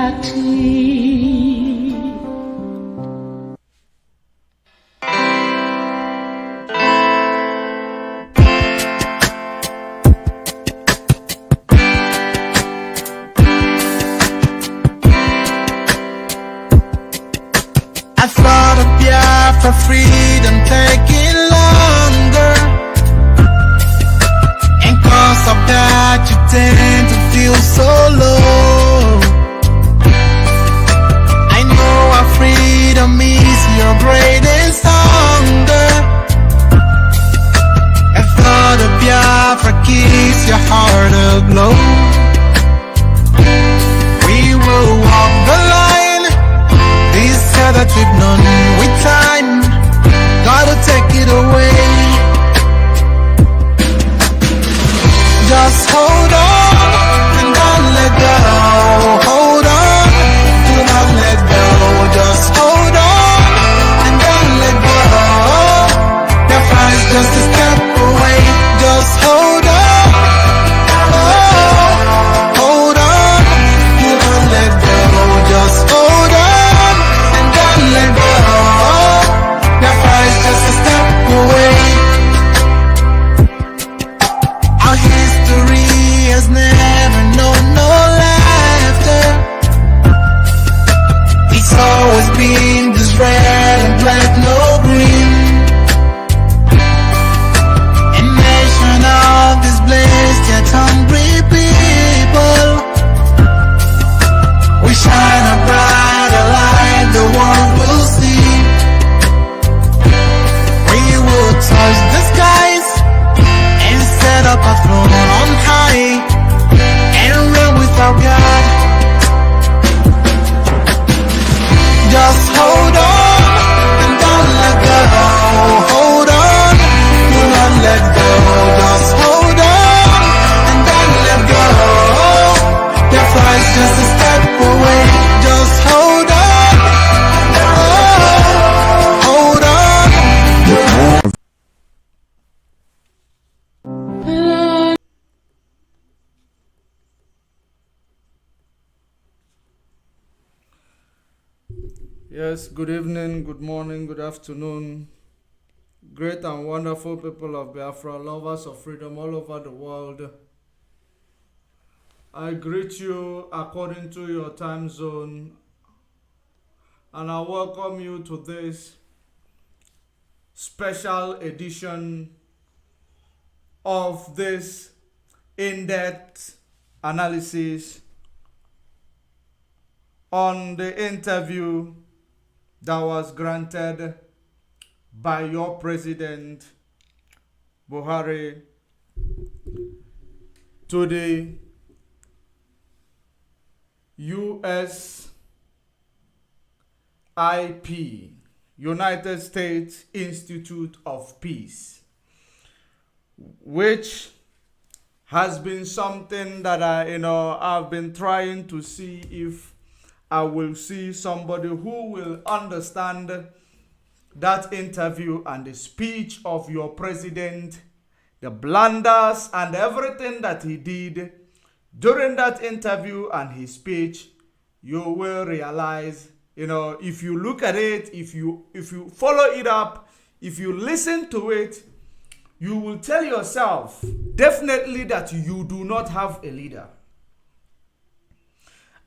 I thought of Biafra freedom taking longer, and cause of that you tend to feel so low. I know our freedom is your greatest hunger. I thought of Biafra keeps your heart aglow. We will walk the line, this that we've known with time, gotta take it away. Just hold on and don't let go. Hold on, do not let go. Just hold on and don't let go. Your fight is just a step away. Just hold on, oh, hold on, do not let go. Just hold on. Let go. That fight is just a step away. Our history has never known no laughter. It's always been this red and black, no green. A nation of displaced yet hungry people. We shine a brighter light, the world will see. We will touch the skies and set up a throne on high and reign with our God. Just hold on and don't let go. Hold on, do not let go. Just hold on and don't let go. Your fight is just a step away. Just hold on, oh, hold on. Yes, good evening, good morning, good afternoon. Great and wonderful people of Biafra, lovers of freedom all over the world. I greet you according to your time zone, and I welcome you to this special edition of this in-depth analysis on the interview that was granted by your president, Buhari, to the U.S.I.P, United States Institute of Peace, which has been something that I've been trying to see if I will see somebody who will understand that interview and the speech of your president, the blunders and everything that he did during that interview and his speech. You will realize, if you look at it, if you follow it up, if you listen to it, you will tell yourself definitely that you do not have a leader.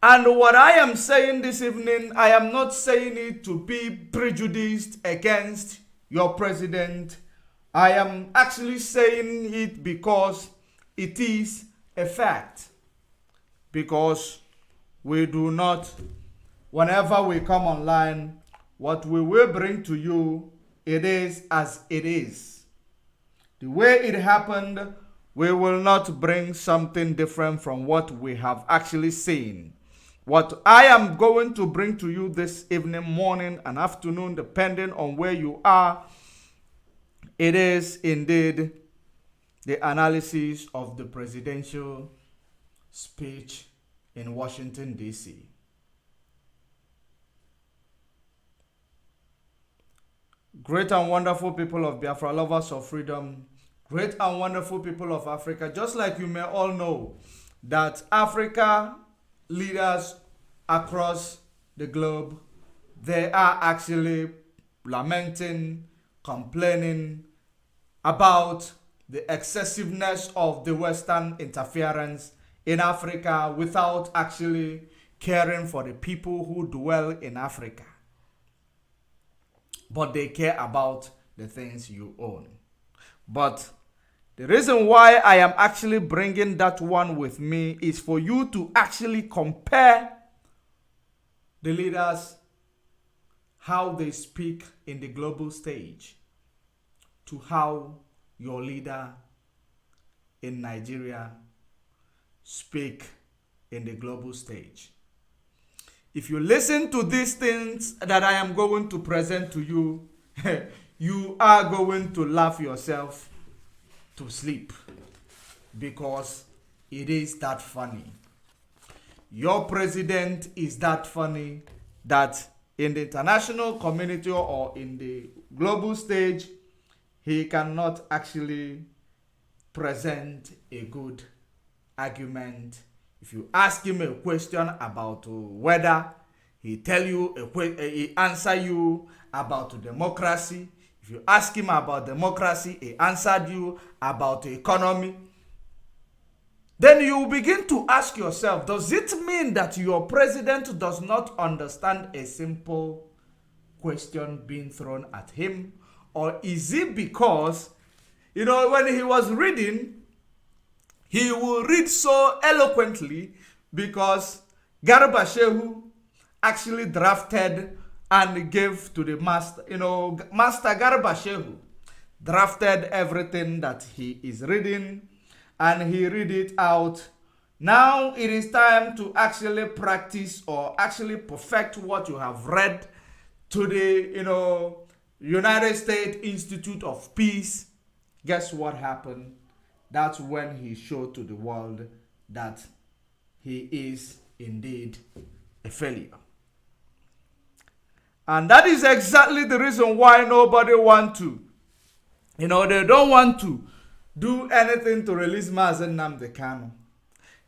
And what I am saying this evening, I am not saying it to be prejudiced against your president. I am actually saying it because it is a fact. Because we do not, whenever we come online, what we will bring to you, it is as it is. The way it happened, we will not bring something different from what we have actually seen. What I am going to bring to you this evening, morning, and afternoon, depending on where you are, it is indeed the analysis of the presidential speech in Washington, D.C. Great and wonderful people of Biafra, lovers of freedom, great and wonderful people of Africa, just like you may all know that Africa leaders across the globe, they are actually lamenting, complaining about the excessiveness of the Western interference in Africa without actually caring for the people who dwell in Africa. But they care about the things you own. But the reason why I am actually bringing that one with me is for you to actually compare the leaders, how they speak in the global stage, to how your leader in Nigeria speak in the global stage. If you listen to these things that I am going to present to you, you are going to laugh yourself to sleep, because it is that funny. Your president is that funny that in the international community or in the global stage, he cannot actually present a good argument. If you ask him a question about weather, he answer you about democracy. If you ask him about democracy, he answered you about the economy. Then you begin to ask yourself, does it mean that your president does not understand a simple question being thrown at him? Or is it because, when he was reading, he will read so eloquently because Garba Shehu actually drafted and gave to the master, Master Garba Shehu drafted everything that he is reading and he read it out. Now it is time to actually practice or actually perfect what you have read to the, United States Institute of Peace. Guess what happened? That's when he showed to the world that he is indeed a failure. And that is exactly the reason why nobody want to, they don't want to do anything to release Mazen Nnamdi Kanu.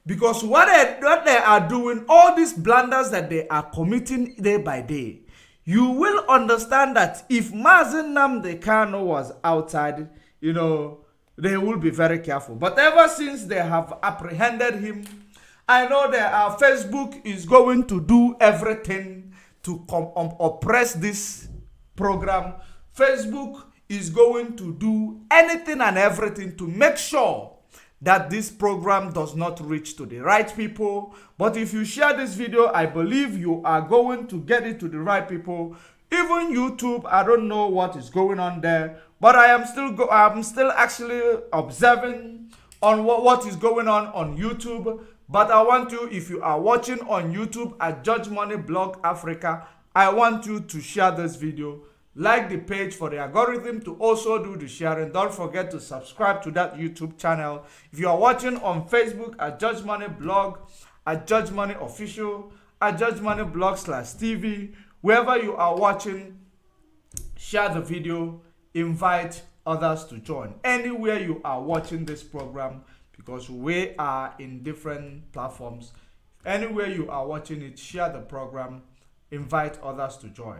Because what they are doing, all these blunders that they are committing day by day, you will understand that if Mazen Nnamdi Kanu was outside, they will be very careful. But ever since they have apprehended him, I know that our Facebook is going to do everything to oppress this program. Facebook is going to do anything and everything to make sure that this program does not reach to the right people. But if you share this video, I believe you are going to get it to the right people. Even YouTube, I don't know what is going on there, but I'm still actually observing on what is going on YouTube. But I want you, if you are watching on YouTube at Judge Money Blog Africa, I want you to share this video, like the page for the algorithm to also do the sharing. Don't forget to subscribe to that YouTube channel. If you are watching on Facebook at Judge Money Blog, at Judge Money Official, at Judge Money Blog/TV, wherever you are watching, share the video, invite others to join. Anywhere you are watching this program, because we are in different platforms. Anywhere you are watching it, share the program, invite others to join.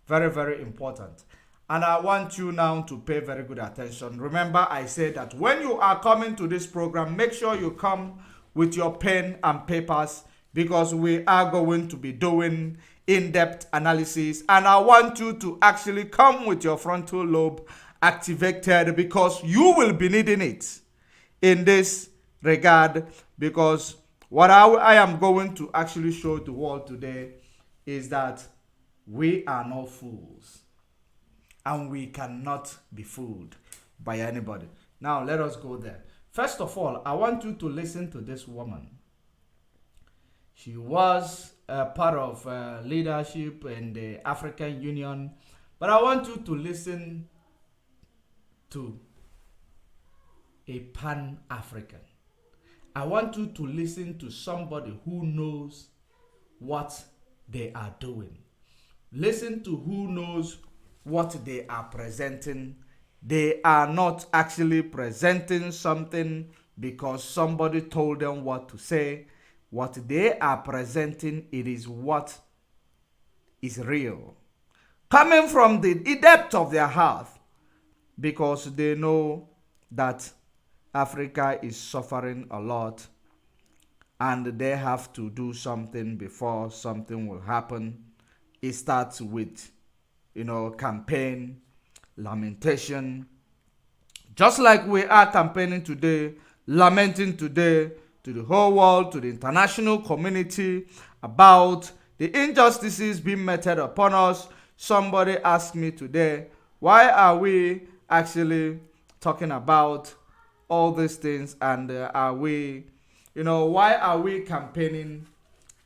Very, very important. And I want you now to pay very good attention. Remember, I said that when you are coming to this program, make sure you come with your pen and papers, because we are going to be doing in-depth analysis. And I want you to actually come with your frontal lobe activated, because you will be needing it in this regard. Because what I am going to actually show the world today is that we are not fools, and we cannot be fooled by anybody. Now let us go there. First of all, I want you to listen to this woman. She was a part of leadership in the African Union, but I want you to listen to a Pan-African. I want you to listen to somebody who knows what they are doing. Listen to who knows what they are presenting. They are not actually presenting something because somebody told them what to say, what they are presenting, it is what is real. Coming from the depth of their heart, because they know that Africa is suffering a lot and they have to do something before something will happen. It starts with, campaign, lamentation, just like we are campaigning today, lamenting today to the whole world, to the international community about the injustices being meted upon us. Somebody asked me today, why are we actually talking about all these things, and are we, why are we campaigning?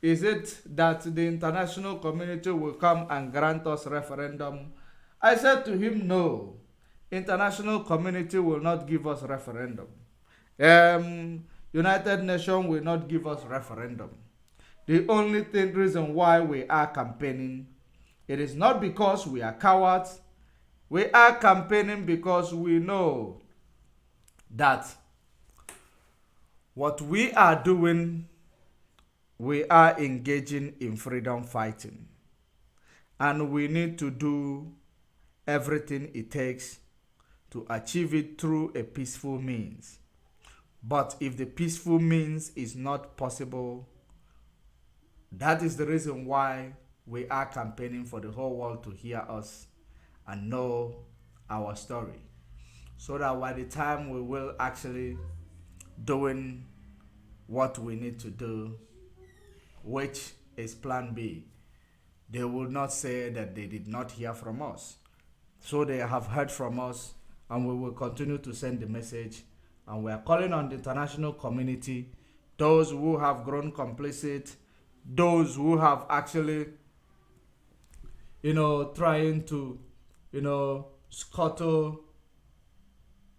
Is it that the international community will come and grant us referendum? I said to him, no. International community will not give us referendum. United Nations will not give us referendum. The only reason why we are campaigning, it is not because we are cowards. We are campaigning because we know that what we are doing, we are engaging in freedom fighting. And we need to do everything it takes to achieve it through a peaceful means. But if the peaceful means is not possible, that is the reason why we are campaigning for the whole world to hear us and know our story. So that by the time we will actually doing what we need to do, which is plan B, they will not say that they did not hear from us. So they have heard from us, and we will continue to send the message. And we are calling on the international community, those who have grown complicit, those who have actually, trying to, scuttle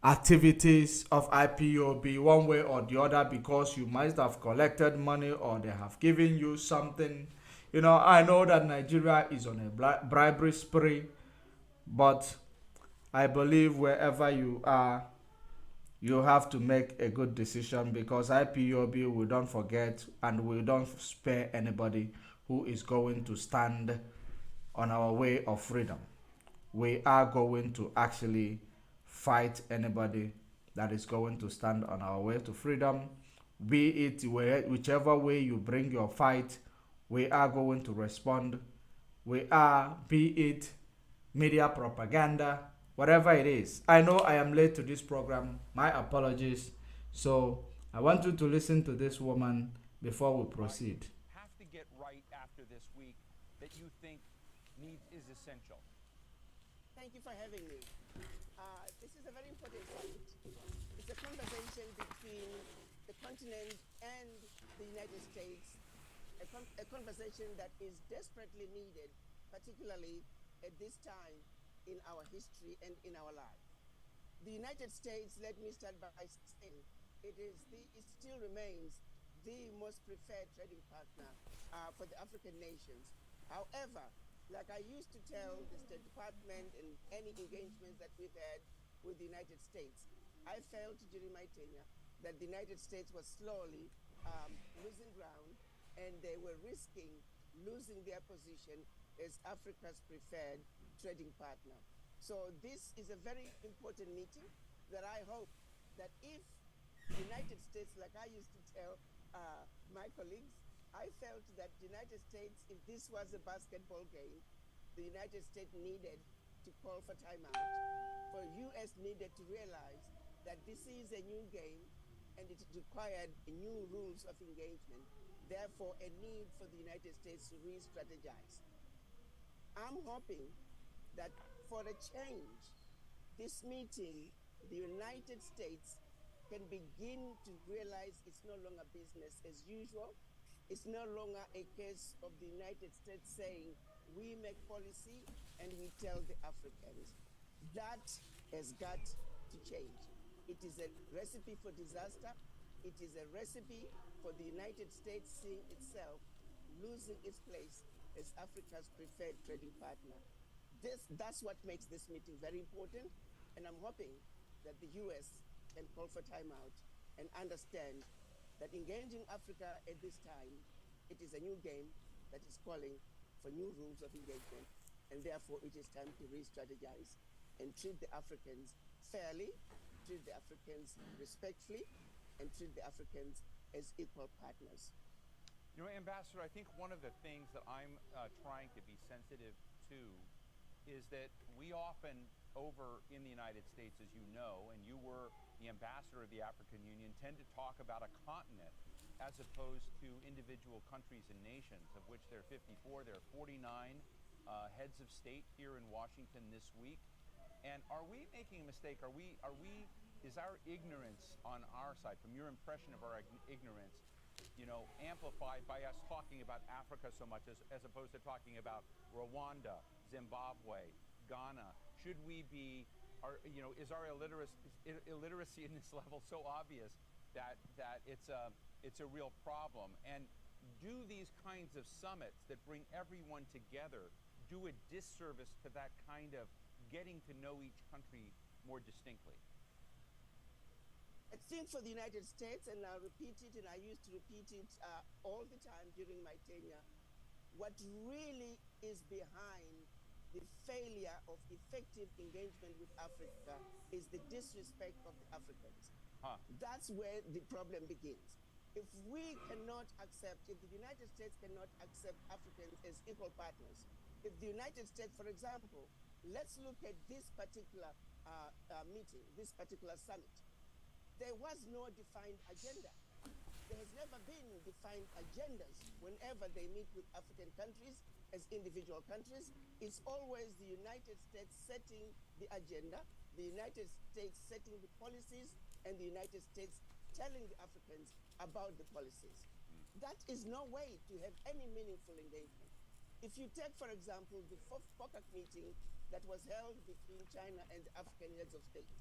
activities of IPOB one way or the other because you might have collected money or they have given you something. I know that Nigeria is on a bribery spree, but I believe wherever you are, you have to make a good decision, because IPOB, we don't forget and we don't spare anybody who is going to stand on our way of freedom. We are going to actually fight anybody that is going to stand on our way to freedom. Be it whichever way you bring your fight, we are going to respond. Be it media propaganda, whatever it is. I know I am late to this program. My apologies. So I want you to listen to this woman before we proceed. Have to get right after this week that you think is essential? Thank you for having me. This is a very important summit. It's a conversation between the continent and the United States, a conversation that is desperately needed, particularly at this time in our history and in our life. The United States, let me start by saying, it still remains the most preferred trading partner for the African nations. However, like I used to tell the State Department and any engagements that we've had with the United States, I felt during my tenure that the United States was slowly losing ground, and they were risking losing their position as Africa's preferred trading partner. So this is a very important meeting that I hope that if the United States, like I used to tell my colleagues, I felt that the United States, if this was a basketball game, the United States needed to call for timeout. For U.S. needed to realize that this is a new game and it required new rules of engagement. Therefore, a need for the United States to re-strategize. I'm hoping that for a change, this meeting, the United States can begin to realize it's no longer business as usual. It's no longer a case of the United States saying, we make policy and we tell the Africans. That has got to change. It is a recipe for disaster. It is a recipe for the United States seeing itself losing its place as Africa's preferred trading partner. That's what makes this meeting very important, and I'm hoping that the U.S. can call for timeout and understand that engaging Africa at this time, it is a new game that is calling for new rules of engagement, and therefore it is time to re-strategize and treat the Africans fairly, treat the Africans respectfully, and treat the Africans as equal partners. You know, Ambassador, I think one of the things that I'm trying to be sensitive to is that we often over in the United States, as you know, and you were the ambassador of the African Union, tend to talk about a continent as opposed to individual countries and nations, of which there are 54. There are 49 heads of state here in Washington this week. And are we making a mistake? Is our ignorance on our side, from your impression of our ignorance, amplified by us talking about Africa so much as opposed to talking about Rwanda, Zimbabwe, Ghana? Should we be, is our illiteracy in this level so obvious that it's a real problem? And do these kinds of summits that bring everyone together do a disservice to that kind of getting to know each country more distinctly? I think for the United States, and I'll repeat it, and I used to repeat it all the time during my tenure, what really is behind the failure of effective engagement with Africa is the disrespect of the Africans. That's where the problem begins. If we cannot accept, if the United States cannot accept Africans as equal partners, if the United States, for example, let's look at this particular meeting, this particular summit. There was no defined agenda. There has never been defined agendas whenever they meet with African countries as individual countries. It's always the United States setting the agenda, the United States setting the policies, and the United States telling the Africans about the policies. That is no way to have any meaningful engagement. If you take, for example, the FOCAC meeting that was held between China and the African heads of state,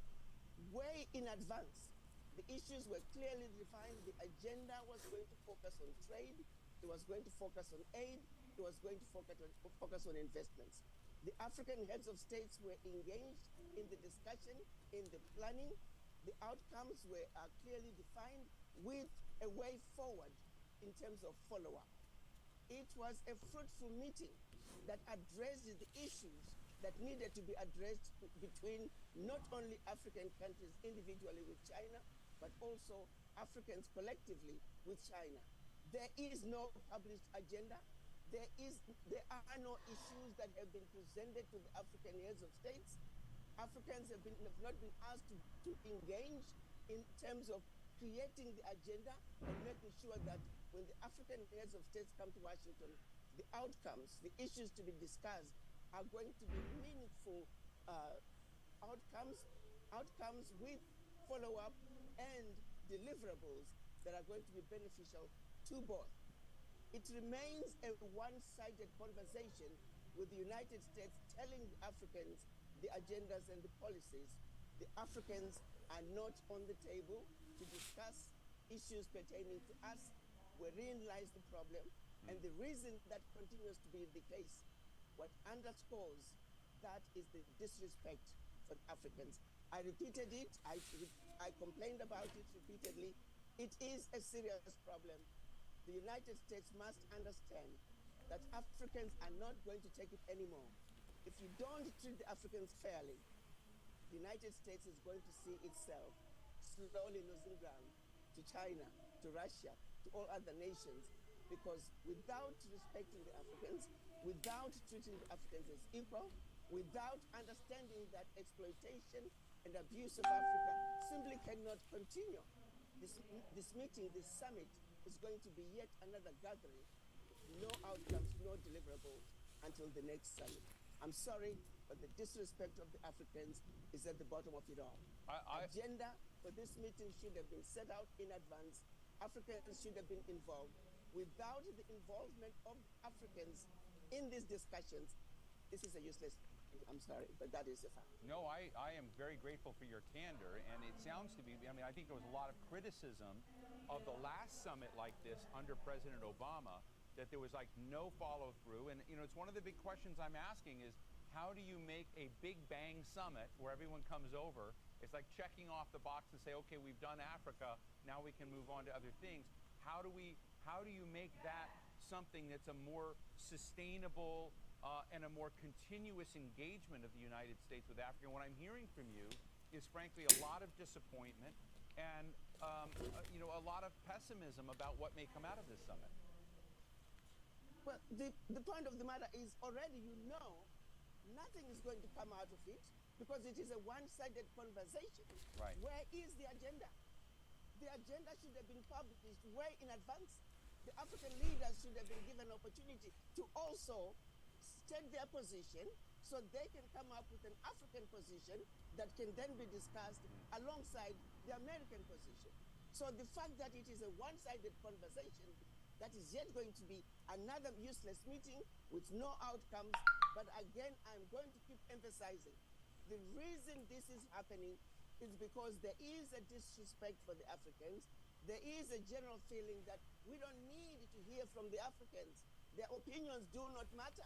way in advance, the issues were clearly defined. The agenda was going to focus on trade. It was going to focus on aid. It was going to focus on investments. The African heads of states were engaged in the discussion, in the planning. The outcomes were clearly defined with a way forward in terms of follow-up. It was a fruitful meeting that addressed the issues that needed to be addressed between not only African countries individually with China, but also Africans collectively with China. There is no published agenda. There are no issues that have been presented to the African heads of states. Africans have not been asked to engage in terms of creating the agenda and making sure that when the African heads of states come to Washington, the outcomes, the issues to be discussed are going to be meaningful outcomes with follow-up and deliverables that are going to be beneficial to both. It remains a one-sided conversation with the United States telling the Africans the agendas and the policies. The Africans are not on the table to discuss issues pertaining to us, wherein lies the problem. And the reason that continues to be the case, what underscores that is the disrespect for Africans. I repeated it, I complained about it repeatedly. It is a serious problem. The United States must understand that Africans are not going to take it anymore. If you don't treat the Africans fairly, the United States is going to see itself slowly losing ground to China, to Russia, to all other nations, because without respecting the Africans, without treating the Africans as equal, without understanding that exploitation and abuse of Africa simply cannot continue. This meeting, this summit, is going to be yet another gathering, no outcomes, no deliverables until the next summit. I'm sorry, but the disrespect of the Africans is at the bottom of it all. Agenda for this meeting should have been set out in advance. Africans should have been involved. Without the involvement of Africans in these discussions, this is a useless meeting. I'm sorry, but that is a fact. No, I am very grateful for your candor, and it sounds to me, I think there was a lot of criticism of the last summit like this under President Obama, that there was like no follow through. And it's one of the big questions I'm asking is, how do you make a big bang summit where everyone comes over It's like checking off the box and say, okay, we've done Africa, now we can move on to other things. How do you make that something that's a more sustainable and a more continuous engagement of the United States with Africa? And what I'm hearing from you is frankly a lot of disappointment and a lot of pessimism about what may come out of this summit. Well, the point of the matter is already nothing is going to come out of it because it is a one-sided conversation. Right. Where is the agenda? The agenda should have been published way in advance. The African leaders should have been given an opportunity to also state their position so they can come up with an African position that can then be discussed alongside the American position. So the fact that it is a one-sided conversation, that is yet going to be another useless meeting with no outcomes. But again, I'm going to keep emphasizing the reason this is happening is because there is a disrespect for the Africans. There is a general feeling that we don't need to hear from the Africans. Their opinions do not matter.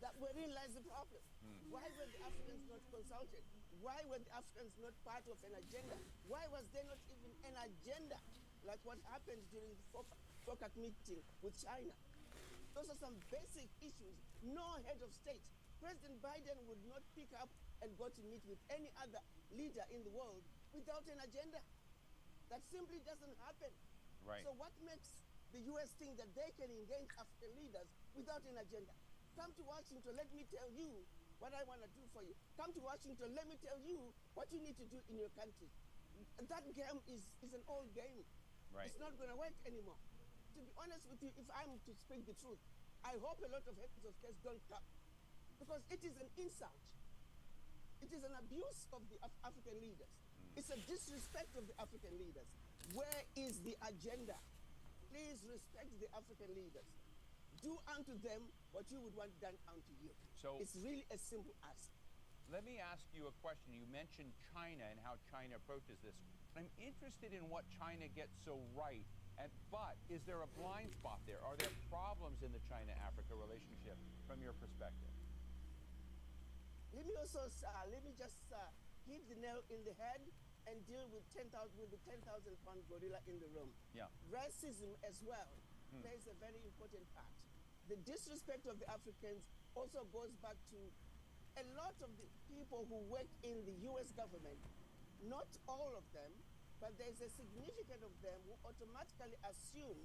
That wherein lies the problem. Why were the Africans not consulted? Why were the Africans not part of an agenda? Why was there not even an agenda like what happened during the FOCAC meeting with China? Those are some basic issues. No head of state. President Biden would not pick up and go to meet with any other leader in the world without an agenda. That simply doesn't happen. Right. So what makes the U.S. think that they can engage African leaders without an agenda? Come to Washington, let me tell you what I want to do for you. Come to Washington, let me tell you what you need to do in your country. That game is an old game. Right. It's not going to work anymore. To be honest with you, if I'm to speak the truth, I hope a lot of heads of case don't come. Because it is an insult. It is an abuse of the African leaders. It's a disrespect of the African leaders. Where is the agenda? Please respect the African leaders. Do unto them what you would want done unto you. So it's really a simple ask. Let me ask you a question. You mentioned China and how China approaches this. I'm interested in what China gets so right. But is there a blind spot there? Are there problems in the China-Africa relationship from your perspective? Let me also just hit the nail in the head and deal with the 10,000-pound gorilla in the room. Yeah. Racism as well plays a very important part. The disrespect of the Africans also goes back to a lot of the people who work in the U.S. government. Not all of them, but there's a significant of them who automatically assume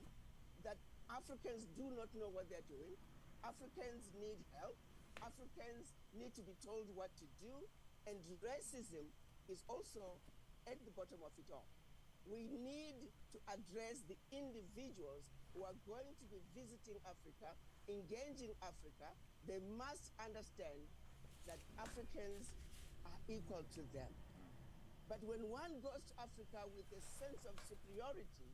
that Africans do not know what they're doing. Africans need help. Africans need to be told what to do. And racism is also at the bottom of it all. We need to address the individuals who are going to be visiting Africa, engaging Africa. They must understand that Africans are equal to them. But when one goes to Africa with a sense of superiority,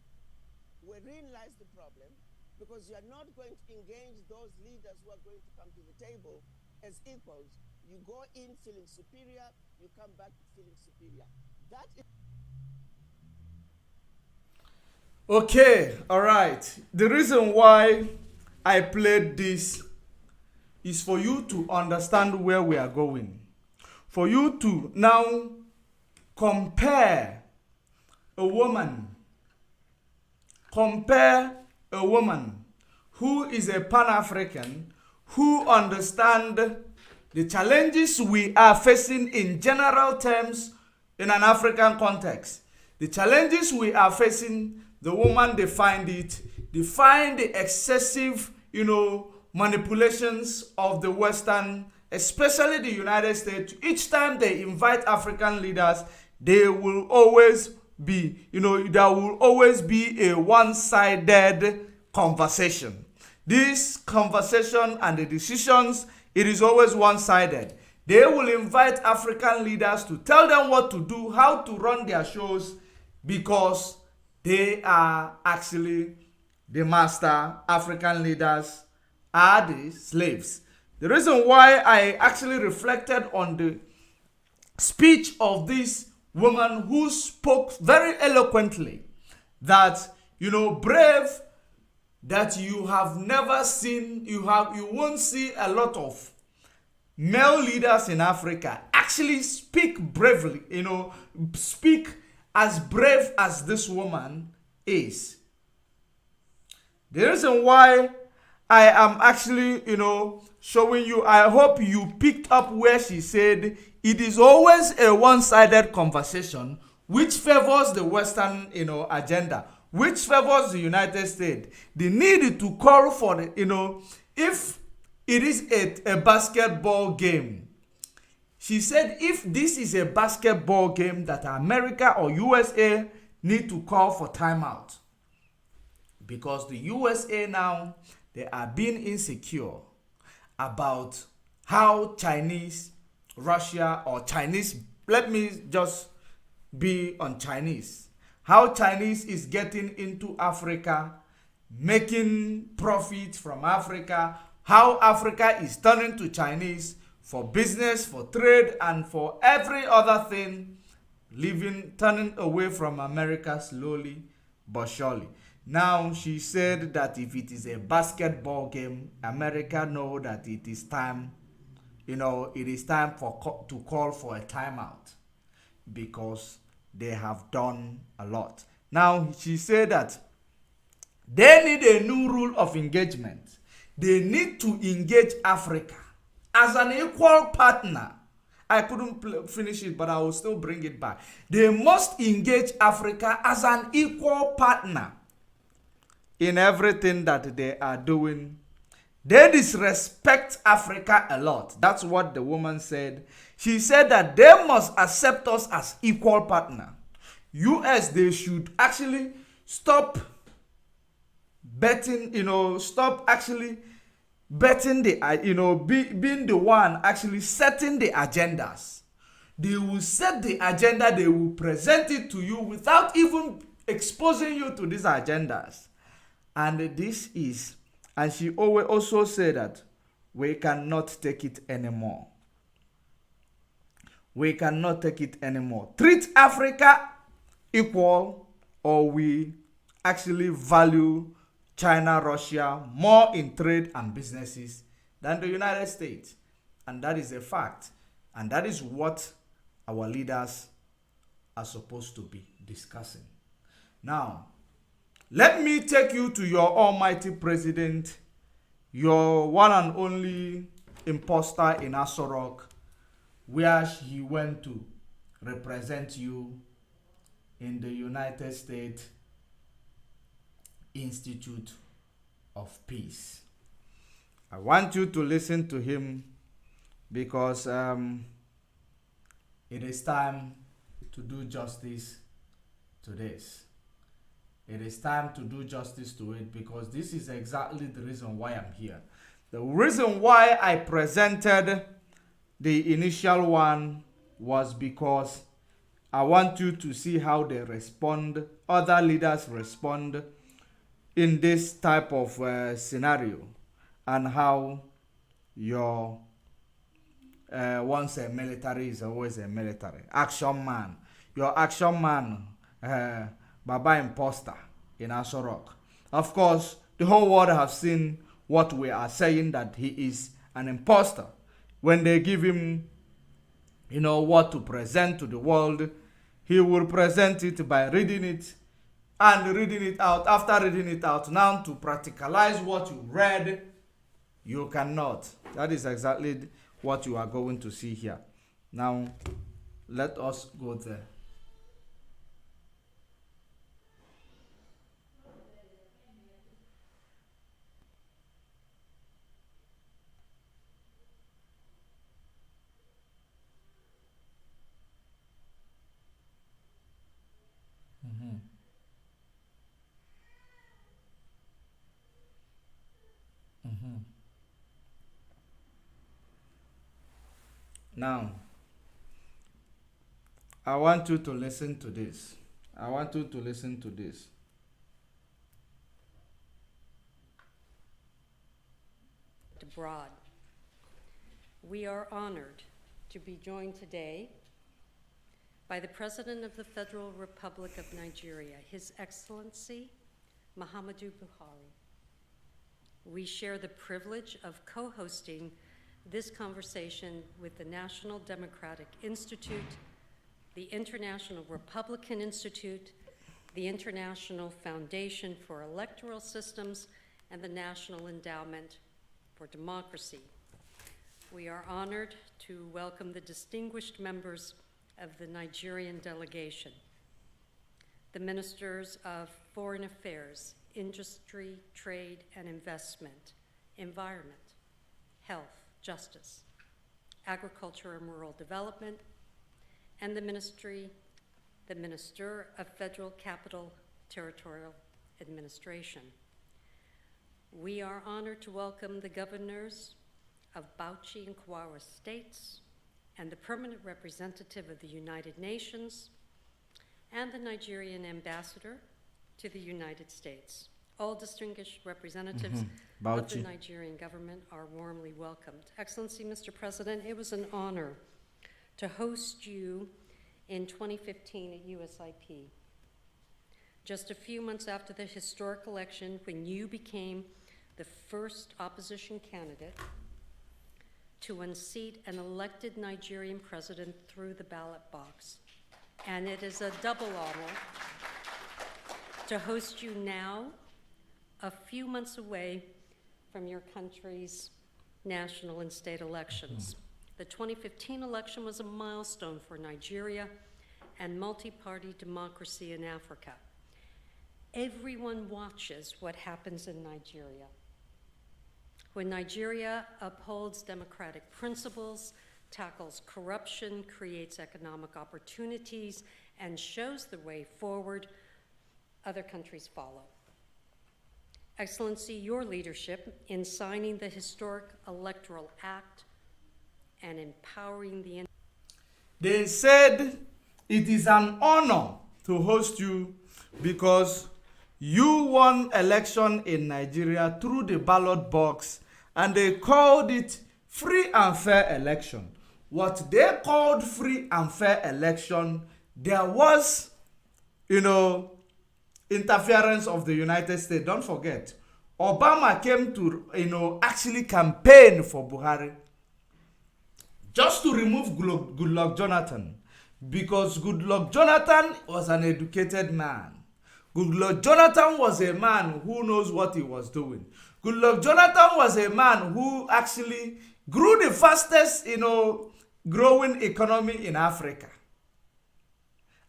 wherein lies the problem, because you are not going to engage those leaders who are going to come to the table as equals. You go in feeling superior, you come back feeling superior. That is... Okay, all right. The reason why I played this is for you to understand where we are going. For you to now compare a woman who is a Pan-African, who understands the challenges we are facing in general terms in an African context. The challenges we are facing, the woman defined it, defined the excessive, manipulations of the Western, especially the United States. Each time they invite African leaders, there will always be, there will always be a one-sided conversation. This conversation and the decisions, it is always one-sided. They will invite African leaders to tell them what to do, how to run their shows, because they are actually the master. African leaders are the slaves. The reason why I actually reflected on the speech of this woman who spoke very eloquently that, brave, that you have never seen, you won't see a lot of male leaders in Africa actually speak bravely, speak as brave as this woman is. The reason why I am actually, showing you, I hope you picked up where she said it is always a one-sided conversation which favors the Western, agenda, which favors the United States. The need to call for the, if it is a basketball game, she said if this is a basketball game that America or USA need to call for timeout. Because the USA now, they are being insecure about how Chinese, Russia, or Chinese, let me just be on Chinese, how Chinese is getting into Africa, making profit from Africa, how Africa is turning to Chinese for business, for trade, and for every other thing, turning away from America slowly but surely. Now she said that if it is a basketball game, America know that it is time, it is time to call for a timeout because they have done a lot. Now she said that they need a new rule of engagement. They need to engage Africa as an equal partner. I couldn't finish it, but I will still bring it back. They must engage Africa as an equal partner in everything that they are doing. They disrespect Africa a lot. That's what the woman said. She said that they must accept us as equal partner. US, they should actually stop betting, stop actually betting being the one actually setting the agendas. They will set the agenda, they will present it to you without even exposing you to these agendas. And she always also said that we cannot take it anymore. We cannot take it anymore. Treat Africa equal, or we actually value China, Russia more in trade and businesses than the United States. And that is a fact. And that is what our leaders are supposed to be discussing. Now, let me take you to your almighty president, your one and only imposter in Aso-Rock, where he went to represent you in the United States Institute of Peace. I want you to listen to him because it is time to do justice to this. It is time to do justice to it because this is exactly the reason why I'm here. The reason why I presented the initial one was because I want you to see how they respond, other leaders respond in this type of scenario, and how your once a military is always a military action man. Your action man, Baba Imposter in Aso-Rock. Of course, the whole world have seen what we are saying, that he is an imposter. When they give him, what to present to the world, he will present it by reading it and reading it out. After reading it out, now to practicalize what you read, you cannot. That is exactly what you are going to see here. Now, let us go there. Now, I want you to listen to this. I want you to listen to this. Abroad. We are honored to be joined today by the President of the Federal Republic of Nigeria, His Excellency Muhammadu Buhari. We share the privilege of co-hosting this conversation with the National Democratic Institute, the International Republican Institute, the International Foundation for Electoral Systems, and the National Endowment for Democracy. We are honored to welcome the distinguished members of the Nigerian delegation, the Ministers of Foreign Affairs, Industry, Trade and Investment, Environment, Health, Justice, Agriculture and Rural Development, and the Minister of Federal Capital Territorial Administration. We are honored to welcome the governors of Bauchi and Kwara states, and the permanent representative of the United Nations, and the Nigerian ambassador to the United States. All distinguished representatives of the Nigerian government are warmly welcomed. Excellency, Mr. President, it was an honor to host you in 2015 at USIP. Just a few months after the historic election, when you became the first opposition candidate to unseat an elected Nigerian president through the ballot box. And it is a double honor to host you now, a few months away from your country's national and state elections. The 2015 election was a milestone for Nigeria and multi-party democracy in Africa. Everyone watches what happens in Nigeria. When Nigeria upholds democratic principles, tackles corruption, creates economic opportunities, and shows the way forward, other countries follow. Excellency, your leadership in signing the historic Electoral Act and empowering the... They said it is an honor to host you because you won election in Nigeria through the ballot box, and they called it free and fair election. What they called free and fair election, there was, interference of the United States. Don't forget, Obama came to, actually campaign for Buhari just to remove Goodluck Jonathan, because Goodluck Jonathan was an educated man. Goodluck Jonathan was a man who knows what he was doing. Goodluck Jonathan was a man who actually grew the fastest, growing economy in Africa.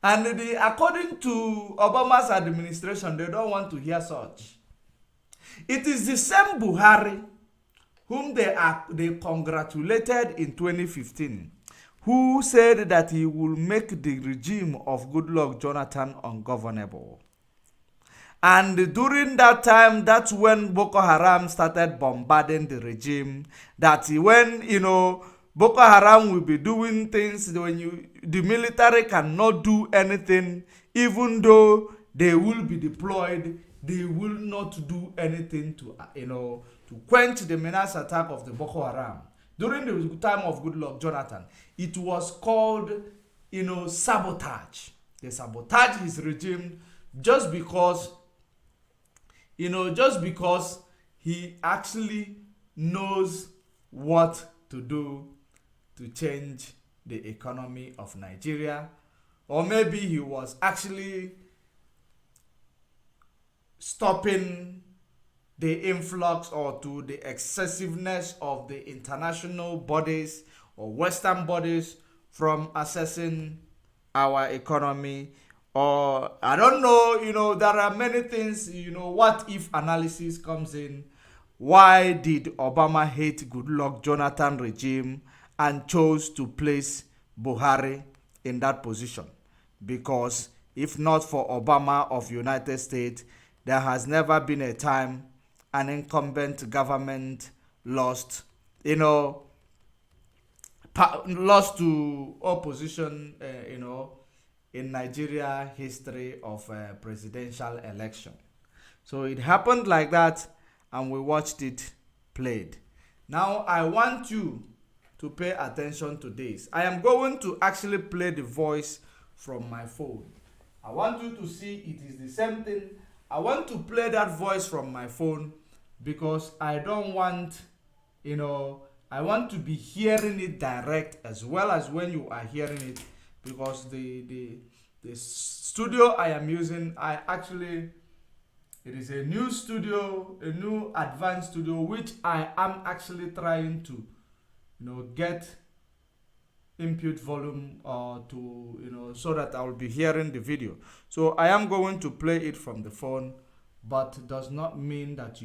And according to Obama's administration, they don't want to hear such. It is the same Buhari whom they congratulated in 2015, who said that he will make the regime of Goodluck Jonathan ungovernable. And during that time, that's when Boko Haram started bombarding the regime. That when, Boko Haram will be doing things when the military cannot do anything, even though they will be deployed, they will not do anything to, to quench the menace attack of the Boko Haram. During the time of Goodluck Jonathan, it was called, sabotage. They sabotaged his regime just because he actually knows what to do to change the economy of Nigeria. Or maybe he was actually stopping the influx or to the excessiveness of the international bodies or Western bodies from assessing our economy. Or I don't know, there are many things, what if analysis comes in. Why did Obama hate Goodluck Jonathan regime and chose to place Buhari in that position? Because if not for Obama of United States, there has never been a time an incumbent government lost to opposition, in Nigeria history of presidential election. So it happened like that, and we watched it played. Now I want you to pay attention to this. I am going to actually play the voice from my phone. I want you to see it is the same thing. I want to play that voice from my phone because I don't want, I want to be hearing it direct as well as when you are hearing it, because the studio I am using, it is a new studio, a new advanced studio, which I am actually trying to, get input volume so that I will be hearing the video. So I am going to play it from the phone, but does not mean that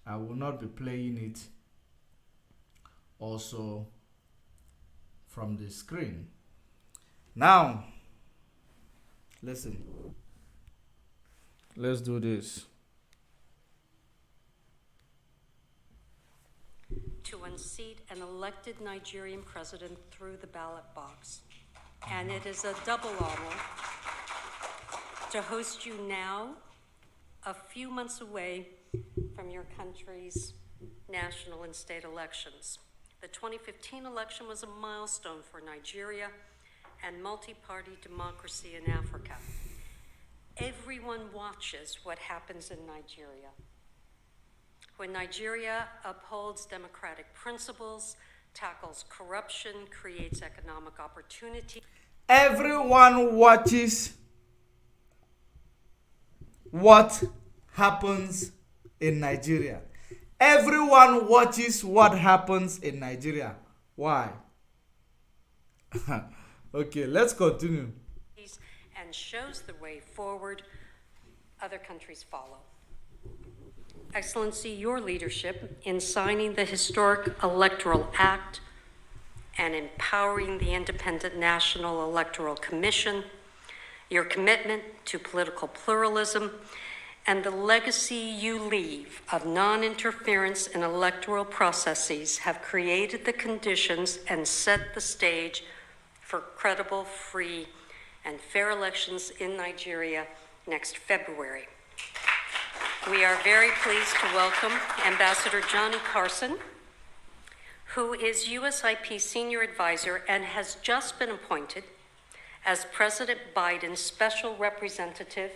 I will not be playing it also from the screen. Now, listen. Let's do this. To unseat an elected Nigerian president through the ballot box. And it is a double honor to host you now, a few months away from your country's national and state elections. The 2015 election was a milestone for Nigeria and multi-party democracy in Africa. Everyone watches what happens in Nigeria. When Nigeria upholds democratic principles, tackles corruption, creates economic opportunity. Everyone watches what happens in Nigeria. Everyone watches what happens in Nigeria. Why? Okay, let's continue. And shows the way forward, other countries follow. Excellency, your leadership in signing the historic Electoral Act and empowering the Independent National Electoral Commission, your commitment to political pluralism, and the legacy you leave of non-interference in electoral processes have created the conditions and set the stage for credible, free, and fair elections in Nigeria next February. We are very pleased to welcome Ambassador Johnny Carson, who is USIP Senior Advisor and has just been appointed as President Biden's Special Representative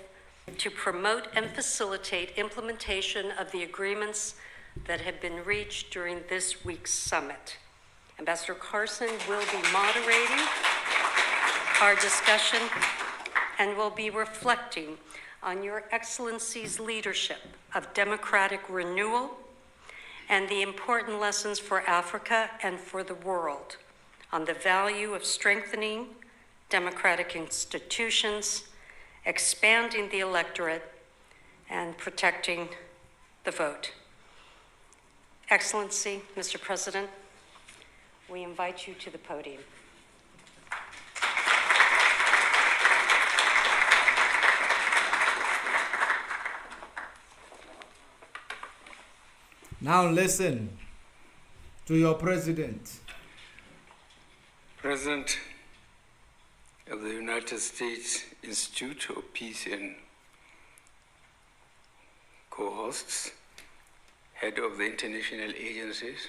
to promote and facilitate implementation of the agreements that have been reached during this week's summit. Ambassador Carson will be moderating our discussion and will be reflecting on Your Excellency's leadership of democratic renewal and the important lessons for Africa and for the world on the value of strengthening democratic institutions, expanding the electorate, and protecting the vote. Excellency, Mr. President, we invite you to the podium. Now listen to your president. President of the United States Institute of Peace and co-hosts, head of the international agencies,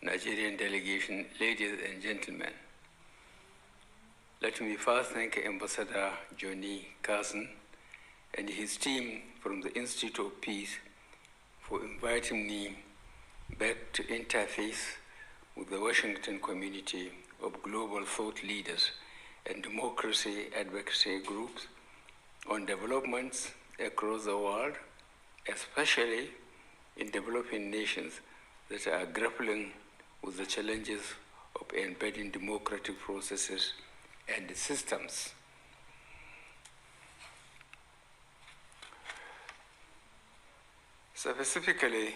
Nigerian delegation, ladies and gentlemen. Let me first thank Ambassador Johnny Carson and his team from the Institute of Peace for inviting me back to interface with the Washington community of global thought leaders and democracy advocacy groups on developments across the world, especially in developing nations that are grappling with the challenges of embedding democratic processes and systems. Specifically,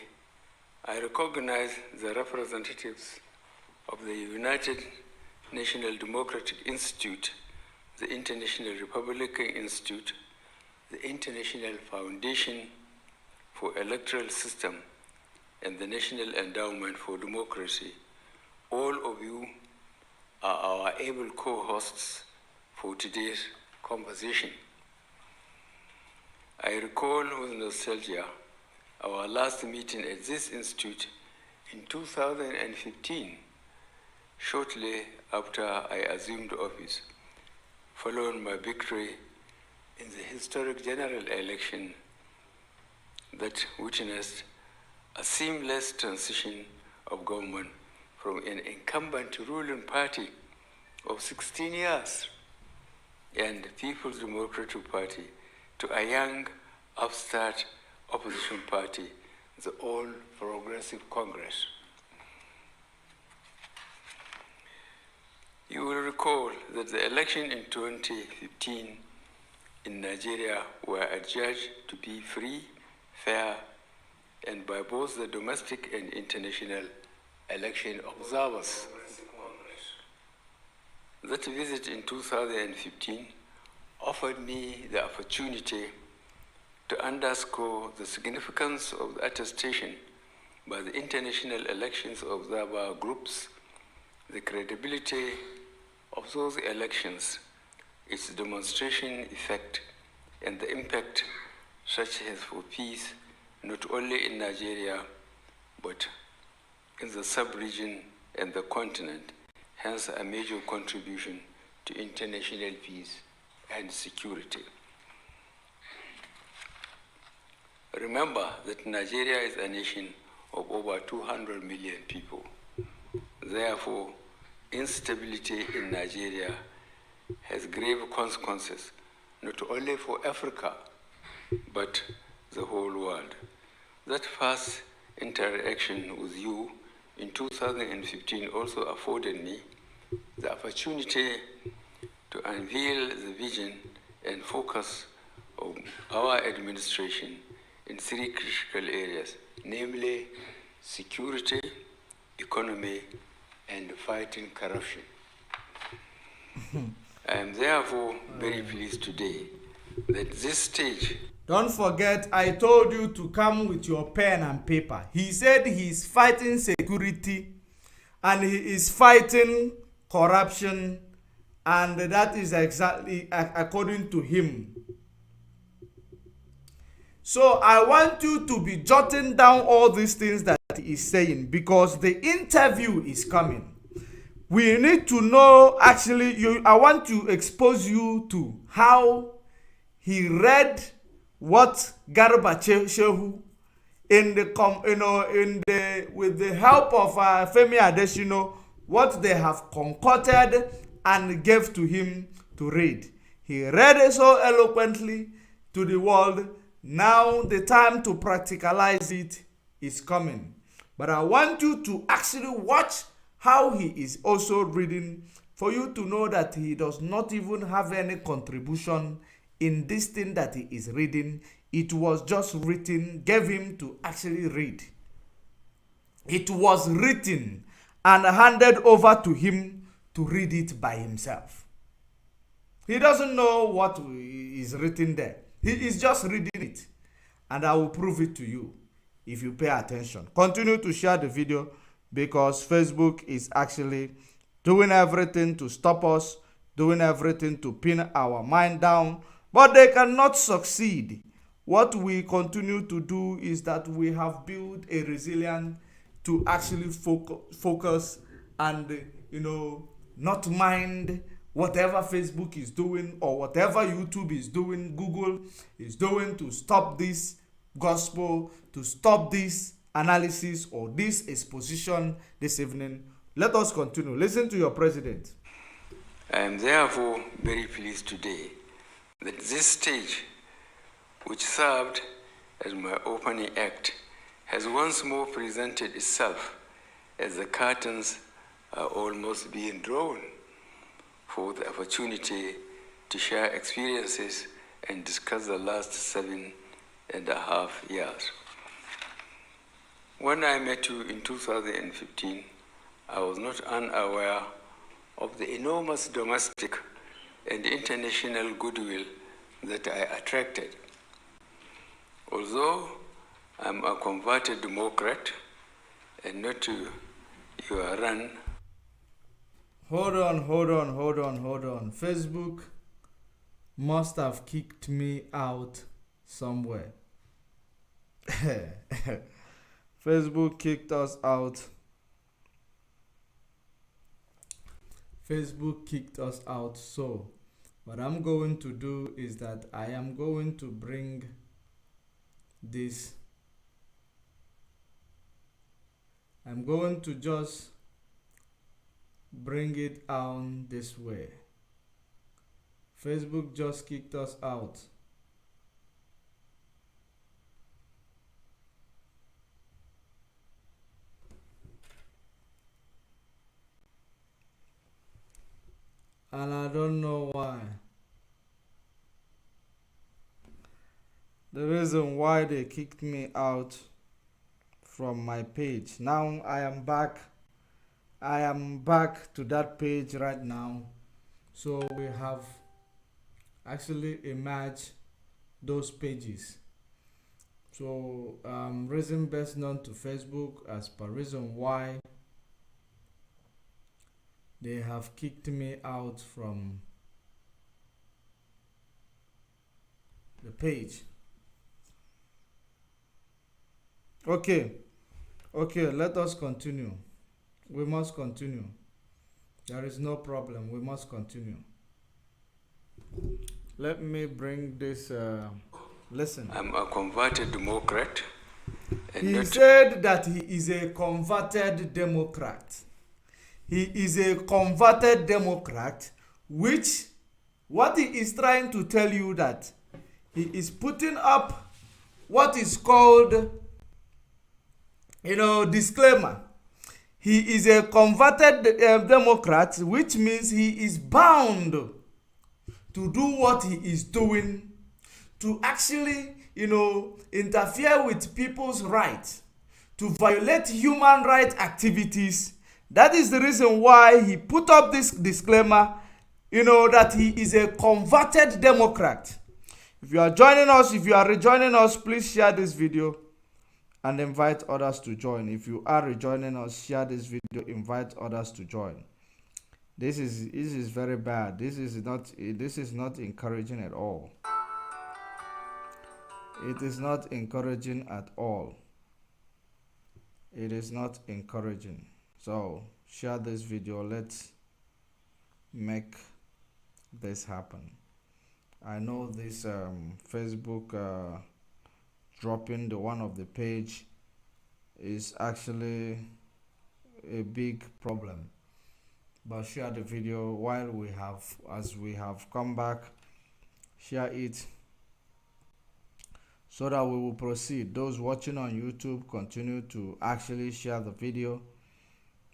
I recognize the representatives of the United National Democratic Institute, the International Republican Institute, the International Foundation for Electoral System, and the National Endowment for Democracy. All of you are our able co-hosts for today's conversation. I recall with nostalgia our last meeting at this institute in 2015, shortly after I assumed office, following my victory in the historic general election that witnessed a seamless transition of government from an incumbent ruling party of 16 years and People's Democratic Party to a young, upstart opposition party, the All Progressive Congress. You will recall that the election in 2015 in Nigeria were adjudged to be free, fair, and by both the domestic and international election observers. That visit in 2015 offered me the opportunity to underscore the significance of the attestation by the international elections observer groups, the credibility of those elections, its demonstration effect, and the impact such as for peace, not only in Nigeria, but in the sub-region and the continent, hence a major contribution to international peace and security. Remember that Nigeria is a nation of over 200 million people. Therefore, instability in Nigeria has grave consequences, not only for Africa, but the whole world. That first interaction with you in 2015 also afforded me the opportunity to unveil the vision and focus of our administration in three critical areas, namely security, economy, and fighting corruption. I am therefore very pleased today that this stage. Don't forget, I told you to come with your pen and paper. He said he's fighting security and he is fighting corruption, and that is exactly according to him. So I want you to be jotting down all these things that he is saying, because the interview is coming. We need to know, actually, I want to expose you to how he read what Garba Shehu with the help of Femi Adesina, what they have concocted and gave to him to read. He read it so eloquently to the world. Now the time to practicalize it is coming. But I want you to actually watch how he is also reading, for you to know that he does not even have any contribution in this thing that he is reading. It was just written, gave him to actually read. It was written and handed over to him to read it by himself. He doesn't know what is written there. He is just reading it. And I will prove it to you if you pay attention. Continue to share the video, because Facebook is actually doing everything to stop us, doing everything to pin our mind down, but they cannot succeed. What we continue to do is that we have built a resilience to actually focus and, not mind whatever Facebook is doing or whatever YouTube is doing, Google is doing to stop this gospel, to stop this analysis or this exposition this evening. Let us continue. Listen to your president. I am therefore very pleased today that this stage, which served as my opening act, has once more presented itself as the curtains are almost being drawn for the opportunity to share experiences and discuss the last 7.5 years. When I met you in 2015, I was not unaware of the enormous domestic and international goodwill that I attracted. Although I'm a converted Democrat and not to your run. Hold on. Facebook must have kicked me out somewhere. Facebook kicked us out. Facebook kicked us out. So what I'm going to do is that I am going to bring this I'm going to just bring it on this way. Facebook just kicked us out. And I don't know why. The reason why they kicked me out from my page. Now I am back. I am back to that page right now. So we have actually emerged those pages. So reason best known to Facebook as per reason why they have kicked me out from the page. Okay, let us continue. We must continue. There is no problem. We must continue. Let me bring this. Listen. I'm a converted Democrat. He said that he is a converted Democrat. He is a converted Democrat, which what he is trying to tell you that he is putting up what is called, disclaimer. He is a converted Democrat, which means he is bound to do what he is doing, to actually, interfere with people's rights, to violate human rights activities. That is the reason why he put up this disclaimer, that he is a converted Democrat. If you are joining us, if you are rejoining us, please share this video and invite others to join. If you are rejoining us, share this video, invite others to join. This is very bad. This is not encouraging at all. It is not encouraging at all. It is not encouraging. So share this video. Let's make this happen. I know this Facebook dropping the one of the page is actually a big problem, but share the video while as we have come back. Share it so that we will proceed. Those watching on YouTube, continue to actually share the video,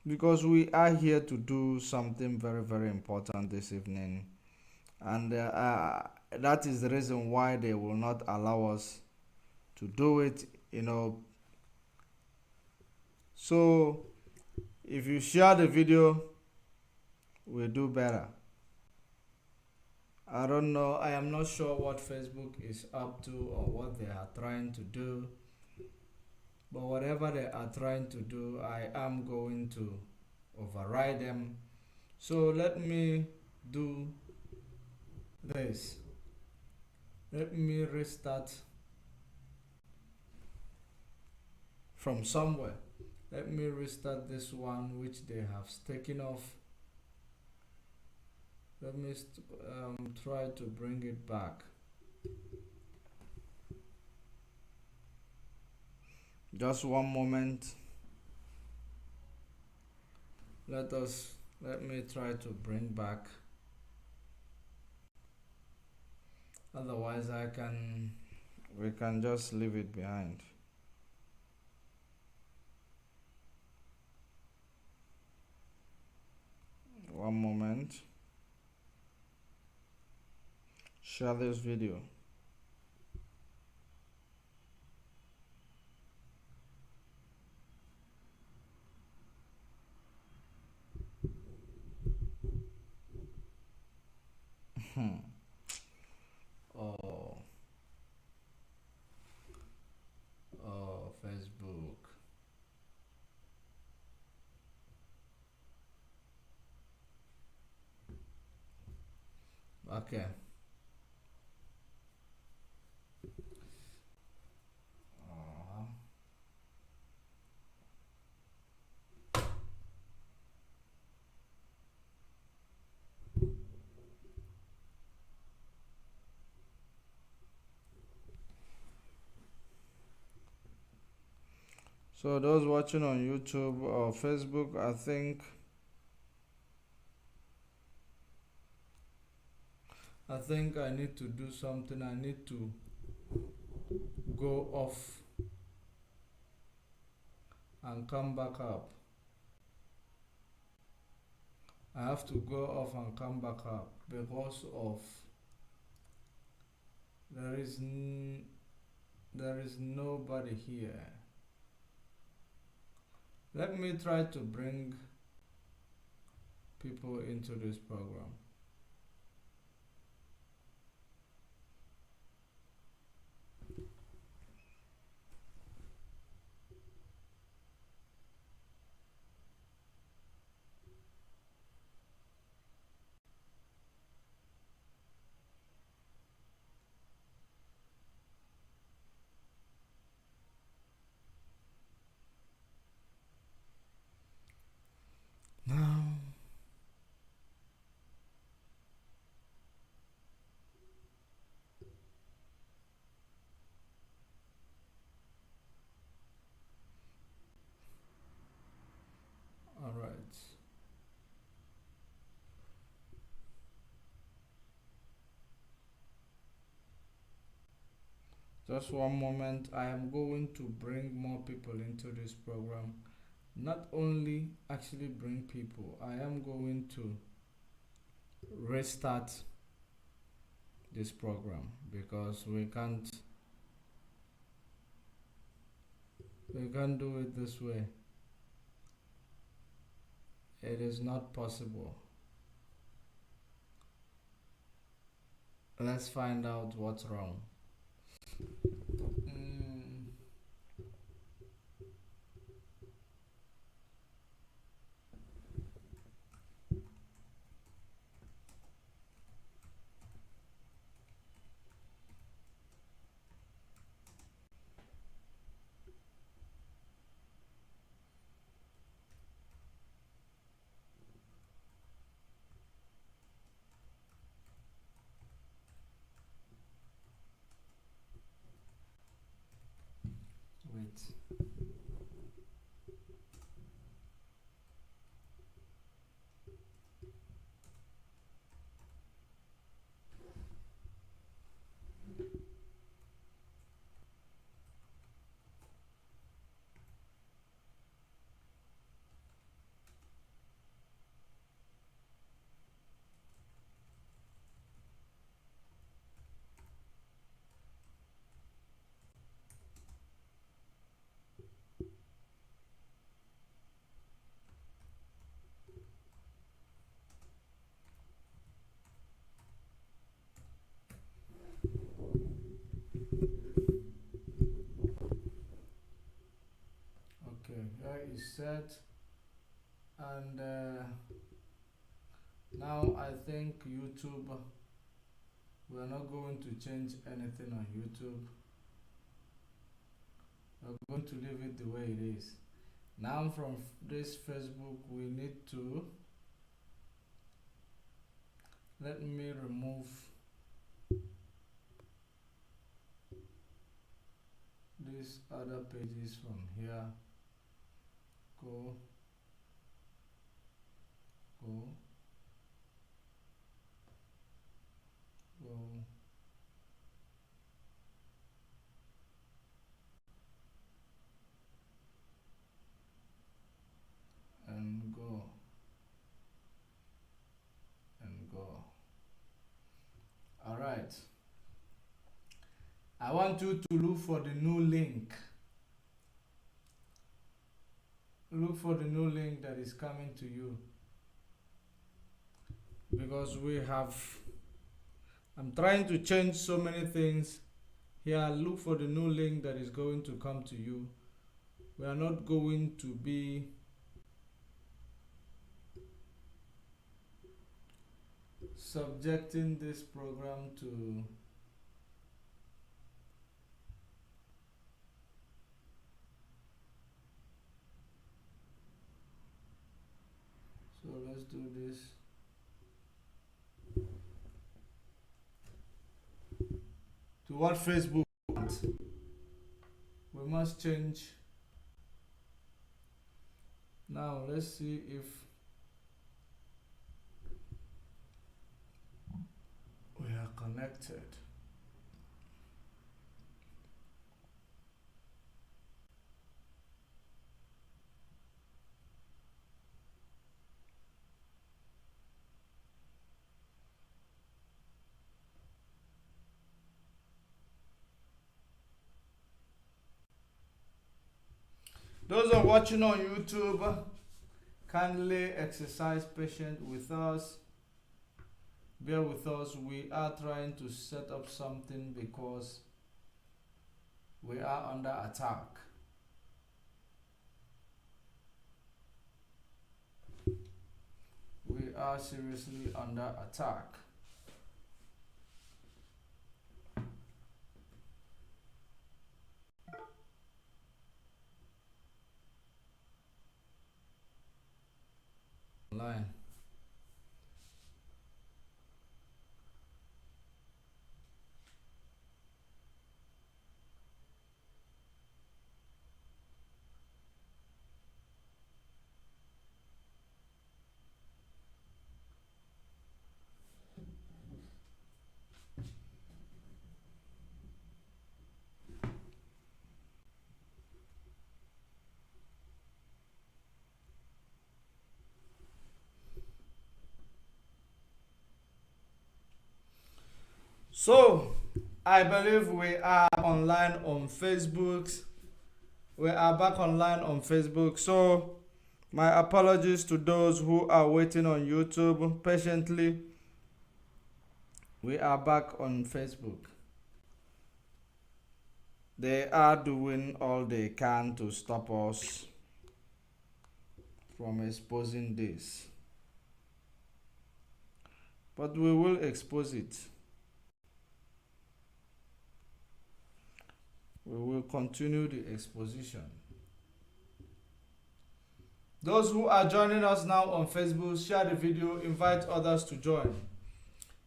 because we are here to do something very, very important this evening, and that is the reason why they will not allow us to do it, So if you share the video, we'll do better. I don't know. I am not sure what Facebook is up to or what they are trying to do. But whatever they are trying to do, I am going to override them. So let me do this. Let me restart from somewhere. Let me restart this one which they have taken off. Let me try to bring it back. Just one moment. Let me try to bring back. Otherwise we can just leave it behind. One moment. Share this video. Facebook. Okay. So those watching on YouTube or Facebook, I think I need to do something. I need to go off and come back up. I have to go off and come back up because of there is nobody here. Let me try to bring people into this program. Now, all right. Just one moment. I am going to bring more people into this program. Not only actually bring people, I am going to restart this program because we can't do it this way. It is not possible. Let's find out what's wrong. Wait. Okay, here is set, and now I think YouTube, we're not going to change anything on YouTube. We're going to leave it the way it is. Now from this Facebook, we need to, let me remove these other pages from here. Go, go, go, and go, and go. All right. I want you to look for the new link. Look for the new link that is coming to you. Because I'm trying to change so many things. Here, look for the new link that is going to come to you. We are not going to be subjecting this program to so let's do this. To what Facebook wants. We must change Now let's see if we are connected. Those are watching on YouTube, kindly exercise patience with us. Bear with us. We are trying to set up something because we are under attack. We are seriously under attack. Online. So, I believe we are online on Facebook. We are back online on Facebook. So, my apologies to those who are waiting on YouTube patiently. We are back on Facebook. They are doing all they can to stop us from exposing this. But we will expose it. We will continue the exposition. Those who are joining us now on Facebook, share the video, invite others to join.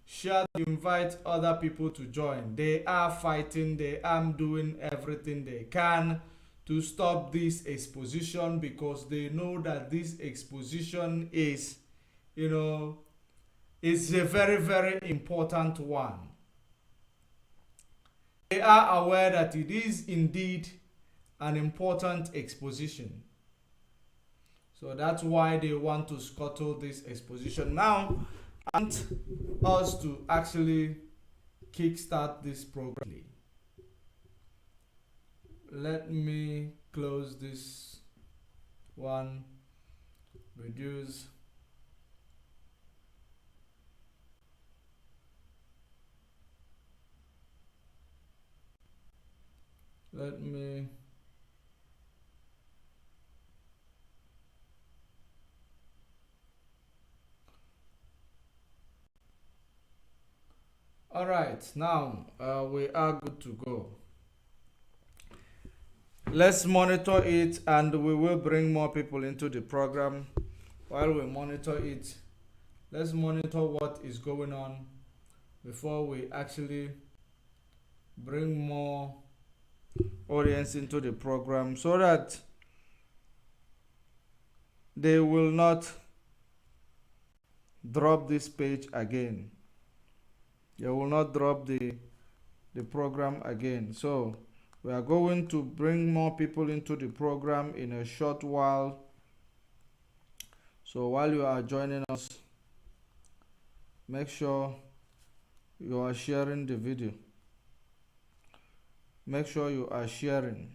Share, invite other people to join. They are fighting, they are doing everything they can to stop this exposition because they know that this exposition is, is a very, very important one. They are aware that it is indeed an important exposition. So that's why they want to scuttle this exposition now and us to actually kickstart this program. Let me close this one, reduce. Let me all right, now we are good to go. Let's monitor it and we will bring more people into the program. While we monitor it, let's monitor what is going on before we actually bring more audience into the program so that they will not drop this page again. They will not drop the program again. So we are going to bring more people into the program in a short while. So while you are joining us, make sure you are sharing the video. Make sure you are sharing.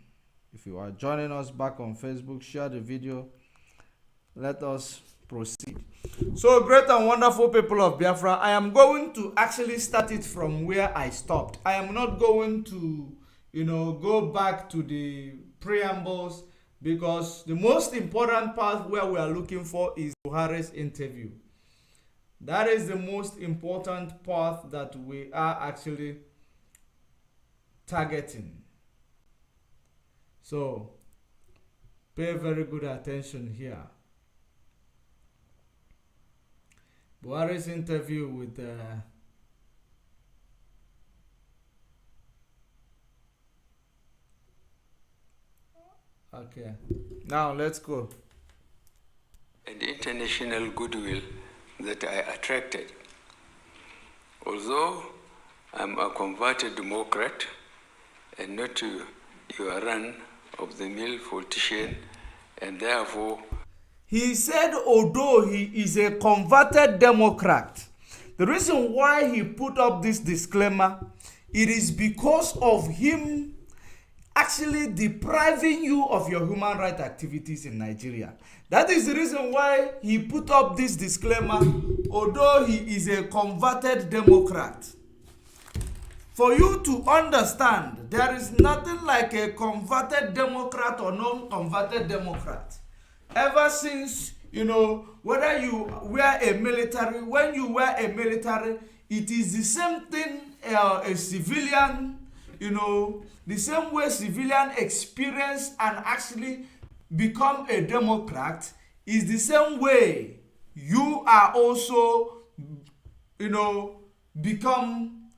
If you are joining us back on Facebook, share the video. Let us proceed. So, great and wonderful people of Biafra, I am going to actually start it from where I stopped. I am not going to, go back to the preambles because the most important part where we are looking for is Buhari's interview. That is the most important part that we are actually targeting. So, pay very good attention here. Buhari's interview with okay, now let's go. international goodwill that I attracted. Although I'm a converted Democrat and not your run-of-the-mill politician, and therefore... He said although he is a converted Democrat, the reason why he put up this disclaimer, it is because of him actually depriving you of your human rights activities in Nigeria. That is the reason why he put up this disclaimer, although he is a converted Democrat. For you to understand, there is nothing like a converted Democrat or non-converted Democrat. Ever since, whether you wear a military, when you wear a military, it is the same thing a civilian, the same way civilian experience and actually become a Democrat is the same way you are also, become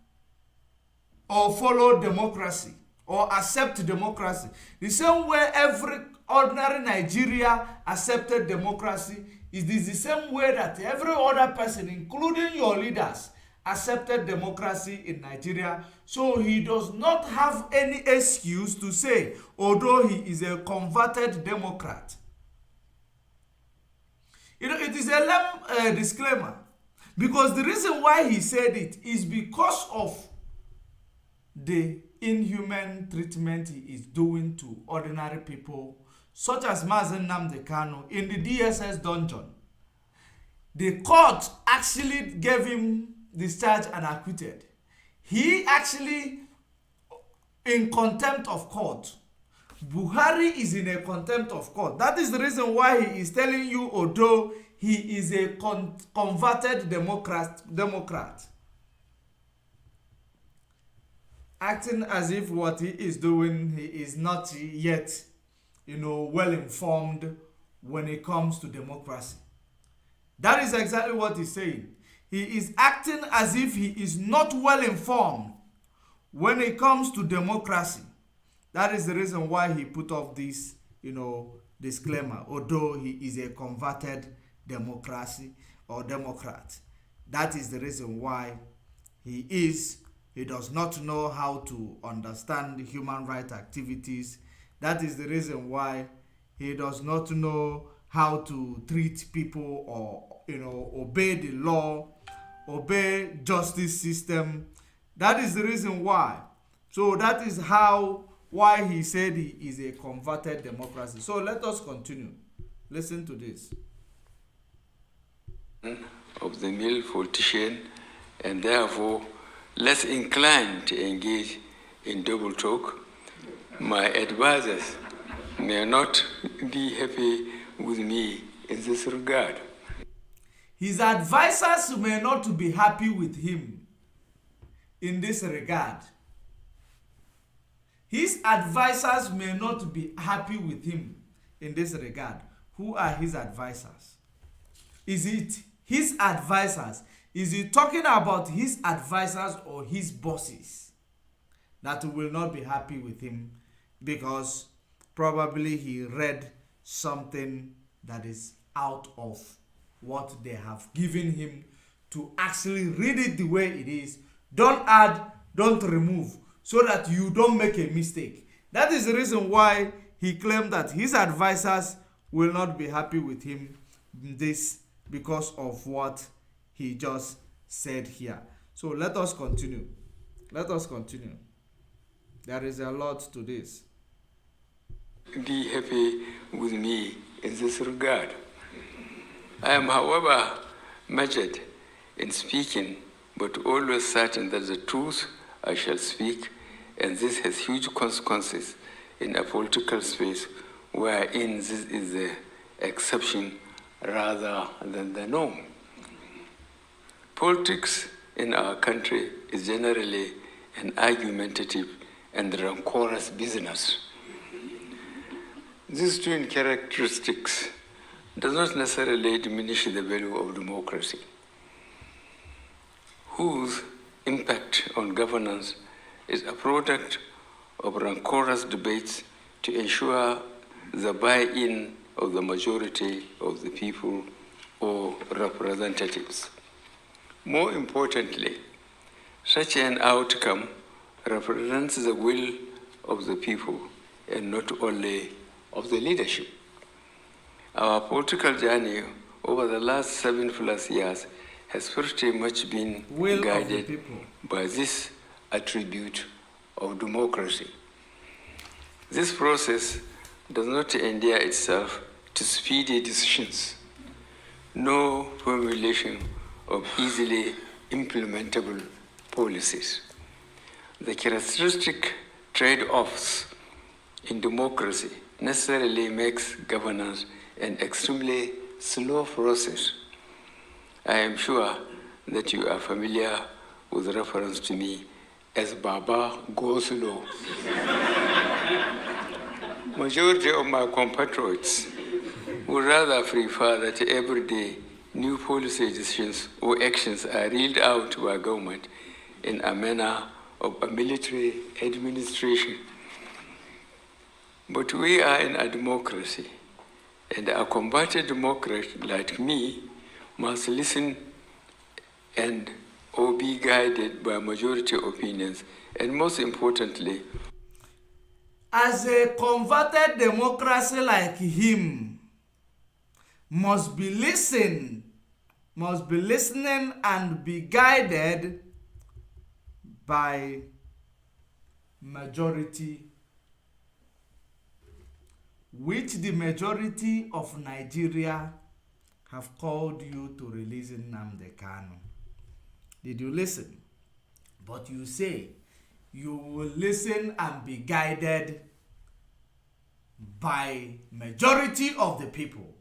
or follow democracy or accept democracy. The same way every ordinary Nigeria accepted democracy is the same way that every other person, including your leaders, accepted democracy in Nigeria. So he does not have any excuse to say, although he is a converted Democrat. It is a lame disclaimer, because the reason why he said it is because of the inhuman treatment he is doing to ordinary people, such as Mazen Nnamdi Kanu in the DSS dungeon. The court actually gave him discharged and acquitted. He actually in contempt of court. Buhari is in a contempt of court. That is the reason why he is telling you, although he is a converted Democrat, acting as if what he is doing, he is not yet, well informed when it comes to democracy. That is exactly what he's saying. He is acting as if he is not well informed when it comes to democracy. That is the reason why he put up this, disclaimer, although he is a converted democracy or Democrat. That is the reason why he does not know how to understand human rights activities. That is the reason why he does not know how to treat people or, obey the law, obey justice system. That is the reason why. So that is why he said he is a converted democracy. So let us continue. Listen to this. Of the mill politician, and therefore less inclined to engage in double talk. My advisors may not be happy with me in this regard. His advisors may not be happy with him in this regard. His advisors may not be happy with him in this regard. Who are his advisors? Is it his advisors? Is he talking about his advisors or his bosses that will not be happy with him because probably he read something that is out of what they have given him to actually read it the way it is? Don't add, don't remove, so that you don't make a mistake. That is the reason why he claimed that his advisors will not be happy with him this because of what he just said here. So let us continue. Let us continue. There is a lot to this. Be happy with me in this regard. I am, however, measured in speaking, but always certain that the truth I shall speak, and this has huge consequences in a political space wherein this is the exception rather than the norm. Politics in our country is generally an argumentative and rancorous business. These twin characteristics does not necessarily diminish the value of democracy, whose impact on governance is a product of rancorous debates to ensure the buy-in of the majority of the people or representatives. More importantly, such an outcome represents the will of the people and not only of the leadership. Our political journey over the last 7+ years has pretty much been guided by this attribute of democracy. This process does not endear itself to speedy decisions, no formulation of easily implementable policies. The characteristic trade-offs in democracy necessarily makes governance an extremely slow process. I am sure that you are familiar with reference to me as Baba Go Slow. Majority of my compatriots would rather prefer that every day new policy decisions or actions are reeled out by government in a manner of a military administration. But we are in a democracy, and a converted democrat like me must listen and or be guided by majority opinions, and most importantly, as a converted democracy like him, must be listening and be guided by majority, which the majority of Nigeria have called you to release Nnamdi Kanu. Did you listen? But you say you will listen and be guided by majority of the people.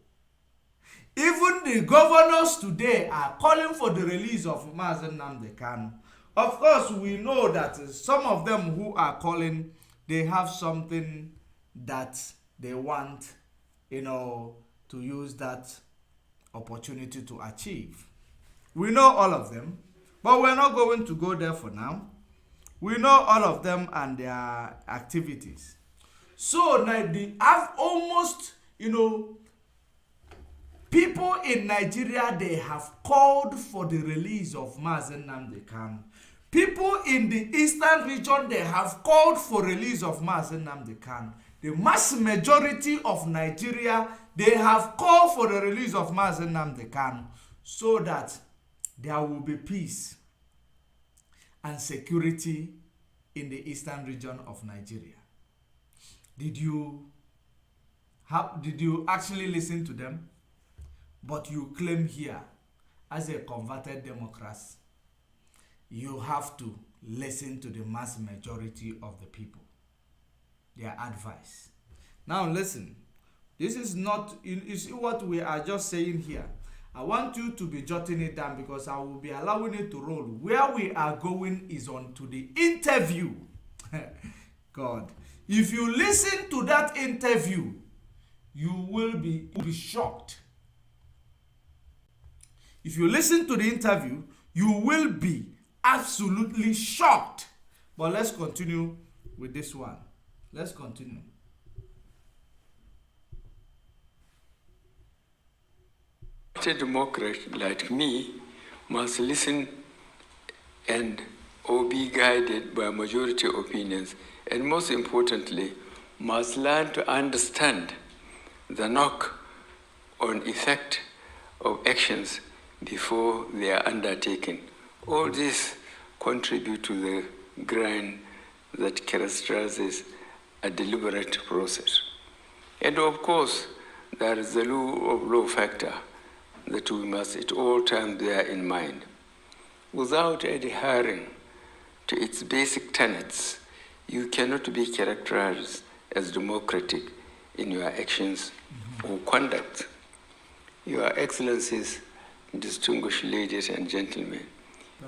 Even the governors today are calling for the release of Mazi Nnamdi Kanu. Of course, we know that some of them who are calling, they have something that they want, to use that opportunity to achieve. We know all of them, but we're not going to go there for now. We know all of them and their activities. So now they have almost, people in Nigeria, they have called for the release of Mazi Nnamdi Kanu. People in the eastern region, they have called for release of Mazi Nnamdi Kanu. The mass majority of Nigeria, they have called for the release of Mazi Nnamdi Kanu so that there will be peace and security in the eastern region of Nigeria. Did you actually listen to them? But you claim here, as a converted Democrat, you have to listen to the mass majority of the people, their advice. Now listen, this is not, you see what we are just saying here. I want you to be jotting it down because I will be allowing it to roll. Where we are going is on to the interview. God, if you listen to that interview, you will be shocked. If you listen to the interview, you will be absolutely shocked. But let's continue with this one. Let's continue. A democrat like me must listen and or be guided by majority opinions, and most importantly, must learn to understand the knock-on effect of actions before they are undertaken. All this contribute to the grind that characterizes a deliberate process. And of course, there is the rule of law factor that we must at all times bear in mind. Without adhering to its basic tenets, you cannot be characterized as democratic in your actions or conduct. Your Excellencies, distinguished ladies and gentlemen,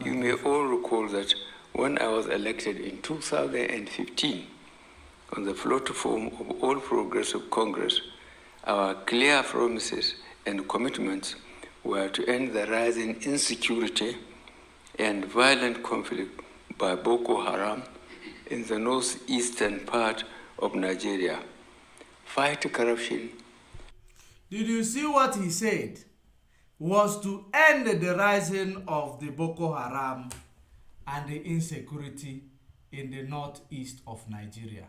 you may all recall that when I was elected in 2015 on the platform of All Progressive Congress, our clear promises and commitments were to end the rising insecurity and violent conflict by Boko Haram in the northeastern part of Nigeria, fight corruption. Did you see what he said? was to end the rising of the Boko Haram and the insecurity in the northeast of Nigeria.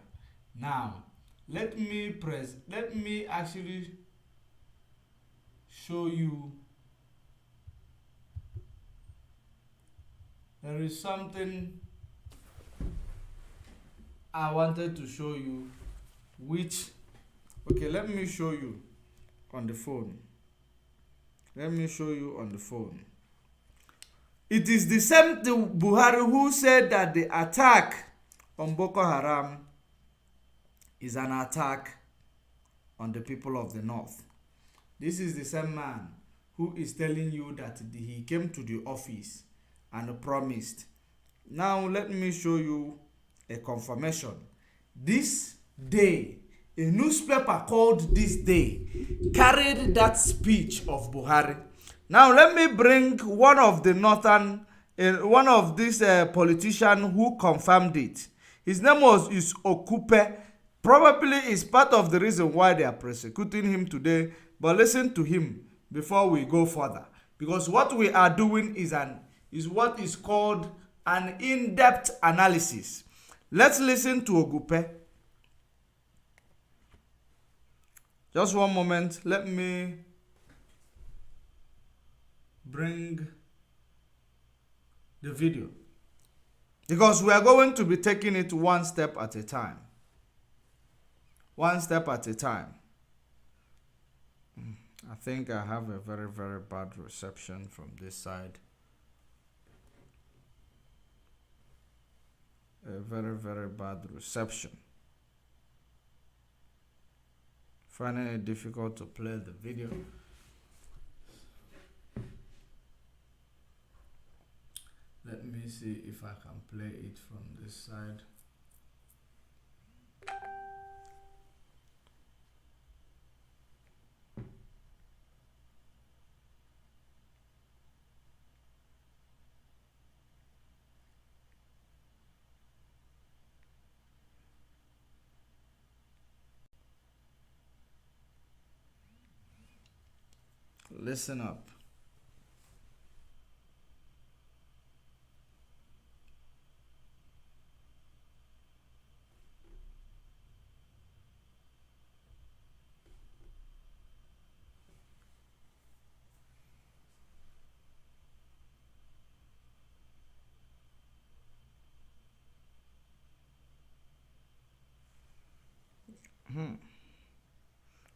Now, let me actually show you. There is something I wanted to show you, which, okay, let me show you on the phone. Let me show you on the phone. It is the same Buhari who said that the attack on Boko Haram is an attack on the people of the north. This is the same man who is telling you that he came to the office and promised. Now let me show you a confirmation. This day, a newspaper called This Day carried that speech of Buhari. Now let me bring one of the northern, one of these politicians who confirmed it. His name is Okupe. Probably is part of the reason why they are persecuting him today. But listen to him before we go further, because what we are doing is what is called an in-depth analysis. Let's listen to Okupe. Just one moment. Let me bring the video, because we are going to be taking it one step at a time. One step at a time. I think I have a very, very bad reception from this side. A very, very bad reception. Finding it difficult to play the video. Let me see if I can play it from this side. Listen up.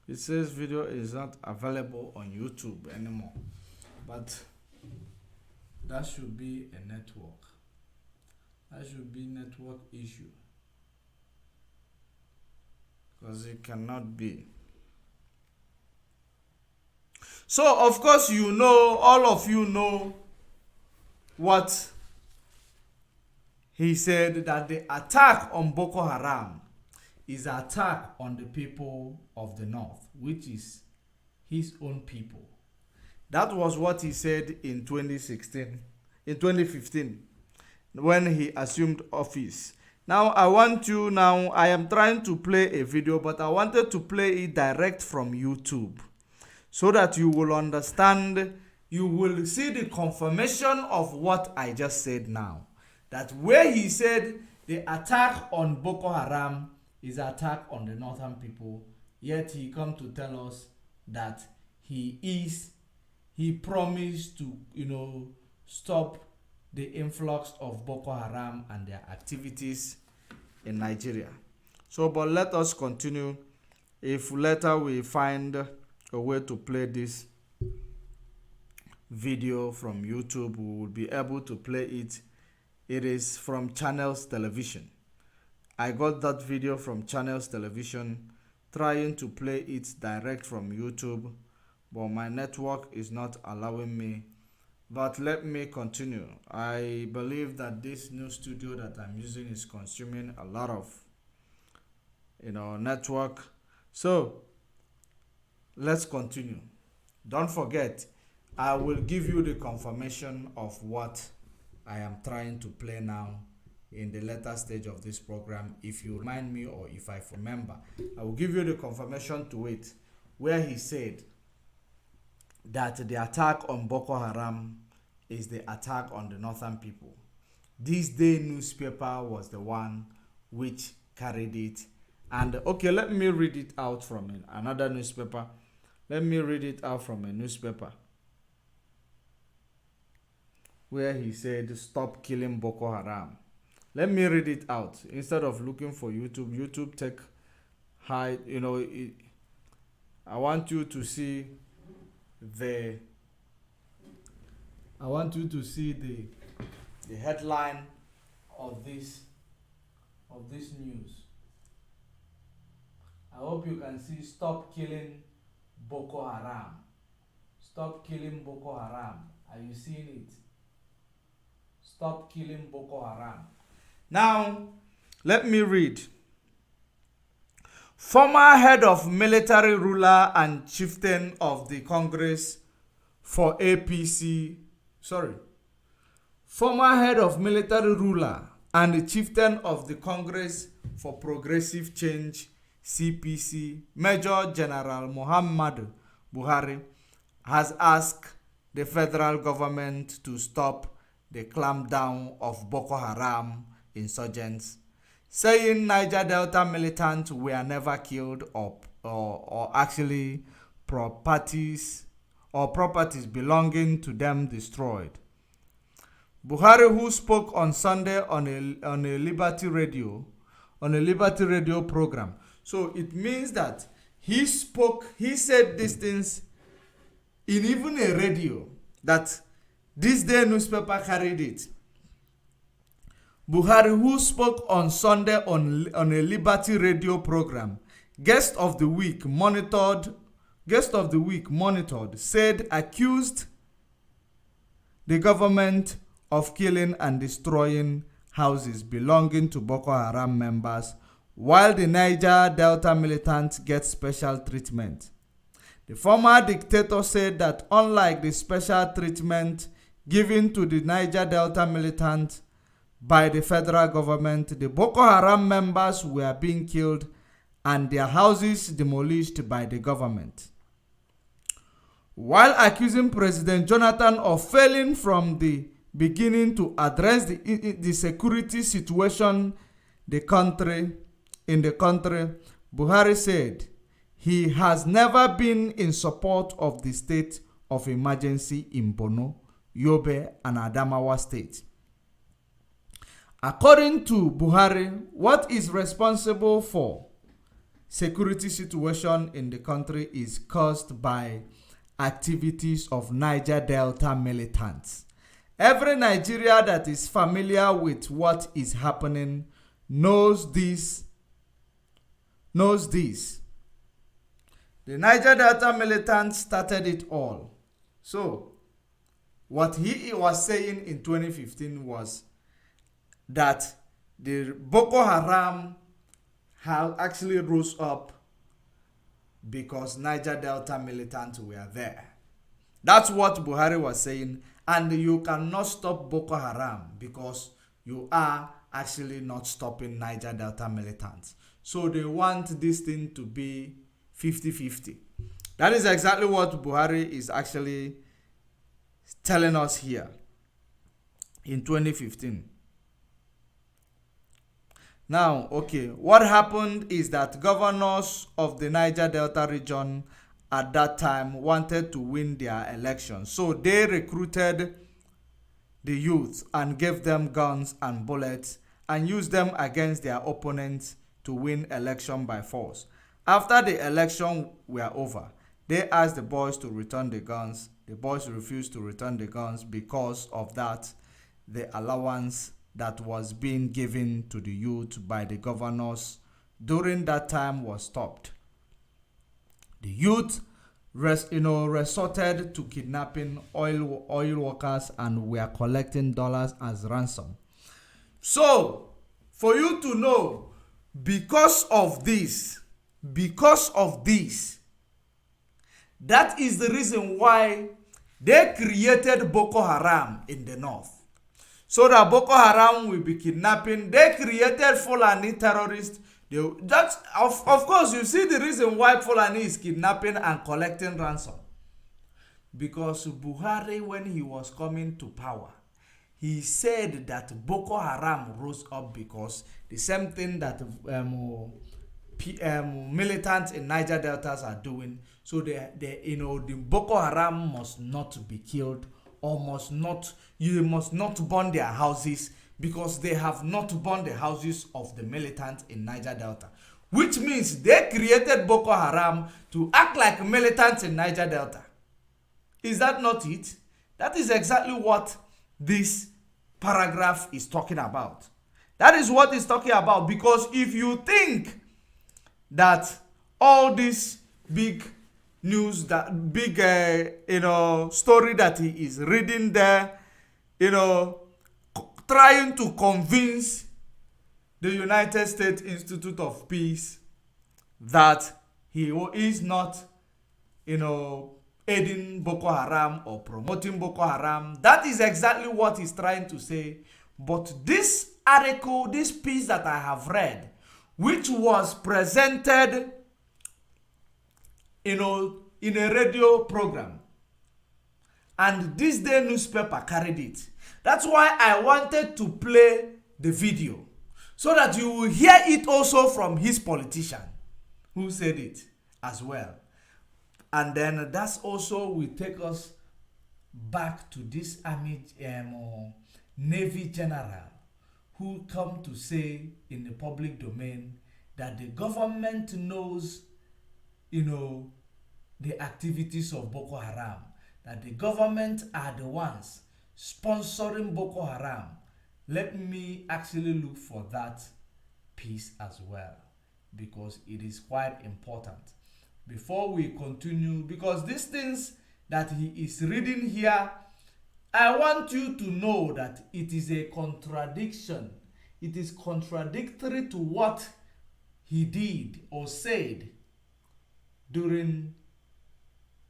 It says video is not available on YouTube anymore, but that should be a network. That should be network issue, because it cannot be. So of course, you know, all of you know what he said, that the attack on Boko Haram is an attack on the people of the north, which is his own people. That was what he said in 2015, when he assumed office. Now I am trying to play a video, but I wanted to play it direct from YouTube, so that you will understand, you will see the confirmation of what I just said now. That where he said the attack on Boko Haram is an attack on the northern people, yet he come to tell us that he promised to, stop the influx of Boko Haram and their activities in Nigeria. So, but let us continue. If later we find a way to play this video from YouTube, we will be able to play it. It is from Channels Television. I got that video from Channels Television, trying to play it direct from YouTube, but my network is not allowing me. But let me continue. I believe that this new studio that I'm using is consuming a lot of, network. So let's continue. Don't forget, I will give you the confirmation of what I am trying to play now in the later stage of this program. If you remind me, or if I remember, I will give you the confirmation to it, where he said that the attack on Boko Haram is the attack on the northern people. This day newspaper was the one which carried it. And okay, let me read it out from another newspaper. Let me read it out from a newspaper where he said, stop killing Boko Haram. Let me read it out instead of looking for YouTube. YouTube take high, I want you to see the headline of this news. I hope you can see, stop killing Boko Haram. Stop killing Boko Haram. Are you seeing it? Stop killing Boko Haram. Now, let me read. Former head of military ruler and chieftain of the Congress for APC, former head of military ruler and the chieftain of the Congress for Progressive Change, CPC, Major General Muhammadu Buhari, has asked the federal government to stop the clampdown of Boko Haram insurgents, saying Niger Delta militants were never killed or actually properties belonging to them destroyed. Buhari, who spoke on Sunday on a Liberty Radio program. So it means that he said these things in even a radio, that this day newspaper carried it. Buhari, who spoke on Sunday on a Liberty Radio program, guest of the week monitored, accused the government of killing and destroying houses belonging to Boko Haram members, while the Niger Delta militants get special treatment. The former dictator said that unlike the special treatment given to the Niger Delta militants by the federal government, the Boko Haram members were being killed and their houses demolished by the government. While accusing President Jonathan of failing from the beginning to address the security situation in the country, Buhari said he has never been in support of the state of emergency in Borno, Yobe, and Adamawa state. According to Buhari, what is responsible for security situation in the country is caused by activities of Niger Delta militants. Every Nigerian that is familiar with what is happening knows this. The Niger Delta militants started it all. So, what he was saying in 2015 was that the Boko Haram have actually rose up because Niger Delta militants were there. That's what Buhari was saying. And you cannot stop Boko Haram because you are actually not stopping Niger Delta militants. So they want this thing to be 50-50. That is exactly what Buhari is actually telling us here in 2015. Now, okay, what happened is that governors of the Niger Delta region at that time wanted to win their election. So they recruited the youth and gave them guns and bullets and used them against their opponents to win election by force. After the election were over, they asked the boys to return the guns. The boys refused to return the guns. Because of that, the allowance that was being given to the youth by the governors during that time was stopped. The youth resorted to kidnapping oil workers and were collecting dollars as ransom. So, for you to know, because of this, that is the reason why they created Boko Haram in the north. So that Boko Haram will be kidnapping. They created Fulani terrorists. Of course, you see the reason why Fulani is kidnapping and collecting ransom. because Buhari, when he was coming to power, he said that Boko Haram rose up because the same thing that militants in Niger Deltas are doing. So the Boko Haram must not be killed, or you must not burn their houses, because they have not burned the houses of the militants in Niger Delta. Which means they created Boko Haram to act like militants in Niger Delta. Is that not it? That is exactly what this paragraph is talking about. That is what it's talking about. Because if you think that all this big news, that big story that he is reading there, trying to convince the United States Institute of Peace that he is not, aiding Boko Haram or promoting Boko Haram. That is exactly what he's trying to say. But this article, this piece that I have read, which was presented, in a radio program, and this day newspaper carried it. That's why I wanted to play the video, so that you will hear it also from his politician who said it as well. And then that's also will take us back to this Navy general who come to say in the public domain that the government knows, the activities of Boko Haram, that the government are the ones sponsoring Boko Haram. Let me actually look for that piece as well, because it is quite important. Before we continue, because these things that he is reading here, I want you to know that it is a contradiction. It is contradictory to what he did or said during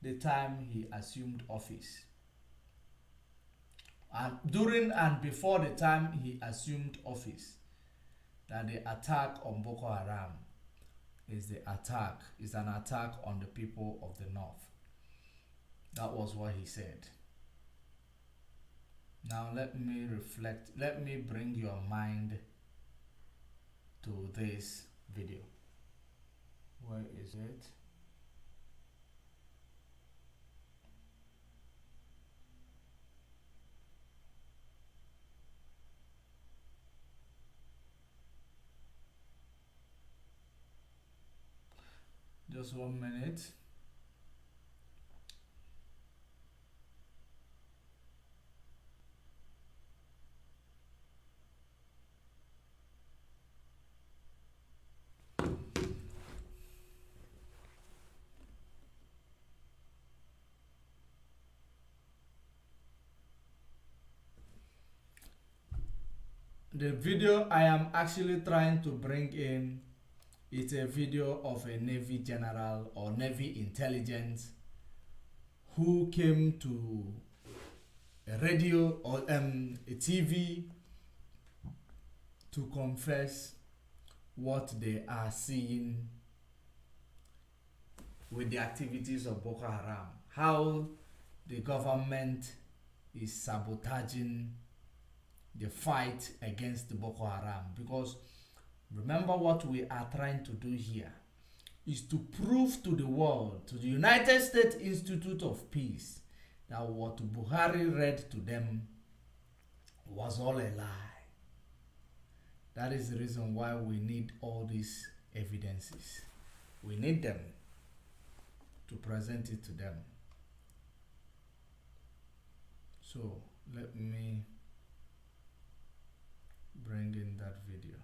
the time he assumed office. During and before the time he assumed office, that the attack on Boko Haram is an attack on the people of the North. That was what he said. Now let me reflect, let me bring your mind to this video. Where is it? Just 1 minute. The video I am actually trying to bring in, it's a video of a Navy general or Navy intelligence who came to a radio or a TV to confess what they are seeing with the activities of Boko Haram, how the government is sabotaging the fight against the Boko Haram. Because remember, what we are trying to do here is to prove to the world, to the United States Institute of Peace, that what Buhari read to them was all a lie. That is the reason why we need all these evidences. We need them to present it to them. So let me bring in that video.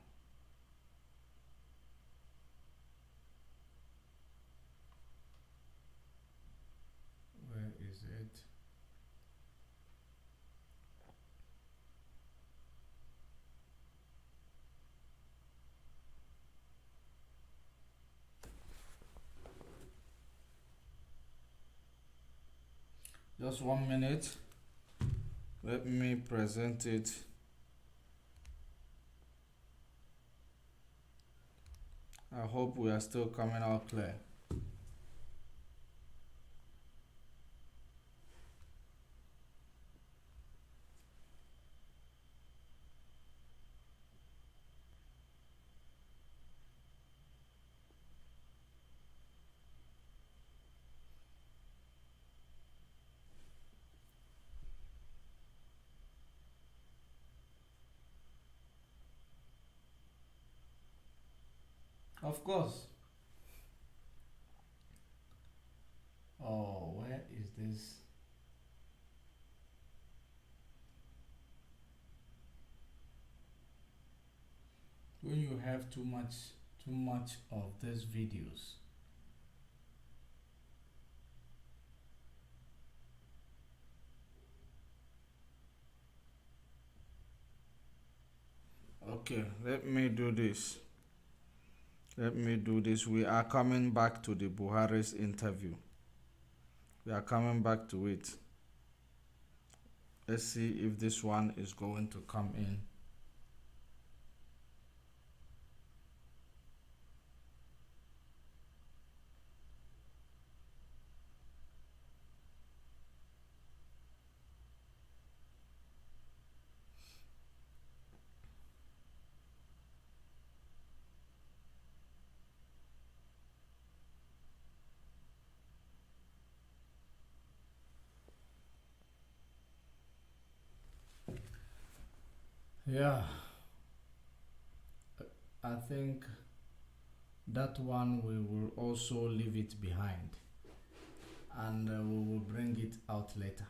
Where is it? Just 1 minute. Let me present it. I hope we are still coming out clear. Of course. Oh, where is this? When you have too much of these videos. Okay, let me do this. We are coming back to the Buhari's interview. We are coming back to it. Let's see if this one is going to come in. Yeah, I think that one we will also leave it behind, and we will bring it out later.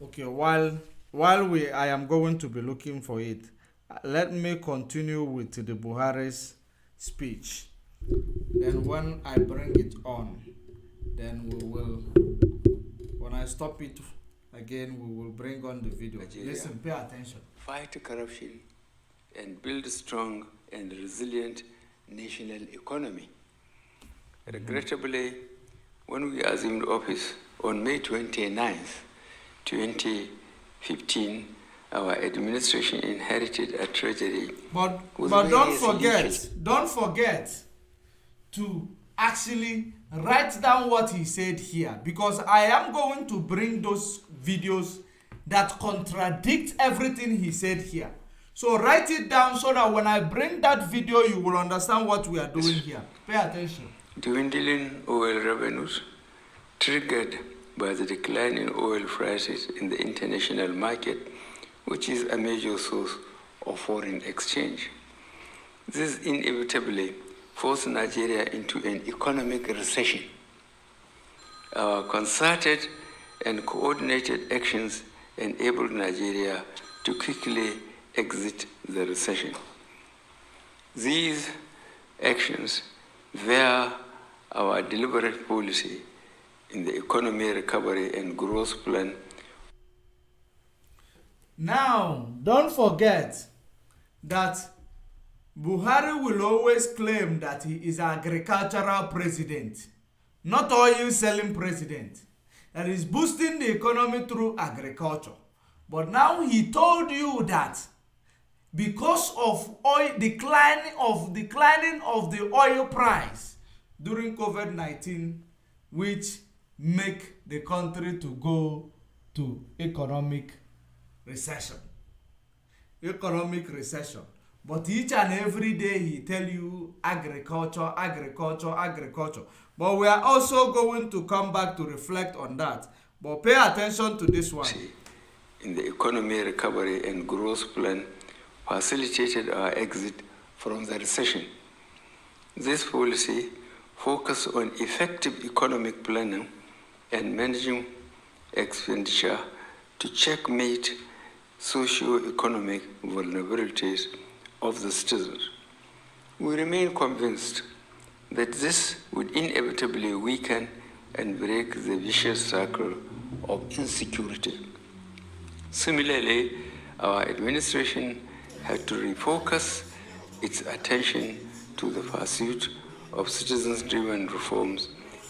Okay, while I am going to be looking for it, let me continue with the Buhari's speech. Then when I bring it on, then we will, when I stop it again, we will bring on the video. Nigeria. Listen, pay attention. Fight corruption and build a strong and resilient national economy. Regrettably, when we assumed office on May 29th, 2015, our administration inherited a treasury. But don't forget to actually write down what he said here, because I am going to bring those videos that contradict everything he said here. So write it down so that when I bring that video, you will understand what we are doing here. Pay attention. Dwindling oil revenues triggered by the decline in oil prices in the international market, which is a major source of foreign exchange. This inevitably forced Nigeria into an economic recession. Our concerted and coordinated actions enabled Nigeria to quickly exit the recession. These actions were our deliberate policy in the economy recovery and growth plan. Now, don't forget that Buhari will always claim that he is an agricultural president, not oil selling president, that is boosting the economy through agriculture. But now he told you that because of declining of the oil price during COVID-19, which make the country to go to economic recession. But each and every day he tell you agriculture. But we are also going to come back to reflect on that. But pay attention to this one. In the economy recovery and growth plan facilitated our exit from the recession. This policy focused on effective economic planning and managing expenditure to checkmate socio-economic vulnerabilities of the citizens. We remain convinced that this would inevitably weaken and break the vicious cycle of insecurity. Similarly, our administration had to refocus its attention to the pursuit of citizens-driven reforms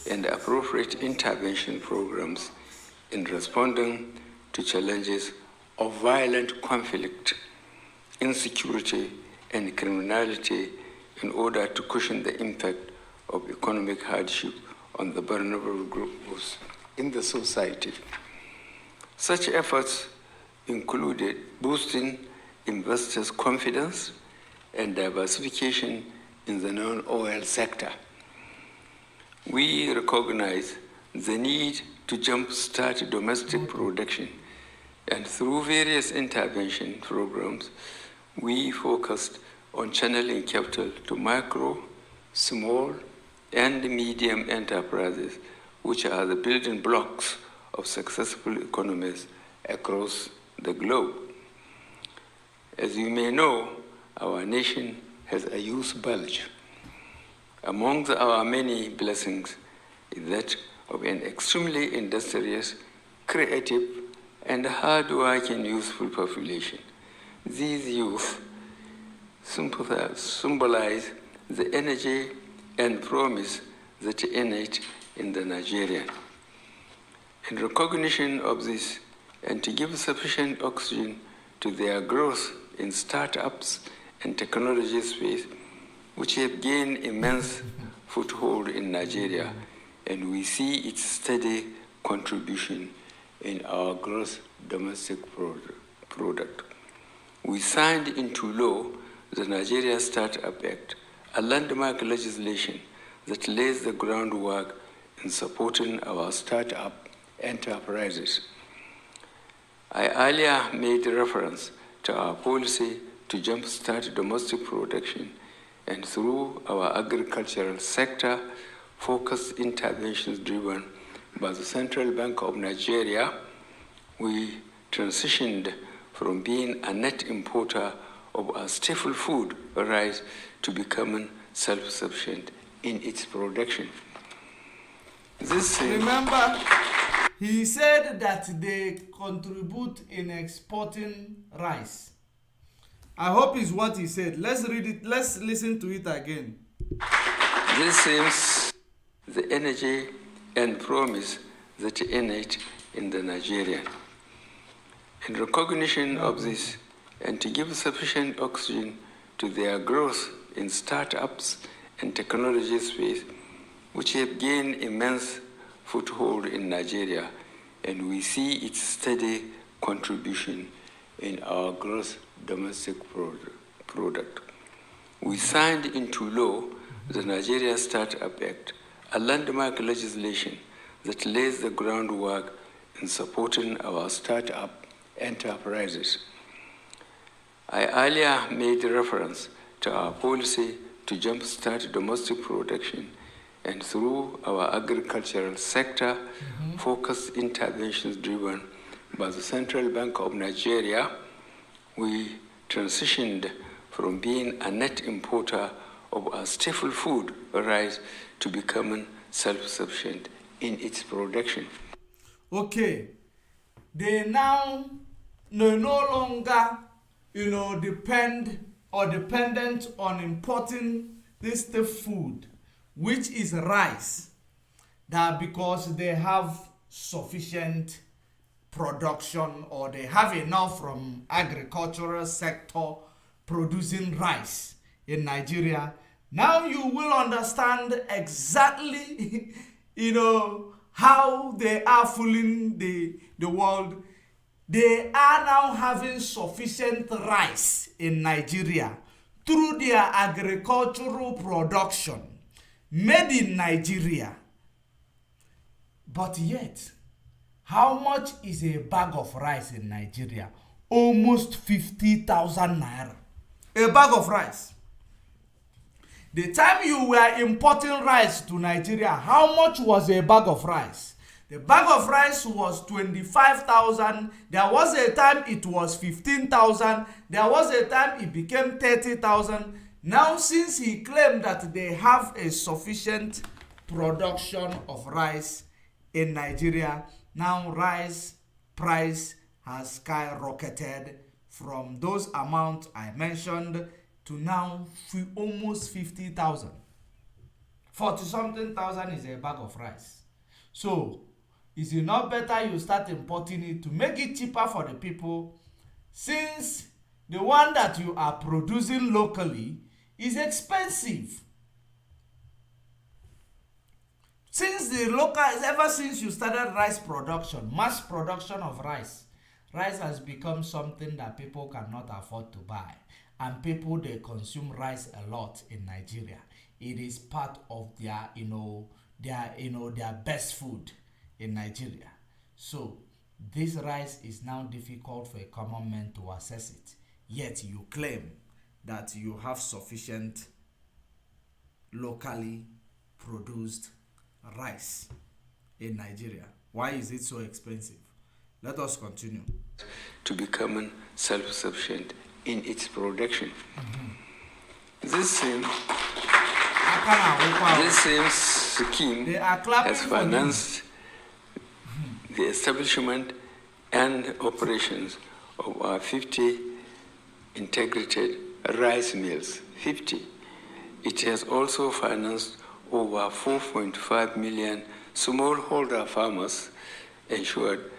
and appropriate intervention programs in responding to challenges of violent conflict, insecurity, and criminality in order to cushion the impact of economic hardship on the vulnerable groups in the society. Such efforts included boosting investors' confidence and diversification in the non-oil sector. We recognize the need to jumpstart domestic production, and through various intervention programs, we focused on channeling capital to micro, small and medium enterprises, which are the building blocks of successful economies across the globe. As you may know, our nation has a youth bulge. Among our many blessings is that of an extremely industrious, creative, and hard-working youthful population. These youth symbolize the energy and promise that is innate in the Nigerian. In recognition of this, and to give sufficient oxygen to their growth in startups and technology space, which have gained immense foothold in Nigeria, and we see its steady contribution in our gross domestic product. We signed into law the Nigeria Startup Act, a landmark legislation that lays the groundwork in supporting our startup enterprises. I earlier made reference to our policy to jumpstart domestic production, and through our agricultural sector focused interventions driven by the Central Bank of Nigeria, we transitioned from being a net importer of our staple food, rice, to becoming self-sufficient in its production. Remember, he said that they contribute in exporting rice. I hope it's what he said. Let's read it. Let's listen to it again. This seems the energy and promise that is innate in the Nigerian. In recognition of this, and to give sufficient oxygen to their growth in startups and technology space, which have gained immense foothold in Nigeria, and we see its steady contribution in our gross domestic product. We signed into law the Nigeria Startup Act, a landmark legislation that lays the groundwork in supporting our startup enterprises. I earlier made reference to our policy to jumpstart domestic production, and through our agricultural sector focused interventions driven by the Central Bank of Nigeria, we transitioned from being a net importer of our staple food, rice, to becoming self-sufficient in its production. Okay, they now no longer, dependent on importing this food, which is rice, that because they have sufficient production, or they have enough from agricultural sector producing rice in Nigeria. Now you will understand exactly how they are fooling the world. They are now having sufficient rice in Nigeria through their agricultural production made in Nigeria. But yet, how much is a bag of rice in Nigeria? Almost 50,000 naira. A bag of rice. The time you were importing rice to Nigeria, how much was a bag of rice? The bag of rice was 25,000. There was a time it was 15,000. There was a time it became 30,000. Now, since he claimed that they have a sufficient production of rice in Nigeria, now rice price has skyrocketed from those amounts I mentioned to now almost 50,000. 40-something thousand is a bag of rice. So, is it not better you start importing it to make it cheaper for the people, since the one that you are producing locally is expensive? Ever since you started rice production, mass production of rice has become something that people cannot afford to buy. And people, they consume rice a lot in Nigeria. It is part of their best food in Nigeria. So this rice is now difficult for a common man to access it. Yet you claim that you have sufficient locally produced rice in Nigeria? Why is it so expensive? Let us continue. To become self-sufficient in its production. This same scheme has financed the establishment and operations of our 50 integrated rice mills. 50. It has also financed over 4.5 million smallholder farmers, ensured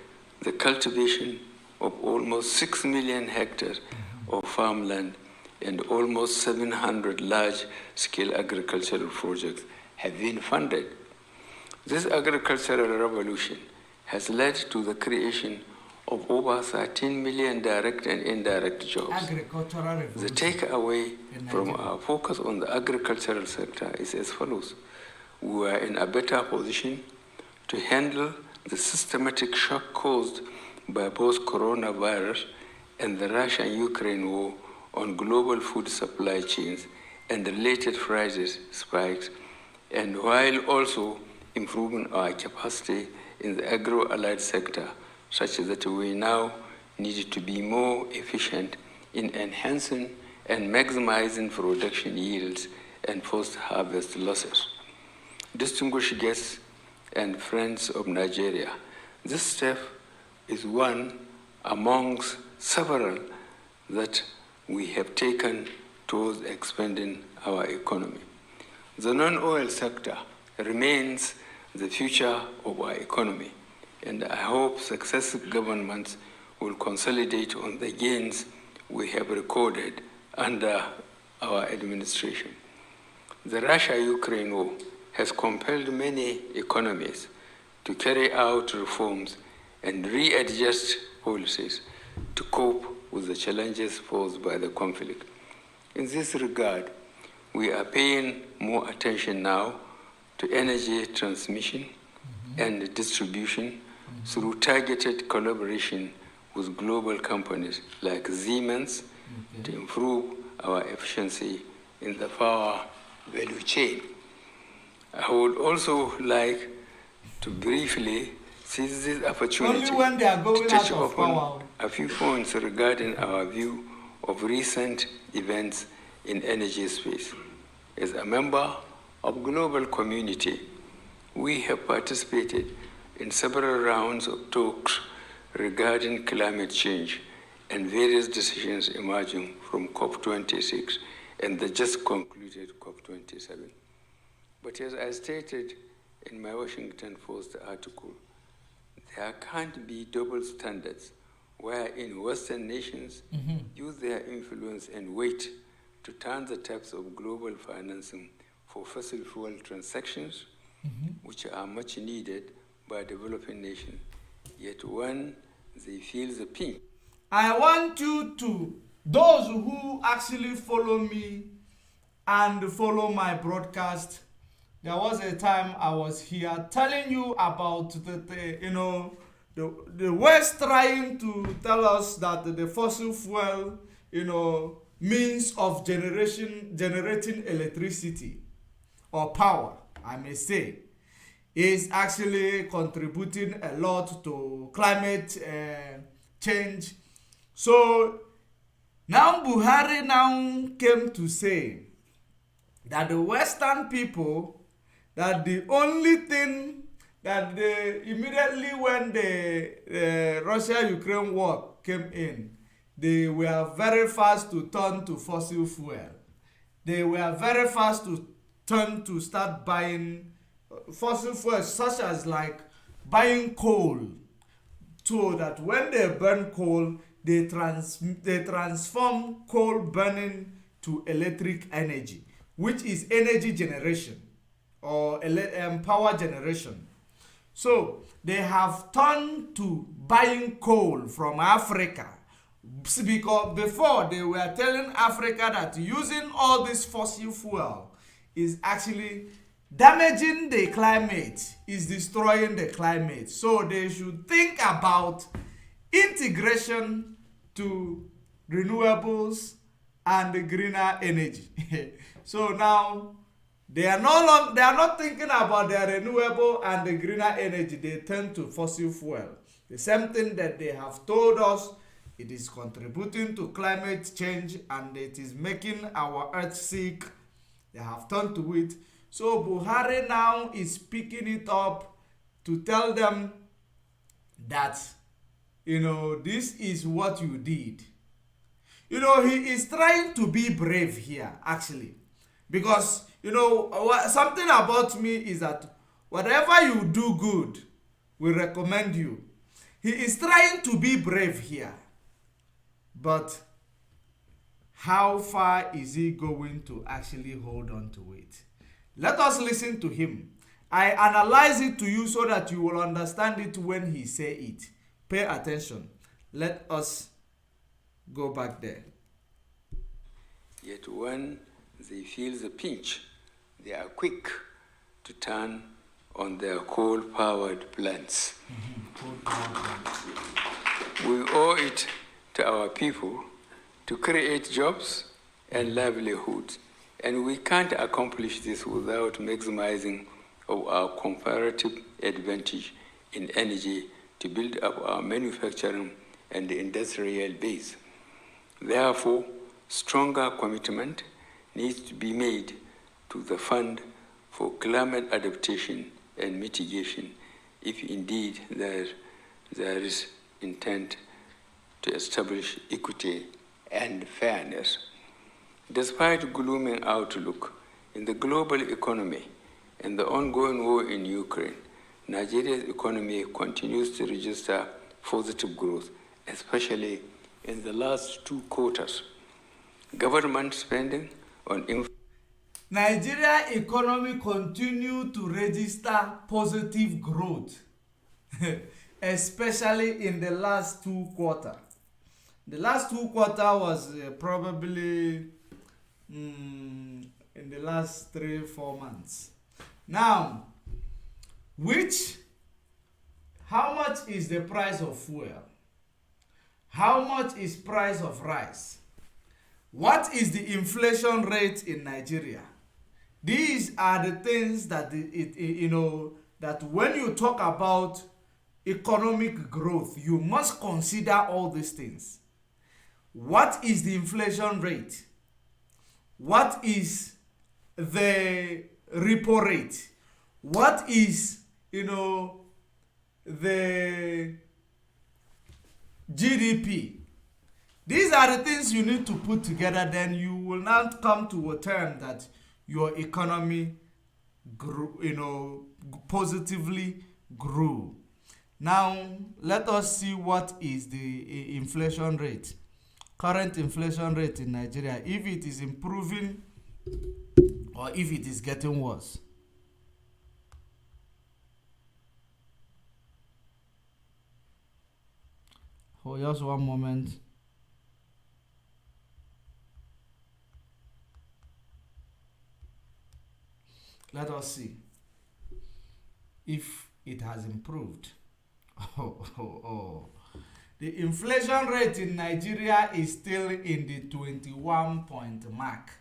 the cultivation of almost 6 million hectares of farmland, and almost 700 large-scale agricultural projects have been funded. This agricultural revolution has led to the creation of over 13 million direct and indirect jobs. Agricultural revolution. The takeaway from our focus on the agricultural sector is as follows. We are in a better position to handle the systematic shock caused by both coronavirus and the Russia-Ukraine war on global food supply chains and related prices spikes, and while also improving our capacity in the agro-allied sector, such that we now need to be more efficient in enhancing and maximizing production yields and post-harvest losses. Distinguished guests and friends of Nigeria, this step is one amongst several that we have taken towards expanding our economy. The non-oil sector remains the future of our economy, and I hope successive governments will consolidate on the gains we have recorded under our administration. The Russia-Ukraine war has compelled many economies to carry out reforms and readjust policies to cope with the challenges posed by the conflict. In this regard, we are paying more attention now to energy transmission and distribution through targeted collaboration with global companies like Siemens to improve our efficiency in the power value chain. I would also like to briefly seize this opportunity Only when they are going to touch out of upon power. a few points regarding our view of recent events in energy space. As a member of global community, we have participated in several rounds of talks regarding climate change and various decisions emerging from COP26 and the just concluded COP27. But as I stated in my Washington Post article, there can't be double standards wherein Western nations use their influence and weight to turn the taps of global financing for fossil fuel transactions, which are much needed by developing nations, yet when they feel the pinch. I want you to, those who actually follow me and follow my broadcast, there was a time I was here telling you about the West trying to tell us that the fossil fuel, means of generating electricity or power, I may say, is actually contributing a lot to climate change. So now Buhari now came to say that the Western people, that the only thing that they immediately when the Russia-Ukraine war came in, they were very fast to turn to fossil fuel. They were very fast to turn to start buying fossil fuels, such as like buying coal, so that when they burn coal, they transform coal burning to electric energy, which is energy generation or power generation. So they have turned to buying coal from Africa, because before they were telling Africa that using all this fossil fuel is actually damaging the climate, is destroying the climate. So they should think about integration to renewables and greener energy. So now They are not thinking about their renewable and the greener energy. They turn to fossil fuel. The same thing that they have told us, it is contributing to climate change and it is making our earth sick. They have turned to it. So Buhari now is picking it up to tell them that, this is what you did. He is trying to be brave here, actually. Because, something about me is that whatever you do good, we recommend you. He is trying to be brave here. But how far is he going to actually hold on to it? Let us listen to him. I analyze it to you so that you will understand it when he say it. Pay attention. Let us go back there. Yet when they feel the pinch, they are quick to turn on their coal-powered plants. We owe it to our people to create jobs and livelihoods, and we can't accomplish this without maximizing of our comparative advantage in energy to build up our manufacturing and industrial base. Therefore, stronger commitment needs to be made to the Fund for Climate Adaptation and Mitigation if indeed there is intent to establish equity and fairness. Despite gloomy outlook in the global economy and the ongoing war in Ukraine, Nigeria's economy continues to register positive growth, especially in the last 2 quarters. Government spending on Nigeria economy continue to register positive growth, especially in the last 2 quarters. The last 2 quarters was probably in the last 3-4 months. Now, how much is the price of fuel? How much is price of rice? What is the inflation rate in Nigeria? These are the things that that when you talk about economic growth, you must consider all these things. What is the inflation rate? What is the repo rate? What is, the GDP? These are the things you need to put together, then you will not come to a term that your economy grew, positively grew. Now, let us see what is the inflation rate. Current inflation rate in Nigeria, if it is improving or if it is getting worse. For just one moment. Let us see if it has improved. The inflation rate in Nigeria is still in the 21 point mark.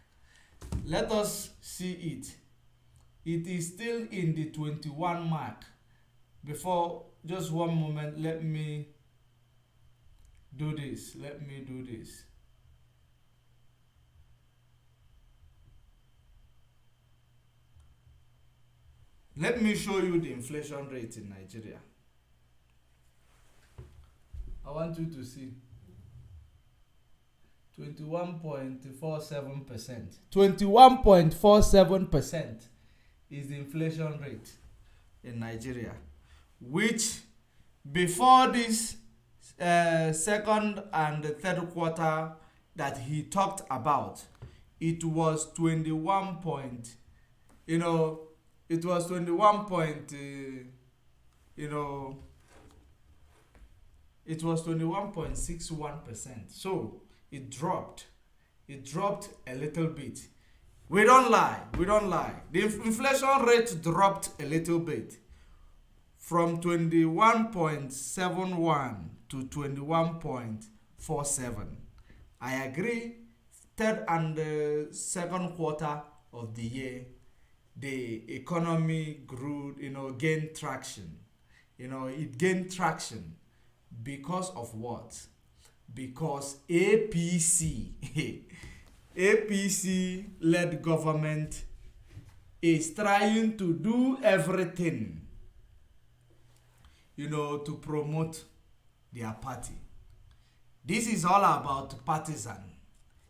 Let us see it. It is still in the 21 mark. Before, just one moment, let me do this. Let me show you the inflation rate in Nigeria. I want you to see 21.47%. 21.47% is the inflation rate in Nigeria, which before this second and third quarter that he talked about, it was 21 point, it was 21 point, it was 21.61%. So it dropped a little bit. We don't lie. The inflation rate dropped a little bit from 21.71 to 21.47. I agree, third and second quarter of the year, the economy grew, gained traction. It gained traction because of what? Because APC, APC-led government is trying to do everything, to promote their party. This is all about partisan.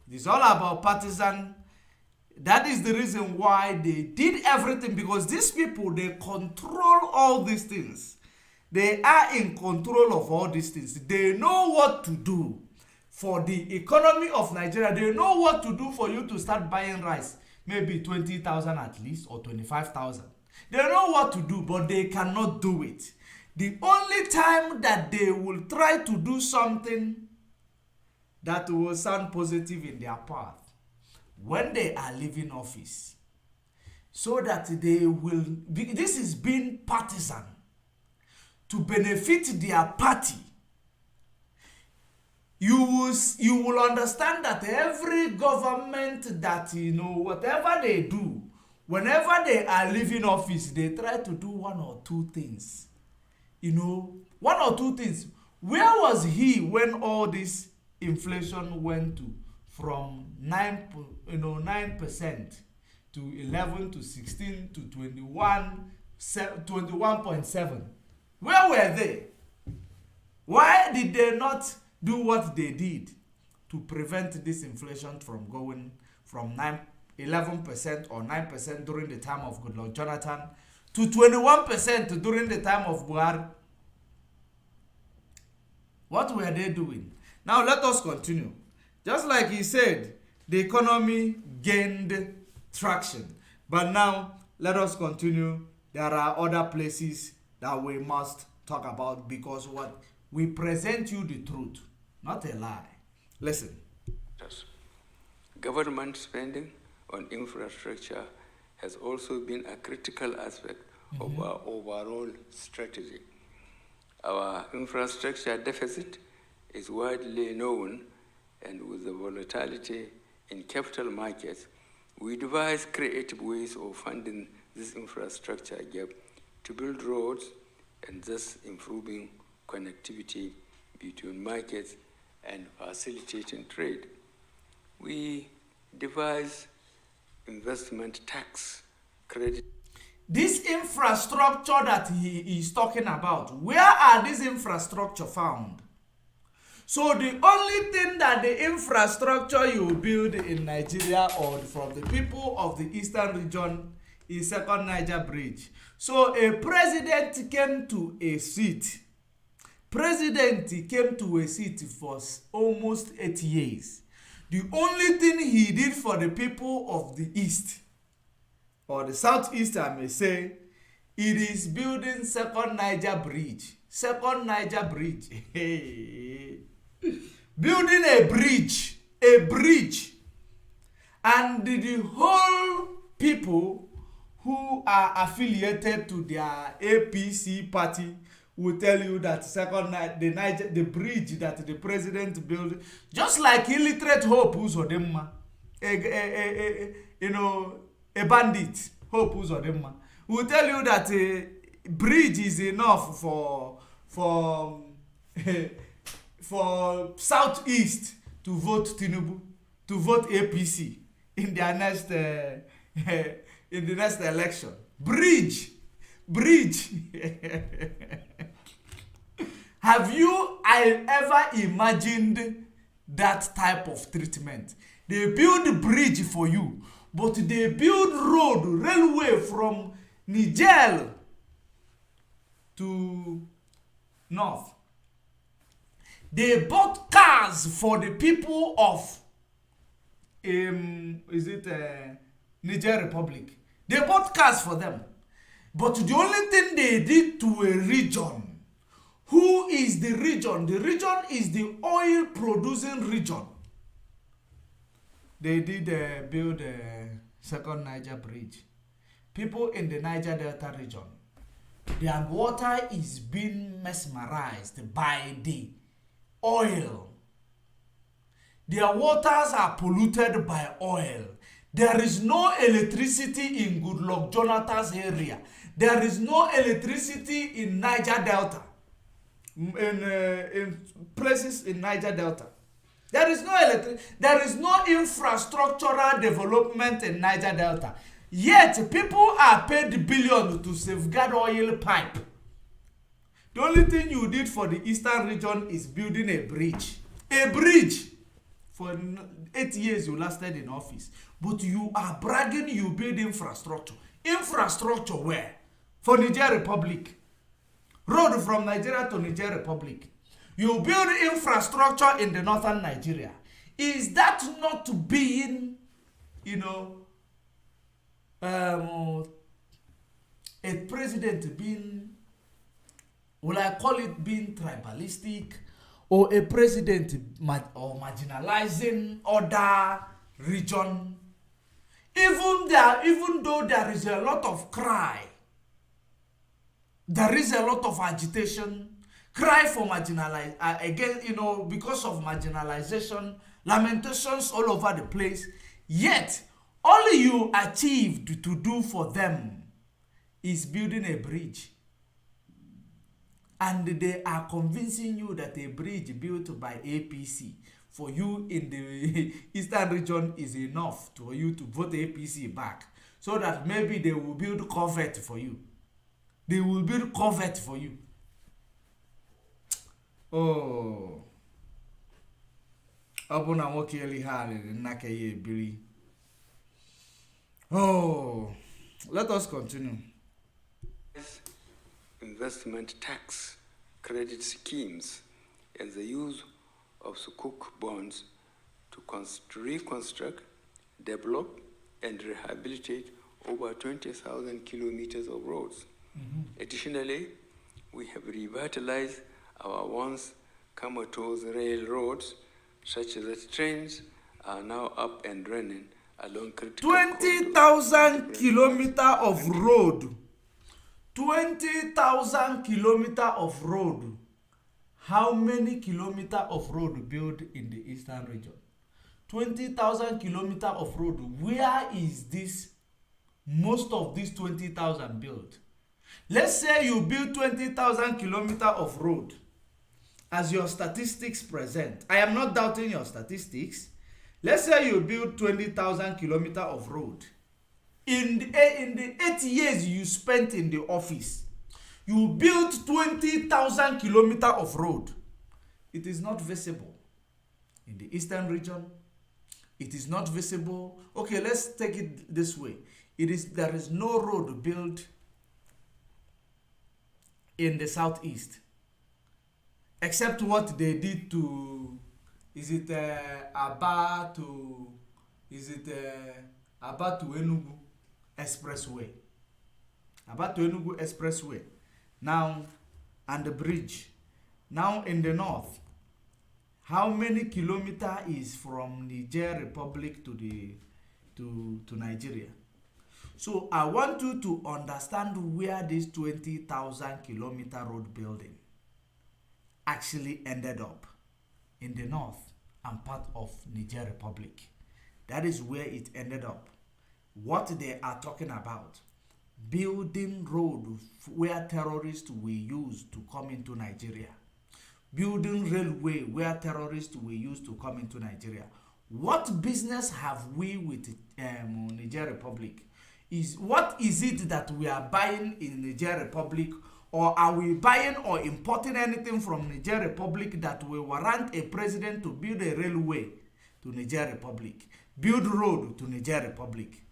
It is all about partisan. That is the reason why they did everything, because these people, they control all these things. They are in control of all these things. They know what to do for the economy of Nigeria. They know what to do for you to start buying rice. Maybe 20,000 at least, or 25,000. They know what to do, but they cannot do it. The only time that they will try to do something that will sound positive in their path, when they are leaving office, so that they will be, this is being partisan to benefit their party. You will understand that every government that, whatever they do, whenever they are leaving office, they try to do one or two things. One or two things. Where was he when all this inflation went to from 9% to 11 to 16 to 21.7? Where were they? Why did they not do what they did to prevent this inflation from going from 11% or 9% during the time of Goodluck Jonathan to 21% during the time of Buhari? What were they doing? Now let us continue. Just like he said, the economy gained traction. But now let us continue. There are other places that we must talk about, because what we present you the truth, not a lie. Listen. Government spending on infrastructure has also been a critical aspect of our overall strategy. Our infrastructure deficit is widely known, and with the volatility in capital markets, we devise creative ways of funding this infrastructure gap to build roads and thus improving connectivity between markets and facilitating trade. We devise investment tax credit. This infrastructure that he is talking about, where are these infrastructure found? So the only thing that the infrastructure you build in Nigeria or from the people of the eastern region is Second Niger Bridge. So a president came to a seat. President came to a seat for almost 8 years. The only thing he did for the people of the east, or the southeast I may say, it is building Second Niger Bridge. Second Niger Bridge. Building a bridge. And the whole people who are affiliated to their APC party will tell you that the bridge that the president built, just like illiterate Hope Uzodinma, a bandit, Hope Uzodinma, will tell you that a bridge is enough for Southeast to vote Tinubu, to vote APC in their next in the next election. Bridge. Have you ever imagined that type of treatment? They build bridge for you, but they build railway from Niger to north. They bought cars for the people of Niger Republic. They bought cars for them. But the only thing they did to a region, who is the region? The region is the oil producing region. They did build a Second Niger Bridge. People in the Niger Delta region, their water is being mesmerized by the oil. Their waters are polluted by oil. There is no electricity in Goodluck Jonathan's area. There is no electricity in Niger Delta. In places in Niger Delta. There is no there is no infrastructural development in Niger Delta. Yet people are paid billions to safeguard oil pipe. The only thing you did for the eastern region is building a bridge. A bridge! For 8 years you lasted in office. But you are bragging you build infrastructure. Infrastructure where? For Niger Republic. Road from Nigeria to Niger Republic. You build infrastructure in the northern Nigeria. Is that not being, a president being, will I call it being tribalistic, or a president or marginalizing other region? Even though there is a lot of cry, there is a lot of agitation, cry for marginalization, again, because of marginalization, lamentations all over the place, yet all you achieved to do for them is building a bridge. And they are convincing you that a bridge built by APC for you in the eastern region is enough for you to vote APC back, so that maybe they will build Corvette for you. They will build Corvette for you. Oh. Abuna wokeli hali nakeye bili. Oh. Let us continue. Investment tax credit schemes and the use of Sukuk bonds to reconstruct, develop, and rehabilitate over 20,000 kilometers of roads. Additionally, we have revitalized our once comatose railroads, such that trains are now up and running along critical 20,000 kilometers of road. 20,000 kilometers of road. How many kilometers of road built in the eastern region? 20,000 kilometers of road. Where is this? Most of these 20,000 built. Let's say you build 20,000 kilometers of road as your statistics present. I am not doubting your statistics. Let's say you build 20,000 kilometers of road. In the 8 years you spent in the office, you built 20,000 kilometers of road. It is not visible. In the eastern region, it is not visible. Okay, let's take it this way. There is no road built in the southeast, except what they did to, Aba to Enugu Expressway. Aba to Enugu Expressway. Now, and the bridge. Now in the north, how many kilometers is from Niger Republic to Nigeria? So I want you to understand where this 20,000 kilometer road building actually ended up. In the north and part of Niger Republic. That is where it ended up. What they are talking about, building road where terrorists will use to come into Nigeria. Building railway where terrorists will use to come into Nigeria. What business have we with Niger Republic? What is it that we are buying in Niger Republic, or are we buying or importing anything from Niger Republic that will warrant a president to build a railway to Niger Republic, build road to Niger Republic?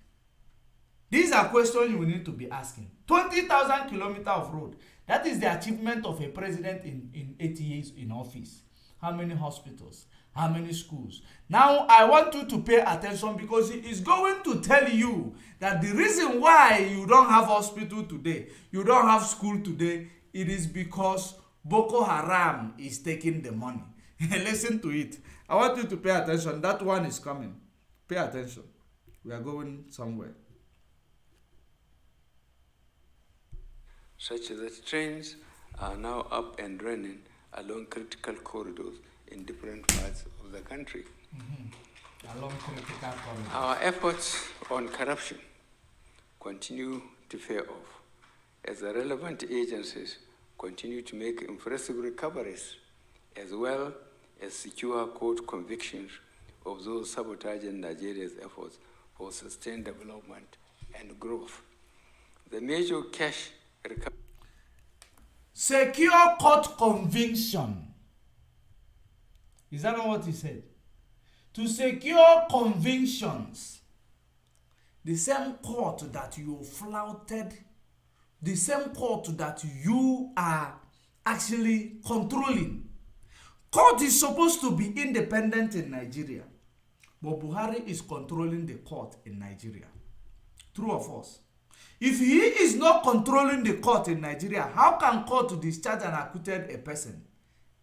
These are questions you need to be asking. 20,000 kilometers of road. That is the achievement of a president in 8 years in office. How many hospitals? How many schools? Now, I want you to pay attention, because he is going to tell you that the reason why you don't have hospital today, you don't have school today, it is because Boko Haram is taking the money. Listen to it. I want you to pay attention. That one is coming. Pay attention. We are going somewhere. Such that trains are now up and running along critical corridors in different parts of the country. along critical corridors. Our efforts on corruption continue to pay off as the relevant agencies continue to make impressive recoveries as well as secure court convictions of those sabotaging Nigeria's efforts for sustained development and growth. The major cash recovery. Secure court conviction. Is that not what he said? To secure convictions, the same court that you flouted, the same court that you are actually controlling. Court is supposed to be independent in Nigeria, but Buhari is controlling the court in Nigeria. True or false? If he is not controlling the court in Nigeria, how can court discharge and acquitted a person?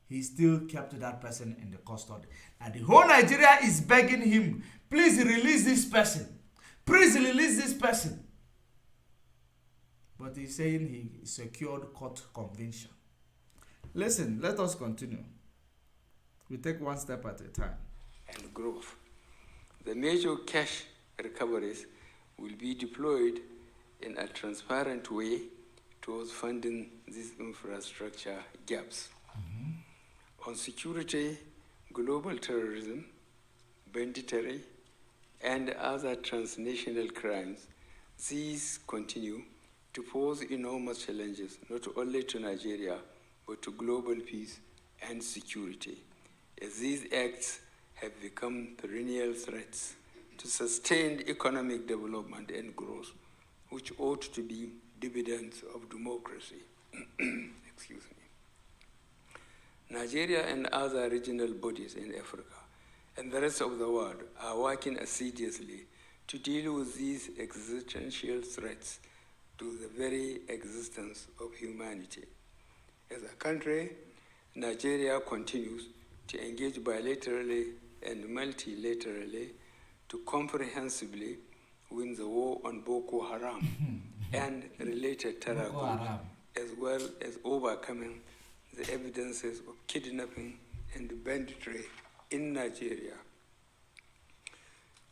He still kept that person in the custody. And the whole Nigeria is begging him, please release this person. Please release this person. But he's saying he secured court conviction. Listen, let us continue. We take one step at a time. And growth. The major cash recoveries will be deployed in a transparent way towards funding these infrastructure gaps. On security, global terrorism, banditry, and other transnational crimes, these continue to pose enormous challenges not only to Nigeria, but to global peace and security, as these acts have become perennial threats to sustained economic development and growth, which ought to be dividends of democracy. Excuse me. Nigeria and other regional bodies in Africa and the rest of the world are working assiduously to deal with these existential threats to the very existence of humanity. As a country, Nigeria continues to engage bilaterally and multilaterally to comprehensively win the war on Boko Haram and related terror groups, as well as overcoming the evidences of kidnapping and banditry in Nigeria.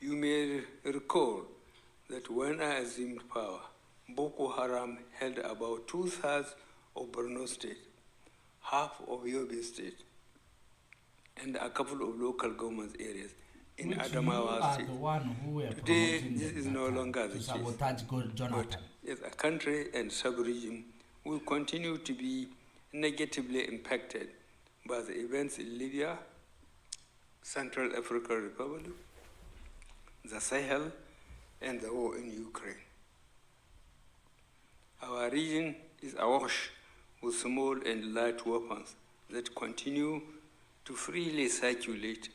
You may recall that when I assumed power, Boko Haram held about 2/3 of Borno State, half of Yobe State, and a couple of local government areas in Which Adamawa you are State. the one who were Today, promoting this is no longer the case. sabotage Jonathan. But as a country and sub-region, will continue to be negatively impacted by the events in Libya, Central African Republic, the Sahel, and the war in Ukraine. Our region is awash with small and light weapons that continue to freely circulate,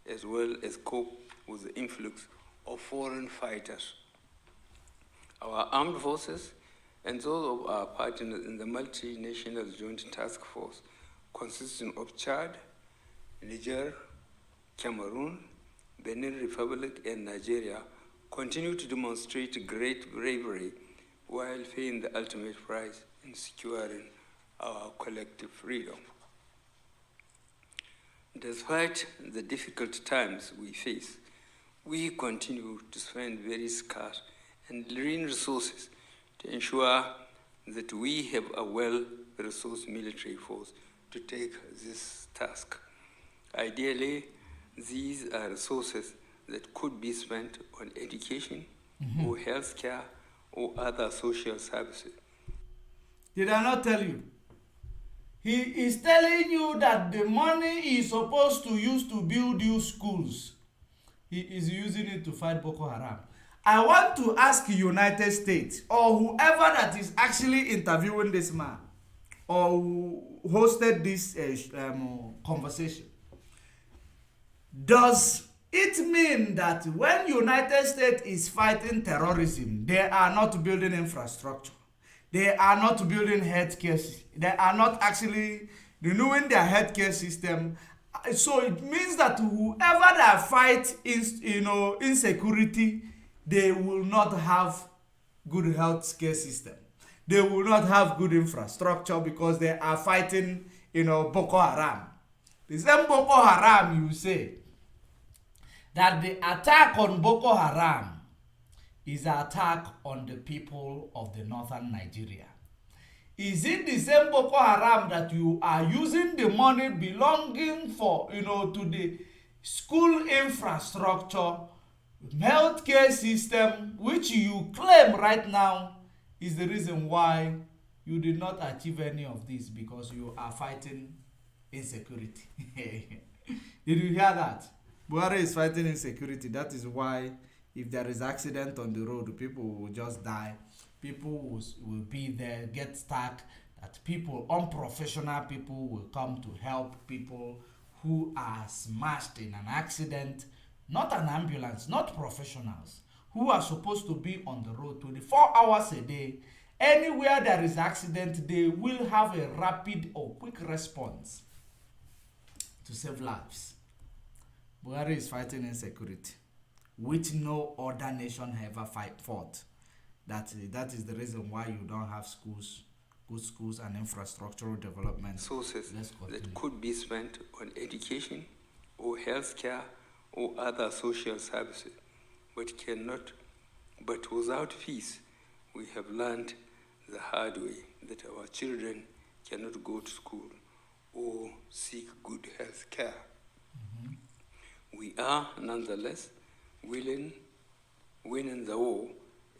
as well as cope with the influx of foreign fighters. Our armed forces and those of our partners in the multinational joint task force, consisting of Chad, Niger, Cameroon, Benin Republic, and Nigeria, continue to demonstrate great bravery while paying the ultimate price in securing our collective freedom. Despite the difficult times we face, we continue to spend very scarce and lean resources to ensure that we have a well-resourced military force to take this task. Ideally, these are resources that could be spent on education or healthcare or other social services. Did I not tell you? He is telling you that the money he is supposed to use to build you schools, he is using it to fight Boko Haram. I want to ask United States or whoever that is actually interviewing this man or who hosted this conversation. Does it mean that when United States is fighting terrorism, they are not building infrastructure? They are not building healthcare. They are not actually renewing their healthcare system. So it means that whoever that fight insecurity, they will not have good healthcare system. They will not have good infrastructure because they are fighting, Boko Haram. The same Boko Haram, you say, that the attack on Boko Haram is an attack on the people of the northern Nigeria. Is it the same Boko Haram that you are using the money belonging for, to the school infrastructure, healthcare system, which you claim right now is the reason why you did not achieve any of this, because you are fighting insecurity? Did you hear that? Buhari is fighting insecurity. That is why if there is accident on the road, people will just die. People will be there, get stuck. That people, unprofessional people, will come to help people who are smashed in an accident. Not an ambulance, not professionals, who are supposed to be on the road 24 hours a day. Anywhere there is accident, they will have a rapid or quick response to save lives. Buhari is fighting insecurity, which no other nation ever fought. That is the reason why you don't have schools, good schools and infrastructural development. Sources that could be spent on education or healthcare or other social services, but without peace, we have learned the hard way that our children cannot go to school or seek good health care. We are nonetheless winning the war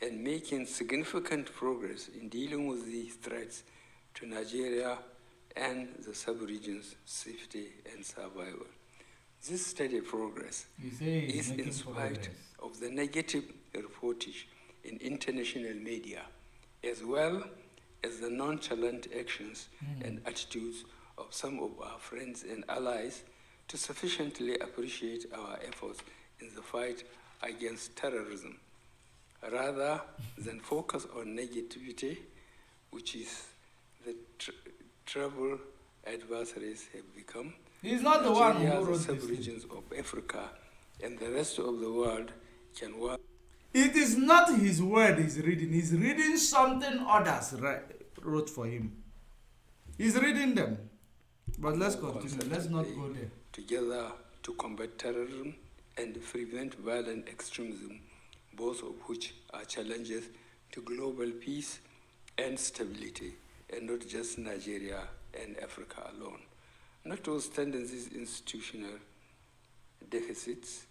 and making significant progress in dealing with these threats to Nigeria and the sub-region's safety and survival. This steady progress is in spite of the negative reportage in international media, as well as the nonchalant actions and attitudes of some of our friends and allies to sufficiently appreciate our efforts in the fight against terrorism, rather than focus on negativity, which is the trouble adversaries have become. He's not the one who wrote the this sub-regions of Africa and the rest of the world can work. It is not his word he's reading. He's reading something others wrote for him. He's reading them. But let's continue. Let's not go there. Together to combat terrorism and prevent violent extremism, both of which are challenges to global peace and stability, and not just Nigeria and Africa alone. Notwithstanding these institutional deficits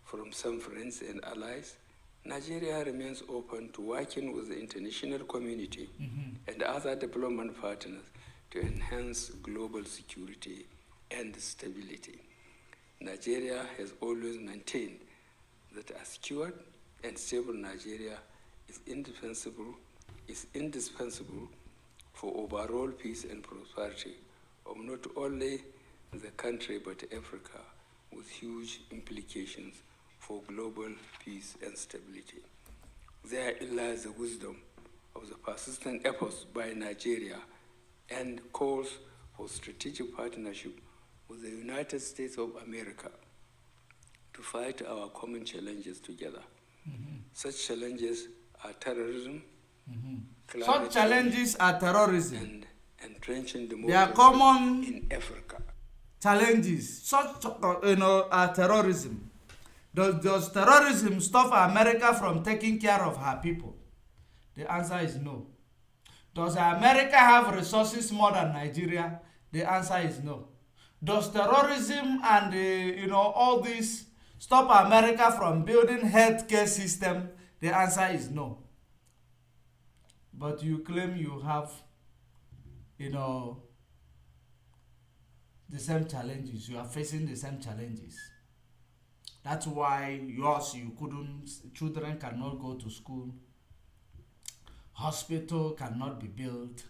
from some friends and allies, Nigeria remains open to working with the international community and other development partners to enhance global security and stability. Nigeria has always maintained that a secure and stable Nigeria is indispensable for overall peace and prosperity of not only the country but Africa, with huge implications for global peace and stability. Therein lies the wisdom of the persistent efforts by Nigeria and calls for strategic partnership with the United States of America to fight our common challenges together. Such challenges are terrorism, Such challenges are terrorism. and entrenching They are democracy common in Africa. challenges. Such are terrorism. Does terrorism stop America from taking care of her people? The answer is no. Does America have resources more than Nigeria? The answer is no. Does terrorism and all this stop America from building healthcare system? The answer is no. But you claim you have, the same challenges. You are facing the same challenges. That's why children cannot go to school. Hospital cannot be built.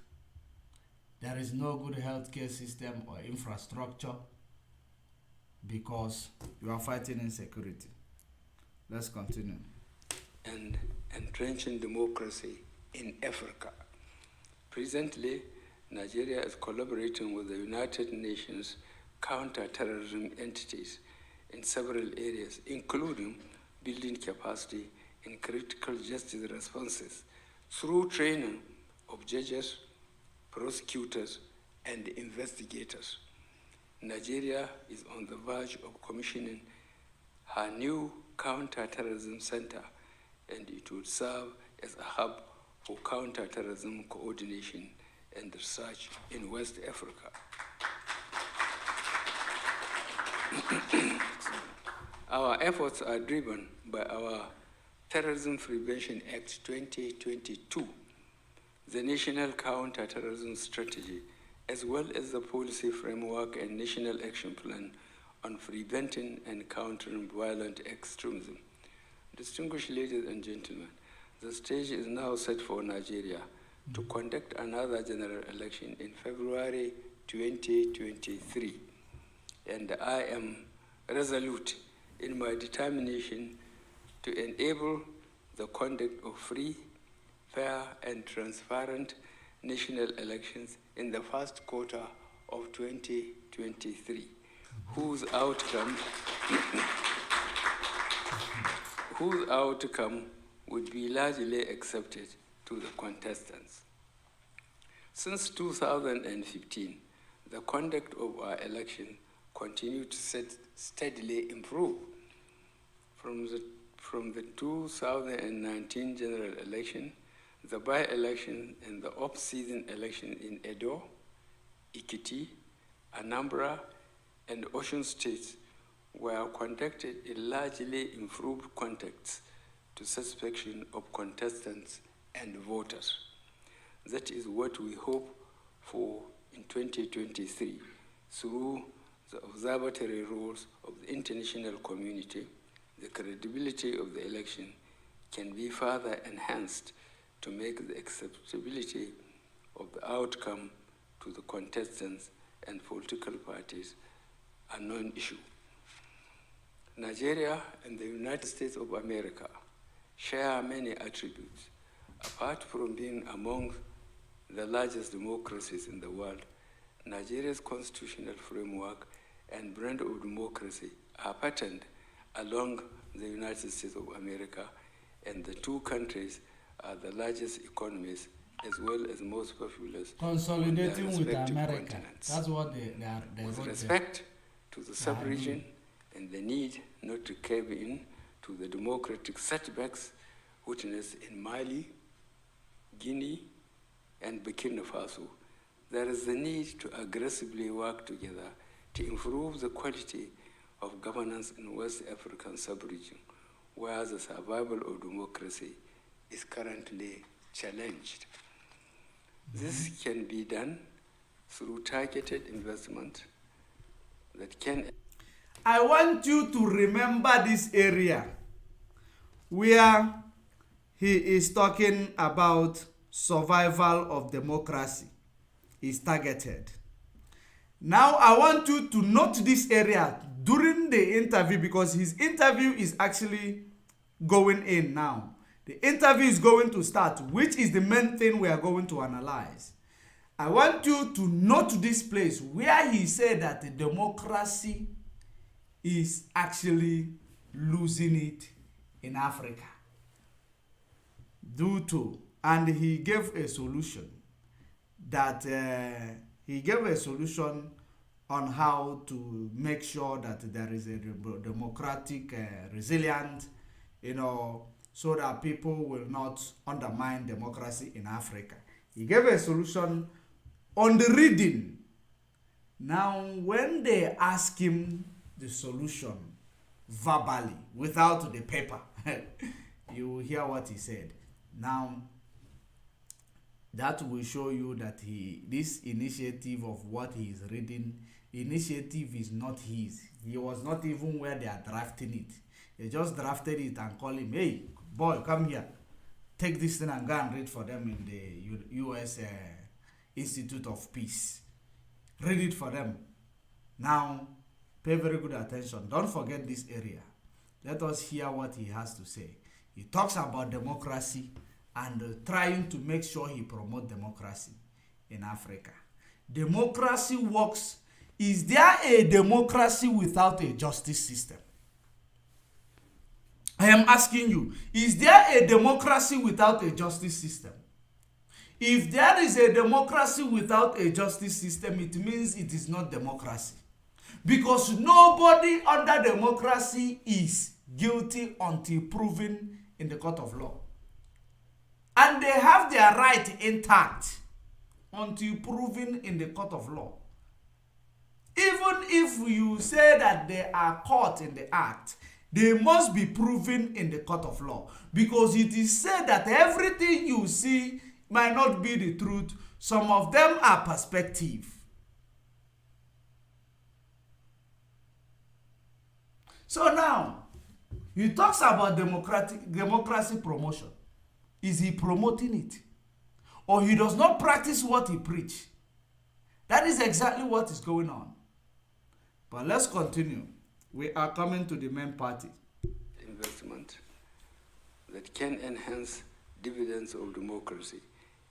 There is no good healthcare system or infrastructure because you are fighting insecurity. Let's continue. And entrenching democracy in Africa. Presently, Nigeria is collaborating with the United Nations counter-terrorism entities in several areas, including building capacity in critical justice responses through training of judges, prosecutors, and investigators. Nigeria is on the verge of commissioning her new counter-terrorism center, and it would serve as a hub for counter-terrorism coordination and research in West Africa. Our efforts are driven by our Terrorism Prevention Act 2022, the National Counter-Terrorism Strategy, as well as the Policy Framework and National Action Plan on Preventing and Countering Violent Extremism. Distinguished ladies and gentlemen, the stage is now set for Nigeria to conduct another general election in February 2023, and I am resolute in my determination to enable the conduct of free, fair, and transparent national elections in the first quarter of 2023, whose outcome would be largely accepted to the contestants. Since 2015, the conduct of our election continued to steadily improve. From the 2019 general election, the by-election and the off-season election in Edo, Ekiti, Anambra, and Osun states were conducted in largely improved contexts to satisfaction of contestants and voters. That is what we hope for in 2023 through the observatory rules of the international community. The credibility of the election can be further enhanced to make the acceptability of the outcome to the contestants and political parties a non-issue. Nigeria and the United States of America share many attributes. Apart from being among the largest democracies in the world, Nigeria's constitutional framework and brand of democracy are patterned along the United States of America, and the two countries are the largest economies as well as most populous. Consolidating with America. That's what they are. With respect to the sub-region and the need not to cave in to the democratic setbacks witnessed in Mali, Guinea, and Burkina Faso, there is the need to aggressively work together to improve the quality of governance in West African sub-region, where the survival of democracy is currently challenged. This can be done through targeted investment that can... I want you to remember this area where he is talking about survival of democracy is targeted. Now I want you to note this area during the interview, because his interview is actually going in now. The interview is going to start, which is the main thing we are going to analyze. I want you to note this place where he said that the democracy is actually losing it in Africa due to, and he gave a solution that on how to make sure that there is a democratic resilient, so that people will not undermine democracy in Africa. He gave a solution on the reading. Now, when they ask him the solution verbally, without the paper, you will hear what he said. Now, that will show you that this initiative of what he is reading, initiative is not his. He was not even where they are drafting it. They just drafted it and call him, hey, boy, come here. Take this thing and go and read for them in the U.S. Institute of Peace. Read it for them. Now, pay very good attention. Don't forget this area. Let us hear what he has to say. He talks about democracy and trying to make sure he promotes democracy in Africa. Democracy works. Is there a democracy without a justice system? I am asking you, is there a democracy without a justice system? If there is a democracy without a justice system, it means it is not democracy. Because nobody under democracy is guilty until proven in the court of law. And they have their right intact until proven in the court of law. Even if you say that they are caught in the act, they must be proven in the court of law. Because it is said that everything you see might not be the truth. Some of them are perspective. So now, he talks about democracy promotion. Is he promoting it? Or he does not practice what he preach? That is exactly what is going on. But let's continue. We are coming to the main party. Investment that can enhance dividends of democracy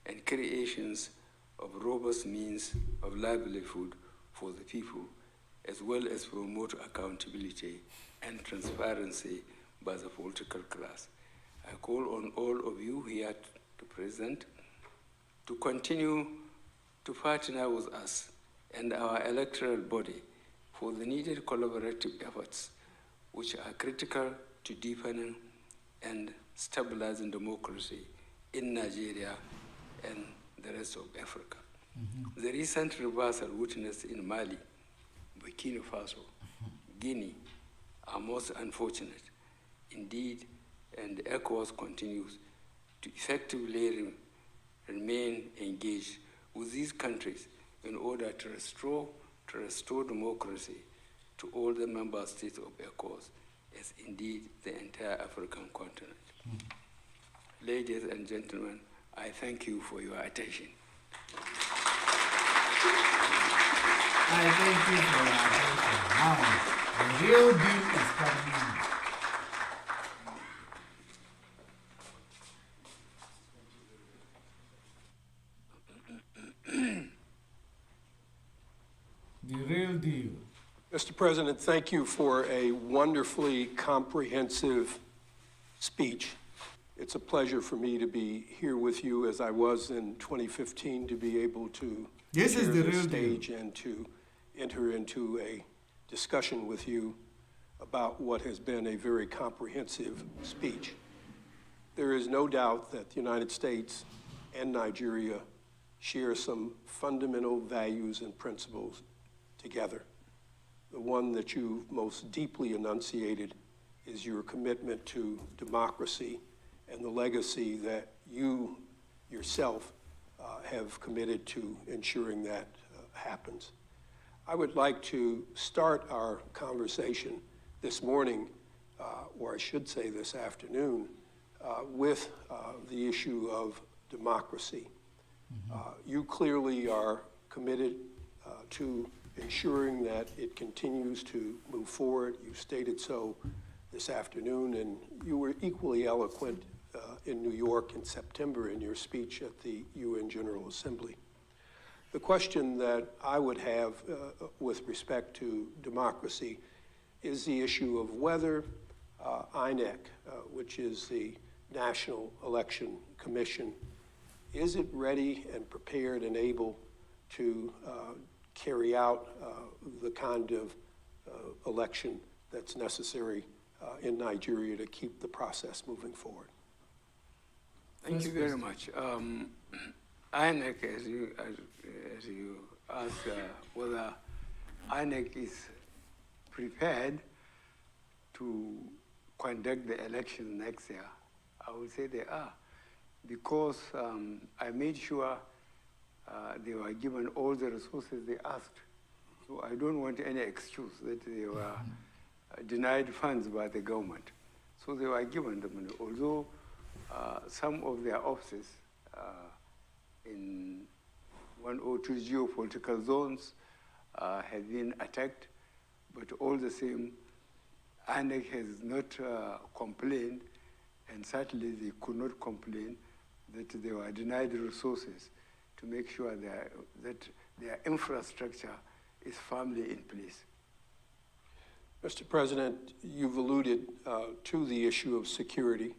and creations of robust means of livelihood for the people, as well as promote accountability and transparency by the political class. I call on all of you here to present to continue to partner with us and our electoral body for the needed collaborative efforts which are critical to deepening and stabilizing democracy in Nigeria and the rest of Africa. The recent reversal witnessed in Mali, Burkina Faso, Guinea are most unfortunate. Indeed, and ECOWAS continues to effectively remain engaged with these countries in order to restore democracy to all the member states of ECOWAS, as indeed the entire African continent. Ladies and gentlemen, I thank you for your attention. I thank you for your attention. Now, the real deal is coming in. The real deal. Mr. President, thank you for a wonderfully comprehensive speech. It's a pleasure for me to be here with you as I was in 2015 to be able to This is the share real stage deal. and to enter into a discussion with you about what has been a very comprehensive speech. There is no doubt that the United States and Nigeria share some fundamental values and principles together. The one that you've most deeply enunciated is your commitment to democracy and the legacy that you yourself have committed to ensuring that happens. I would like to start our conversation this morning, or I should say this afternoon, with the issue of democracy. You clearly are committed to ensuring that it continues to move forward. You stated so this afternoon, and you were equally eloquent in New York in September in your speech at the UN General Assembly. The question that I would have with respect to democracy is the issue of whether INEC, which is the National Election Commission, is it ready and prepared and able to carry out the kind of election that's necessary in Nigeria to keep the process moving forward? Thank you very much. INEC, as you asked, whether INEC is prepared to conduct the election next year, I would say they are, because I made sure they were given all the resources they asked. So I don't want any excuse that they were denied funds by the government. So they were given the money, although some of their offices in one or two geopolitical zones have been attacked, but all the same, INEC has not complained, and certainly they could not complain that they were denied resources to make sure that their infrastructure is firmly in place. Mr. President, you've alluded to the issue of security.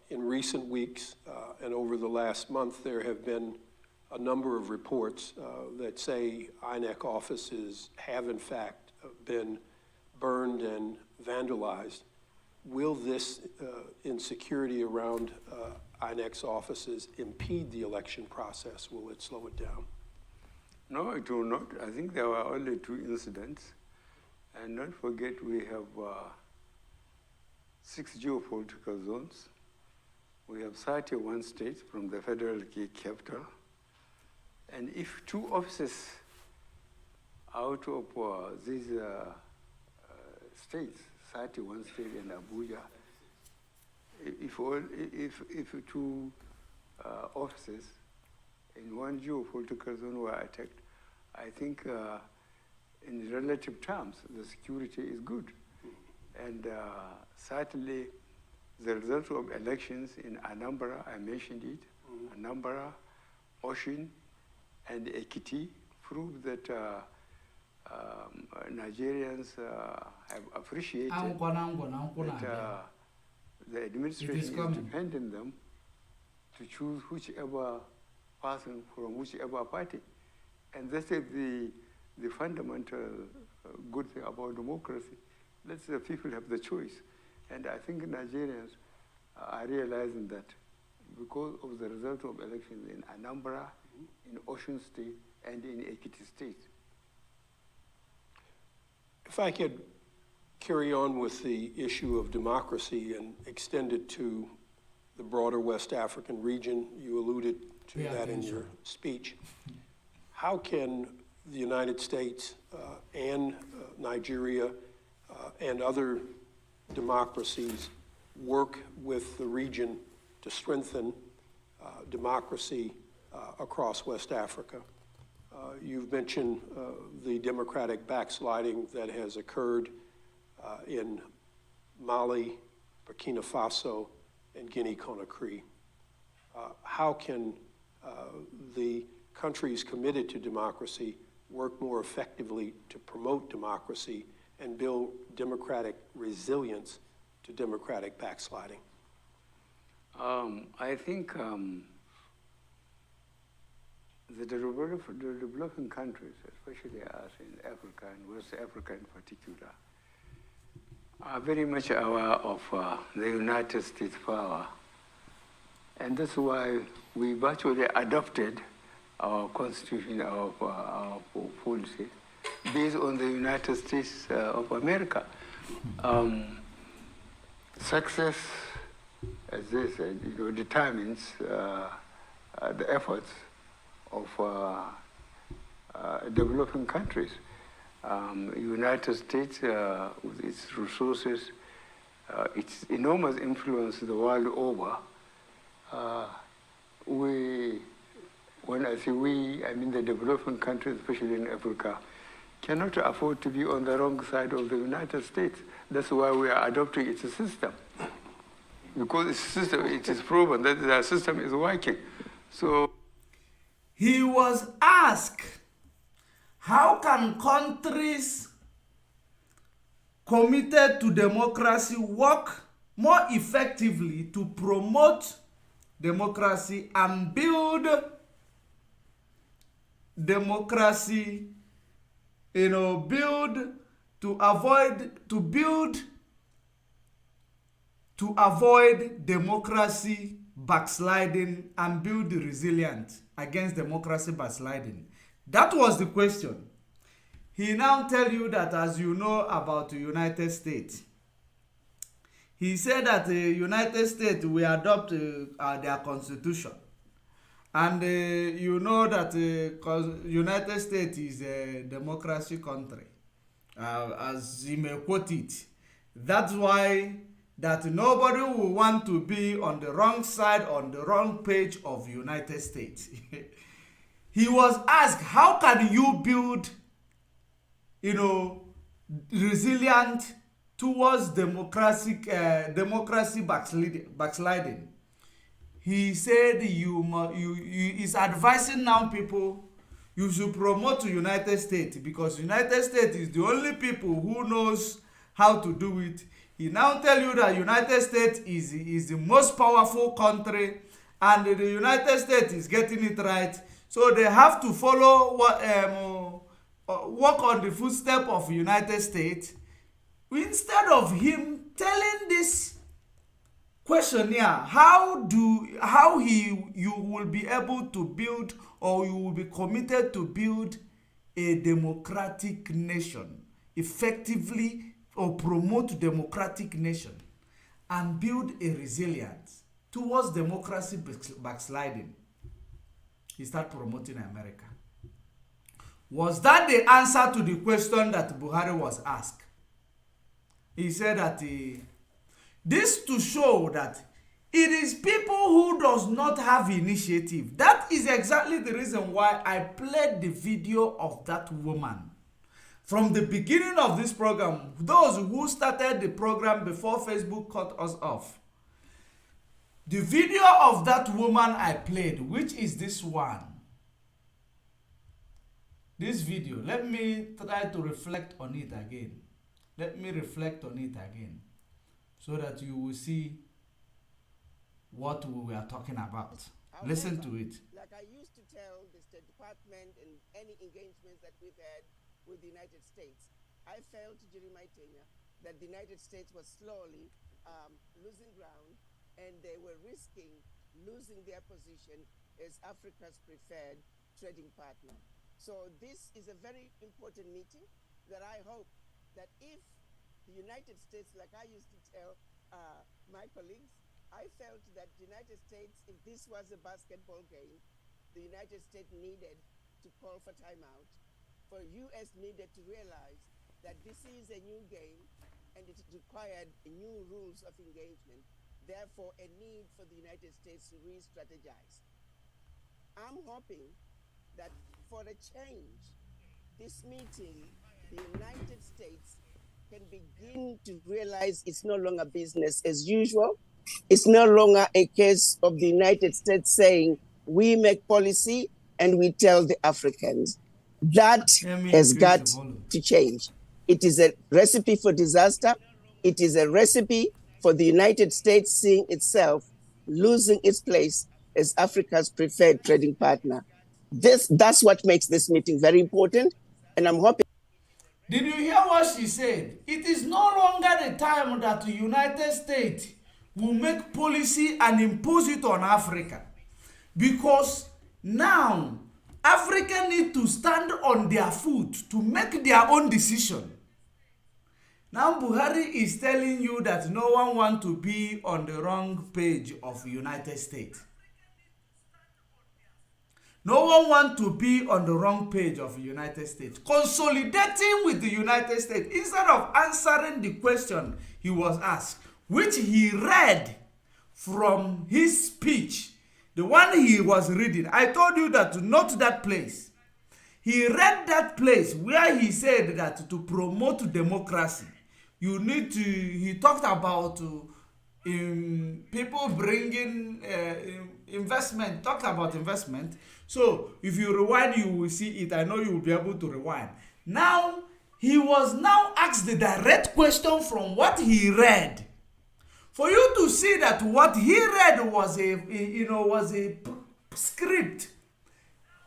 In recent weeks and over the last month, there have been a number of reports that say INEC offices have in fact been burned and vandalized. Will this insecurity around INEX offices impede the election process? Will it slow it down? No, it will not. I think there were only 2 incidents. And don't forget, we have 6 geopolitical zones. We have 31 states from the federal key capital. And if 2 offices out of these states, 31 states and Abuja, if 2 offices in one geopolitical zone were attacked, I think in relative terms, the security is good. And certainly, the result of elections in Anambra, I mentioned it, Anambra, Osun, and Ekiti proved that Nigerians have appreciated that the administration is depending them to choose whichever person from whichever party. And that is the fundamental good thing about democracy. Let the people have the choice. And I think Nigerians are realizing that because of the result of elections in Anambra, in Osun State, and in Ekiti State. If I could carry on with the issue of democracy and extend it to the broader West African region, you alluded to that in your speech. How can the United States and Nigeria and other democracies work with the region to strengthen democracy across West Africa? You've mentioned the democratic backsliding that has occurred in Mali, Burkina Faso, and Guinea-Conakry. How can the countries committed to democracy work more effectively to promote democracy and build democratic resilience to democratic backsliding? I think the developing countries, especially us in Africa and West Africa in particular, are very much aware of the United States power. And that's why we virtually adopted our constitution, our policy, based on the United States of America. Success, as they said, determines the efforts of developing countries. United States, with its resources, its enormous influence the world over, when I say we, I mean the developing countries, especially in Africa, cannot afford to be on the wrong side of the United States. That's why we are adopting its system. Because its system, it is proven that the system is working. So he was asked, how can countries committed to democracy work more effectively to promote democracy and build democracy, build to avoid democracy backsliding and build resilience against democracy backsliding? That was the question. He now tell you that, as you know about the United States, he said that the United States will adopt their constitution. And you know that the United States is a democracy country, as he may quote it. That's why that nobody will want to be on the wrong side, on the wrong page of United States. He was asked, how can you build, resilient towards democracy backsliding? He said he's advising now people, you should promote the United States, because United States is the only people who knows how to do it. He now tell you that United States is the most powerful country, and the United States is getting it right. So they have to follow what walk on the footstep of the United States, instead of him telling this questionnaire how you will be able to build, or you will be committed to build a democratic nation effectively, or promote democratic nation and build a resilience towards democracy backsliding, he started promoting America. Was that the answer to the question that Buhari was asked? He said that this to show that it is people who does not have initiative. That is exactly the reason why I played the video of that woman. From the beginning of this program, those who started the program before Facebook cut us off, the video of that woman I played, which is this one. This video, let me try to reflect on it again. Let me reflect on it again so that you will see what we were talking about. However, listen to it. Like I used to tell the State Department and any engagements that we've had with the United States, I felt during my tenure that the United States was slowly losing ground, and they were risking losing their position as Africa's preferred trading partner. So this is a very important meeting that I hope that if the United States, like I used to tell my colleagues, I felt that the United States, if this was a basketball game, the United States needed to call for timeout, for U.S. needed to realize that this is a new game and it required new rules of engagement, therefore a need for the United States to re-strategize. I'm hoping that for a change, this meeting, the United States can begin to realize it's no longer business as usual. It's no longer a case of the United States saying, we make policy and we tell the Africans. That has got to change. It is a recipe for disaster. It is a recipe for the United States seeing itself losing its place as Africa's preferred trading partner. That's what makes this meeting very important, and I'm hoping. Did you hear what she said? It is no longer the time that the United States will make policy and impose it on Africa, because now Africa need to stand on their foot to make their own decision. Now Buhari is telling you that no one wants to be on the wrong page of the United States. No one wants to be on the wrong page of the United States. Consolidating with the United States instead of answering the question he was asked, which he read from his speech, the one he was reading. I told you that to note that place. He read that place where he said that to promote democracy, you need to, he talked about people bringing investment, talked about investment. So if you rewind, you will see it. I know you will be able to rewind. Now, he was now asked the direct question from what he read. For you to see that what he read was a script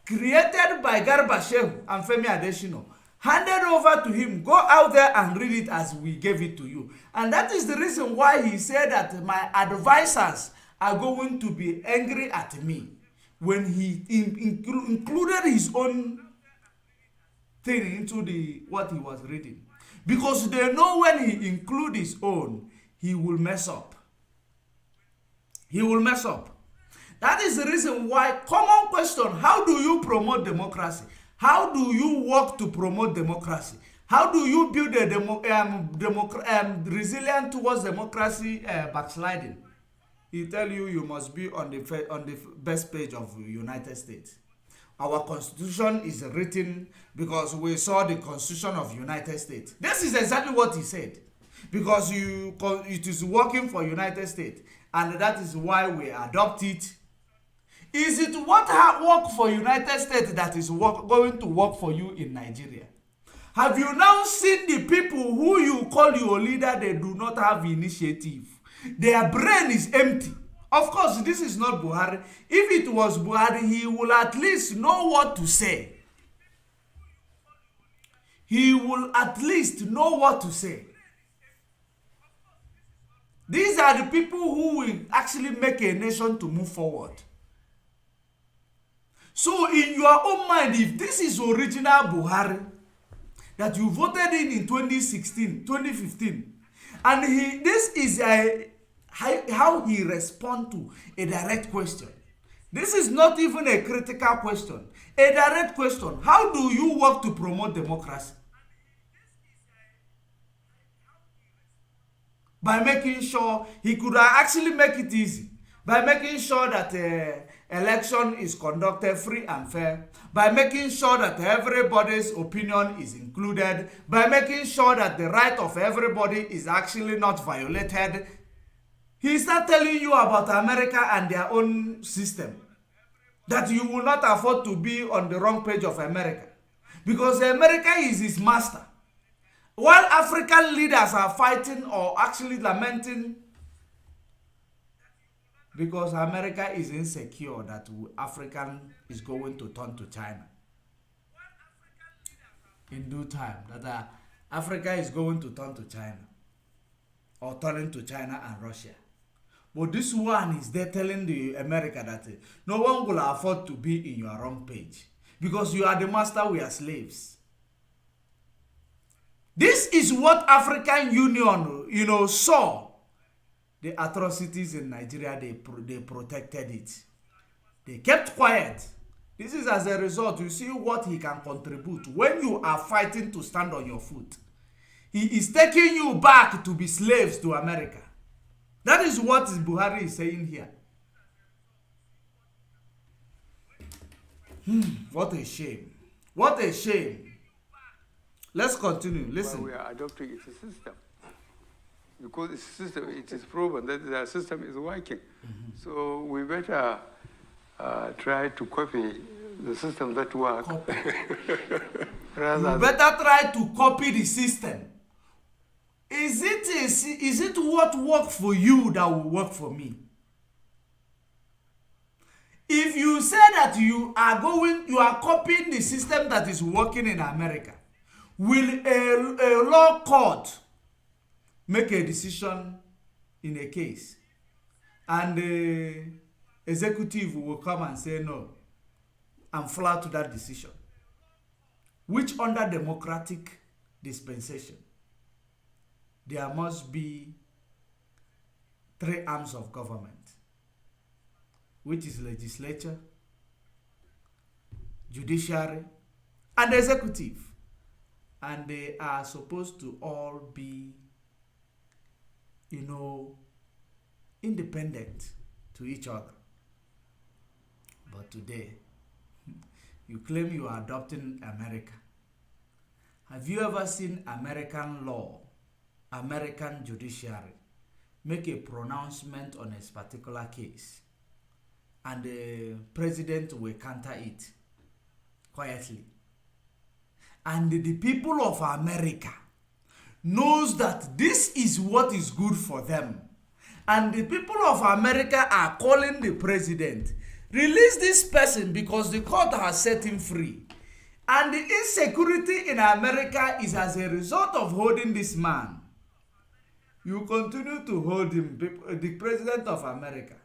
created by Garba Shehu and Femi Adesina, handed over to him. Go out there and read it as we gave it to you. And that is the reason why he said that my advisors are going to be angry at me when he included his own thing into what he was reading. Because they know when he includes his own, he will mess up. He will mess up. That is the reason why, common question, how do you promote democracy? How do you work to promote democracy? How do you build a resilient towards democracy backsliding? He tell you must be on the best page of the United States. Our constitution is written because we saw the constitution of the United States. This is exactly what he said. Because it is working for United States, and that is why we adopt it. Is it what work for United States that is going to work for you in Nigeria? Have you now seen the people who you call your leader? They do not have initiative. Their brain is empty. Of course, this is not Buhari. If it was Buhari, he will at least know what to say. he will at least know what to say. These are the people who will actually make a nation to move forward. So in your own mind, if this is original Buhari that you voted in 2016, 2015, and this is how he respond to a direct question. This is not even a critical question. A direct question. How do you work to promote democracy? By making sure he could actually make it easy. By making sure that election is conducted free and fair. By making sure that everybody's opinion is included. By making sure that the right of everybody is actually not violated. He started telling you about America and their own system. That you will not afford to be on the wrong page of America. Because America is his master. While African leaders are fighting or actually lamenting because America is insecure that African is going to turn to China. In due time, that Africa is going to turn to China. Or turning to China and Russia. But this one is there telling the America that no one will afford to be in your wrong page. Because you are the master, we are slaves. This is what African Union, saw. The atrocities in Nigeria, they protected it. They kept quiet. This is as a result, you see what he can contribute. When you are fighting to stand on your foot, he is taking you back to be slaves to America. That is what Buhari is saying here. What a shame. What a shame. Let's continue. Listen. Well, we are adopting it a system. Because it's a system, it is proven that the system is working. So we better try to copy the system that works. You better try to copy the system. Is it what worked for you that will work for me? If you say that you are copying the system that is working in America, will a law court make a decision in a case and the executive will come and say no and flout that decision, which under democratic dispensation there must be 3 arms of government, which is legislature, judiciary, and executive. And they are supposed to all be, independent to each other. But today, you claim you are adopting America. Have you ever seen American law, American judiciary, make a pronouncement on a particular case, and the president will counter it quietly? And the people of America knows that this is what is good for them. And the people of America are calling the president, release this person because the court has set him free. And the insecurity in America is as a result of holding this man. You continue to hold him, the president of America,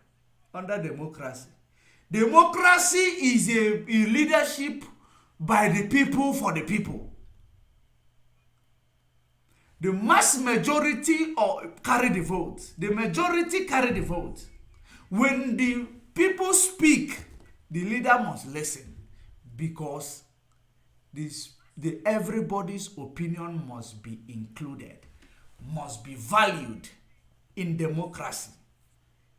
under democracy. Democracy is a leadership by the people for the people. The mass majority carry the vote. The majority carry the vote. When the people speak, the leader must listen, because everybody's opinion must be included, must be valued in democracy.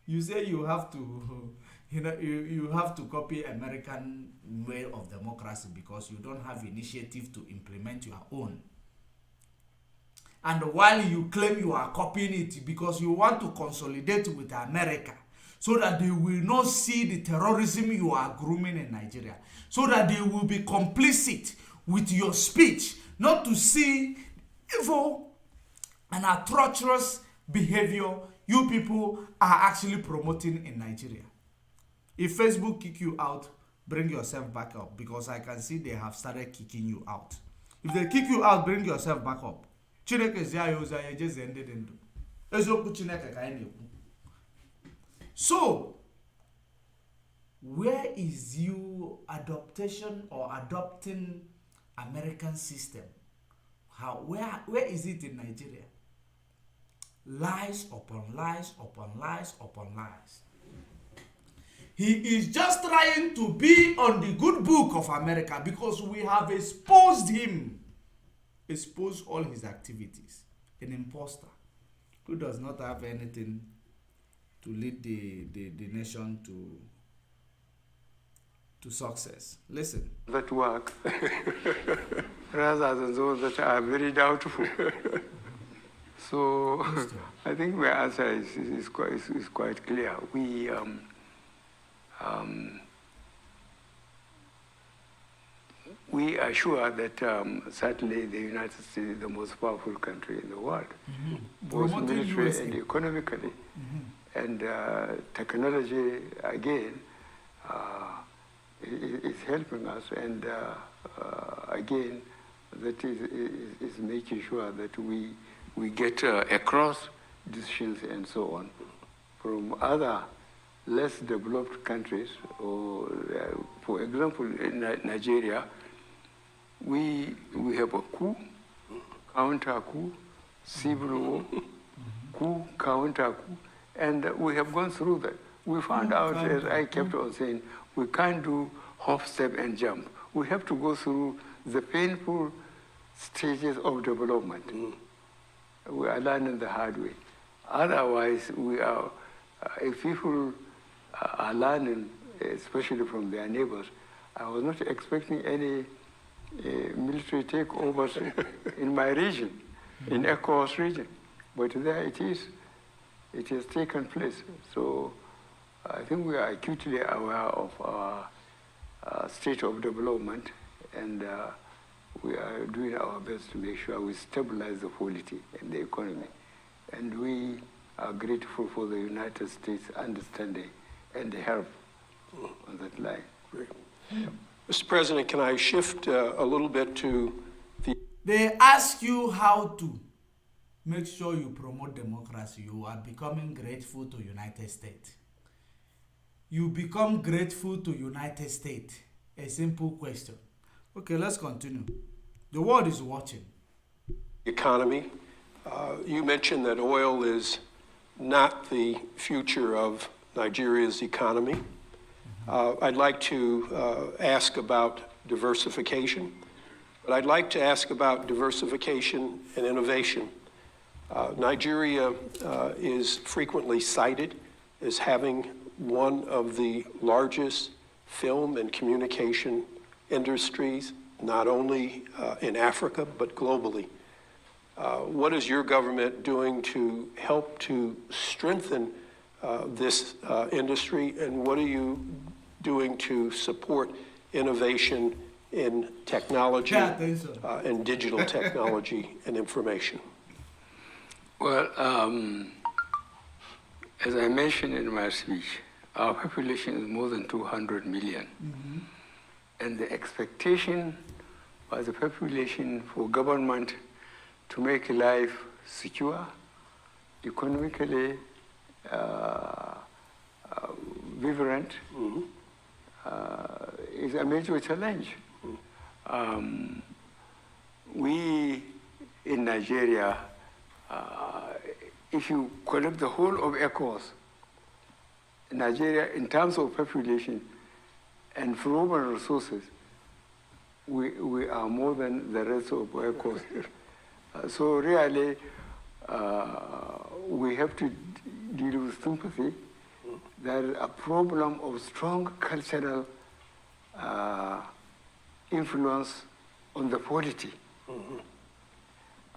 You say you have to, you have to copy American way of democracy because you don't have initiative to implement your own. And while you claim you are copying it because you want to consolidate with America so that they will not see the terrorism you are grooming in Nigeria, so that they will be complicit with your speech, not to see evil and atrocious behavior you people are actually promoting in Nigeria. If Facebook kick you out, bring yourself back up, because I can see they have started kicking you out. If they kick you out, bring yourself back up. Chineke zi ayo ozi ayo ejeze ndị dị ndụ. Eziokwu Chineke ka anyị na-ekwu. So, where is your adaptation or adopting American system? Where is it in Nigeria? Lies upon lies upon lies upon lies. He is just trying to be on the good book of America because we have exposed him, exposed all his activities. An imposter who does not have anything to lead the nation to success. Listen. That work rather than those that are very doubtful. So I think my answer is quite clear. We are sure that certainly the United States is the most powerful country in the world, both militarily and economically. And technology, again, is helping us. And again, that is making sure that we get across decisions and so on from other less developed countries. Or, for example, in Nigeria, we have a coup, counter-coup, civil war, coup, counter-coup, and we have gone through that. We found out, as I kept on saying, we can't do hop, step, and jump. We have to go through the painful stages of development. We are learning the hard way. Otherwise, we are, if people are learning, especially from their neighbors, I was not expecting any military takeovers in my region, in ECOWAS region. But there it is. It has taken place. So I think we are acutely aware of our state of development, and we are doing our best to make sure we stabilize the polity and the economy. And we are grateful for the United States understanding and the help on that line. Great. Yeah. Mr. President, can I shift a little bit to the... They ask you how to make sure you promote democracy. You are becoming grateful to United States. You become grateful to United States. A simple question. Okay, let's continue. The world is watching. Economy. You mentioned that oil is not the future of Nigeria's economy. I'd like to ask about diversification, but I'd like to ask about diversification and innovation. Nigeria is frequently cited as having one of the largest film and communication industries, not only in Africa, but globally. What is your government doing to help to strengthen this industry, and what are you doing to support innovation in technology and digital technology and information? Well, as I mentioned in my speech, our population is more than 200 million. And the expectation by the population for government to make life secure, economically vibrant, is a major challenge. We in Nigeria, if you collect the whole of ECOWAS, Nigeria, in terms of population and human resources, we are more than the rest of ECOWAS. So really, we have to deal with sympathy. There is a problem of strong cultural influence on the polity.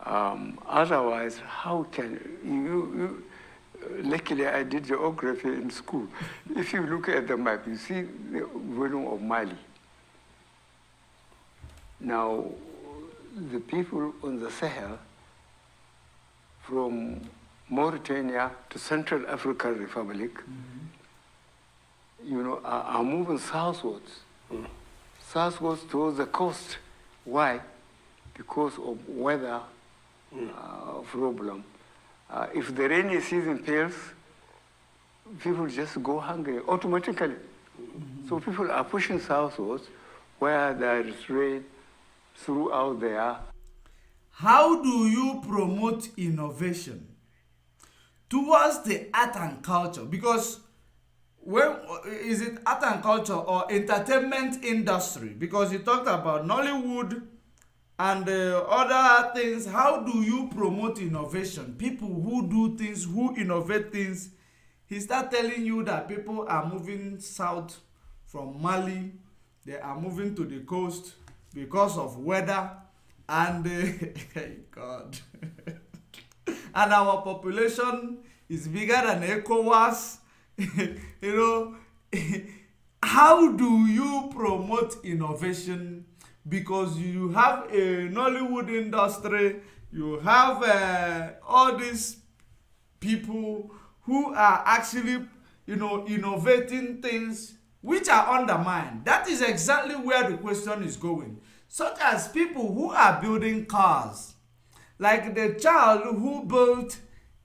Otherwise, how can you luckily I did geography in school. If you look at the map, you see the volume of Mali. Now, the people on the Sahel, from Mauritania to Central African Republic, you know, are moving southwards, southwards towards the coast. Why? because of weather problem. If the rainy season fails, people just go hungry automatically. So people are pushing southwards where there is rain throughout there. How do you promote innovation towards the art and culture? Because when is it art and culture or entertainment industry? Because you talked about Nollywood and other things. How do you promote innovation? People who do things, who innovate things. He start telling you that people are moving south from Mali. They are moving to the coast because of weather and God. And our population is bigger than ECOWAS. You know, how do you promote innovation? Because you have a Nollywood industry, you have all these people who are actually, you know, innovating things which are undermined. That is exactly where the question is going. Such as people who are building cars, like the child who built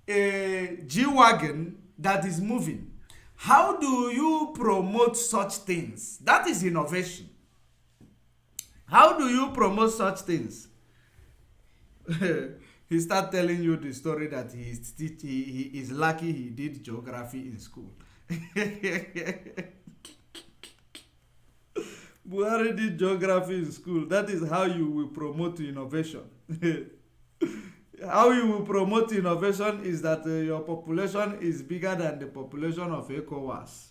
a G-Wagon that is moving. How do you promote such things? That is innovation. How do you promote such things? He start telling you the story that he is lucky he did geography in school. Buhari did geography in school. That is how you will promote innovation. How you will promote innovation is that your population is bigger than the population of ECOWAS.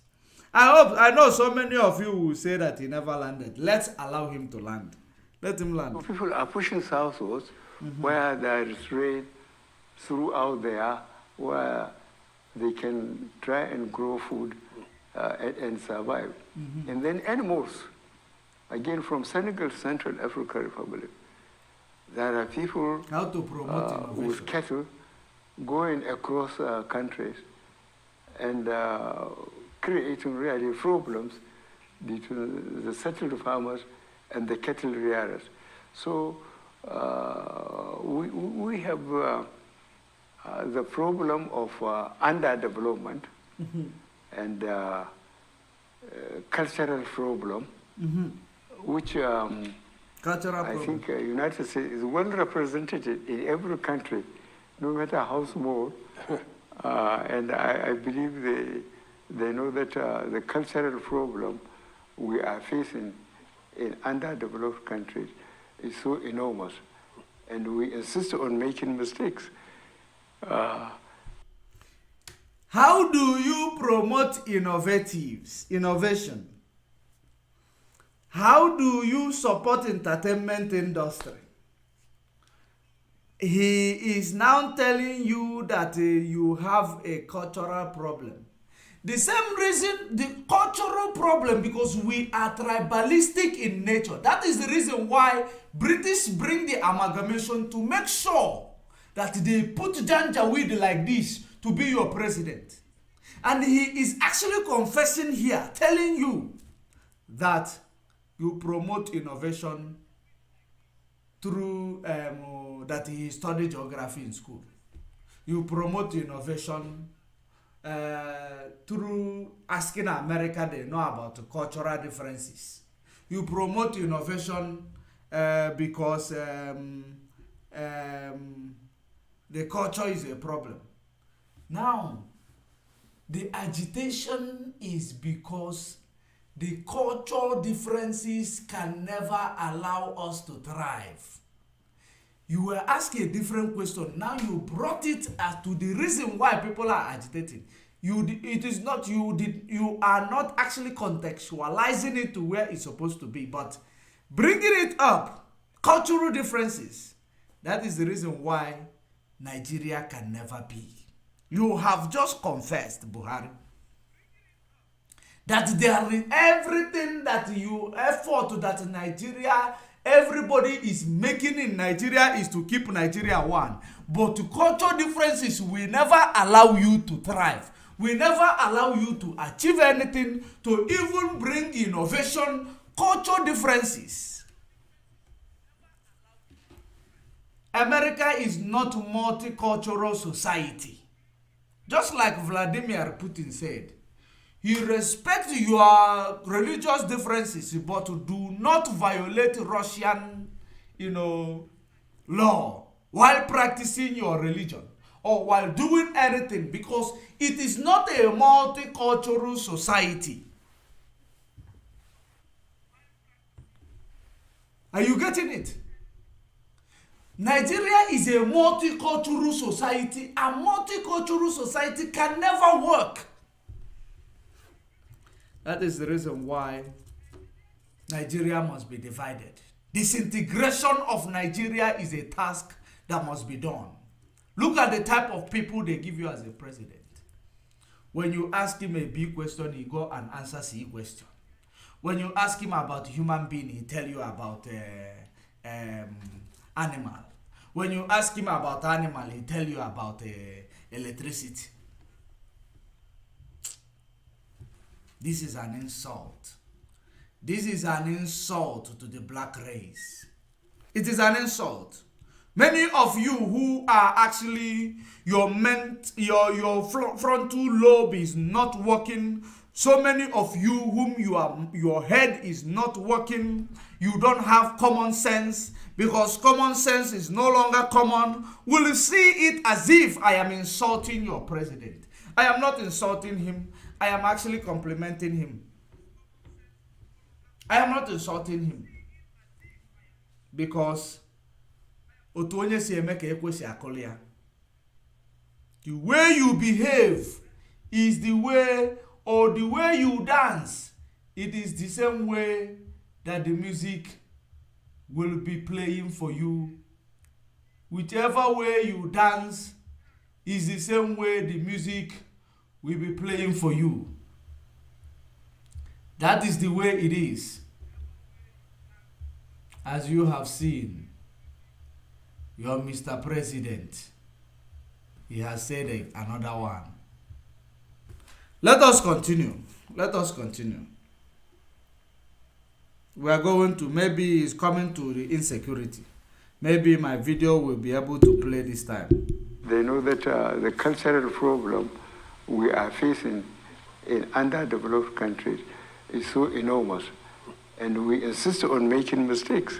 I know so many of you will say that he never landed. Let's allow him to land. Let him land. So people are pushing southwards where there is rain throughout there, where they can try and grow food and survive. And then animals, again from Senegal, Central African Republic, there are people How to promote innovation with cattle going across countries and creating really problems between the settled farmers and the cattle rearers. So we have the problem of underdevelopment and cultural problem, which I think United States is well represented in every country, no matter how small. And I believe they know that the cultural problem we are facing in underdeveloped countries is so enormous. And we insist on making mistakes. How do you promote innovation? How do you support entertainment industry? He is now telling you that you have a cultural problem. The same reason, the cultural problem, because we are tribalistic in nature. That is the reason why British bring the amalgamation to make sure that they put Janjaweed like this to be your president. And he is actually confessing here, telling you that you promote innovation through that he studied geography in school. You promote innovation through asking America they know about cultural differences. You promote innovation because the culture is a problem. Now, the agitation is because the cultural differences can never allow us to thrive. You were asking a different question. Now you brought it as to the reason why people are agitating. You are not actually contextualizing it to where it's supposed to be, but bringing it up, cultural differences. That is the reason why Nigeria can never be. You have just confessed, Buhari, that there is everything that you effort that Nigeria, everybody is making in Nigeria is to keep Nigeria one. But cultural differences will never allow you to thrive. Will never allow you to achieve anything, to even bring innovation, cultural differences. America is not a multicultural society. Just like Vladimir Putin said, he respects your religious differences, but do not violate Russian, law while practicing your religion or while doing anything, because it is not a multicultural society. Are you getting it? Nigeria is a multicultural society, and multicultural society can never work. That is the reason why Nigeria must be divided. Disintegration of Nigeria is a task that must be done. Look at the type of people they give you as a president. When you ask him a big question, he go and answer C question. When you ask him about human being, he tell you about animal. When you ask him about animal, he tell you about electricity. This is an insult. This is an insult to the black race. It is an insult. Many of you who are actually your frontal lobe is not working. So many of you whom your head is not working. You don't have common sense, because common sense is no longer common. Will see it as if I am insulting your president. I am not insulting him. I am actually complimenting him. I am not insulting him, because the way you behave is the way, or the way you dance, it is the same way that the music will be playing for you. Whichever way you dance is the same way the music will be playing for you. That is the way it is. As you have seen, your Mr. President, he has said another one. Let us continue. Let us continue. We are going to, maybe it's coming to the insecurity. Maybe my video will be able to play this time. They know that the cultural problem we are facing in underdeveloped countries is so enormous, and we insist on making mistakes.